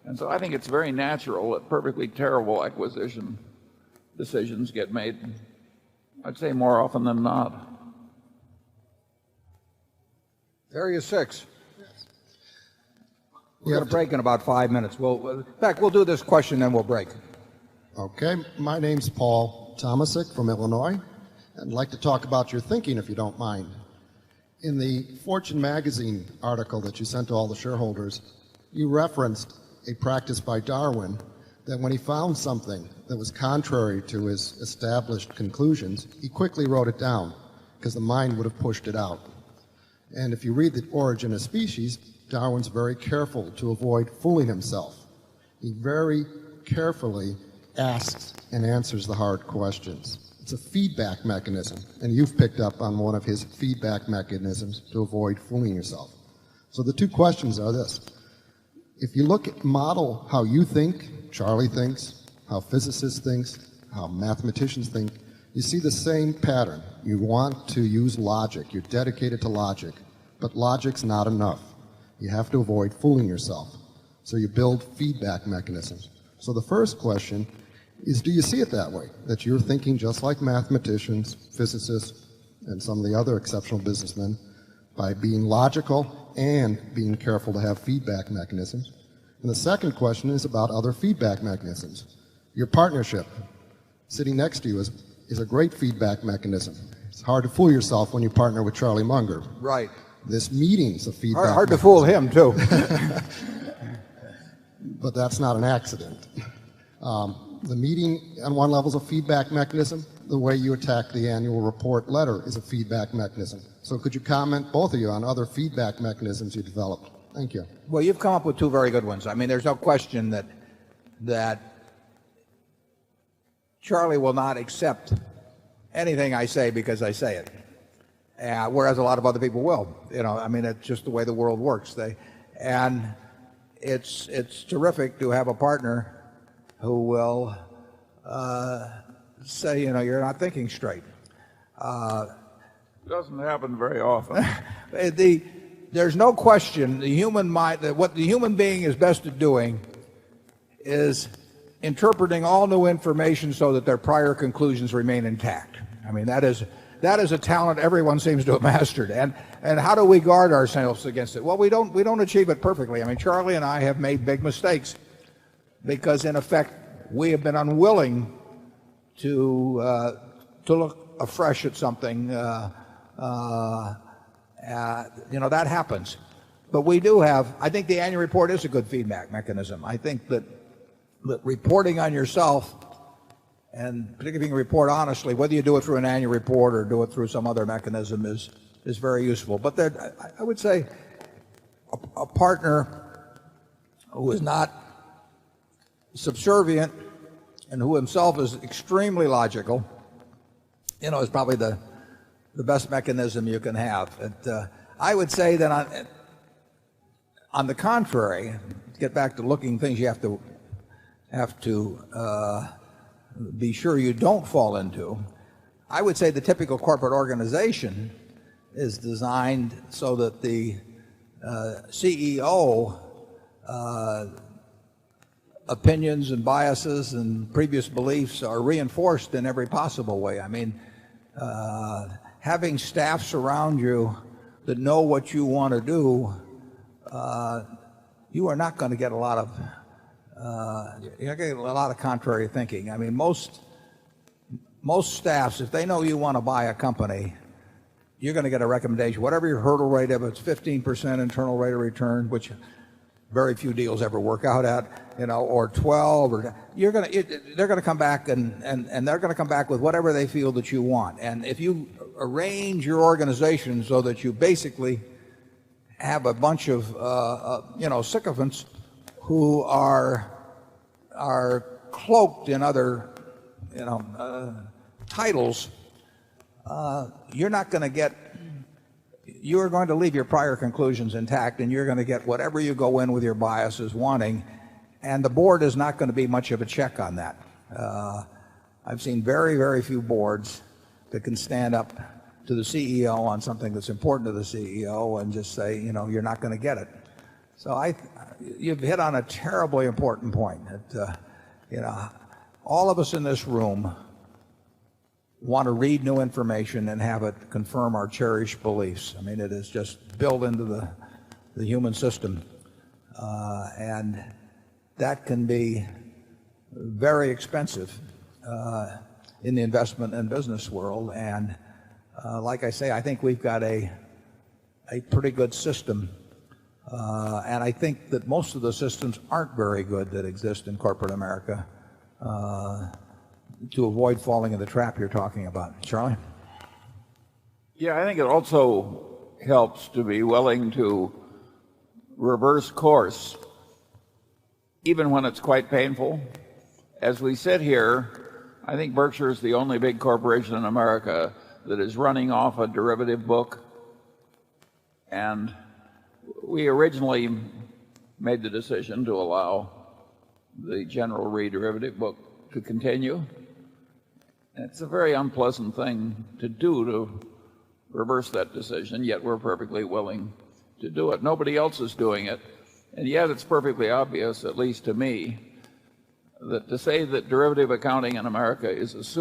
And so I think it's very natural that perfectly terrible acquisition decisions get made, I'd say more often than not. Area 6. We're going to break in about 5 minutes. In fact, we'll do this question and we'll break. Okay, my name's Paul Tomasic from Illinois. I'd like to talk about your thinking, if you don't mind. In the Fortune magazine article that you sent to all the shareholders, you referenced a practice by Darwin that when he found something that was contrary to his established conclusions, he quickly wrote it down because the mind would have pushed it out. And if you read The Origin of Species, Darwin's very careful to avoid fooling himself. He very carefully asks and answers the hard questions. It's a feedback mechanism, and you've picked up on one of his feedback mechanisms to avoid fooling yourself. So the two questions are this. If you model how you think, Charlie thinks, how physicists think, how mathematicians think, you see the same pattern. You want to use logic. You're dedicated to logic, but logic's not enough. You have to avoid fooling yourself. So you build feedback mechanisms. So the first question is, do you see it that way? That you're thinking just like mathematicians, physicists, and some of the other exceptional businessmen by being logical and being careful to have feedback mechanisms. And the second question is about other feedback mechanisms. Your partnership sitting next to you is a great feedback mechanism. It's hard to fool yourself when you partner with Charlie Munger. Right. This meeting's a feedback Hard to fool him, too. But that's not an accident. The meeting on one level is a feedback mechanism. The way you attack the annual report letter is a feedback mechanism. So could you comment, both of you, on other feedback mechanisms you developed? Thank you. Well, you've come up with two very good ones. I mean, there's no question that Charlie will not accept anything I say because I say it, whereas a lot of other people will. You know, I mean, it's just the way the world works. And it's terrific to have a partner who will say, you know, you're not thinking straight. Doesn't happen very often. There's no question the human mind, that what the human being is best at doing is interpreting all new information so that their prior conclusions remain intact. I mean, that is a talent everyone seems to have mastered. And how do we guard ourselves against it? Well, we don't achieve it perfectly. I mean, Charlie and I have made big mistakes because, in effect, we have been unwilling to look afresh at something. You know, that happens. But we do have, I think the annual report is a good feedback mechanism. I think that reporting on yourself, and particularly if you can report honestly, whether you do it through an annual report or do it through some other mechanism, is very useful. But I would say a partner who is not subservient and who himself is extremely logical, you know, is probably the best mechanism you can have. And I would say that on the contrary, to get back to looking things you have to be sure you don't fall into, I would say the typical corporate organization is designed so that the CEO opinions and biases and previous beliefs are reinforced in every possible way. I mean, having staffs around you that know what you want to do, you are not going to get a lot of you're going to get a lot of contrary thinking. I mean, most staffs, if they know you want to buy a company, you're going to get a recommendation. Whatever your hurdle rate of, it's 15% internal rate of return, which very few deals ever work out at, you know, or 12, or they're going to come back and they're going to come back with whatever they feel that you want. And if you arrange your organization so that you basically have a bunch of you know, sycophants who are cloaked in other, you know, titles, you're not going to you are going to leave your prior conclusions intact, and you're going to get whatever you go in with your biases wanting, and the board is not going to be much of a check on that. I've seen very, very few boards that can stand up to the CEO on something that's important to the CEO and just say, you know, you're not going to get it. So you've hit on a terribly important point. That, you know, all of us in this room want to read new information and have it confirm our cherished beliefs. I mean, it is just built into the human system. And that can be very expensive in the investment and business world. And like I say, I think we've got a pretty good system. And I think that most of the systems aren't very good that exist in corporate America to avoid falling in the trap you're talking about. Charlie? Yeah, I think it also helps to be willing to reverse course, even when it's quite painful. As we sit here, I think Berkshire is the only big corporation in America that is running off a derivative book. And we originally made the decision to allow the General Re derivative book to continue. It's a very unpleasant thing to do, to reverse that decision, yet we're perfectly willing to do it. Nobody else is doing it, and yet it's perfectly obvious, at least to me, that to say that derivative accounting in America is assumed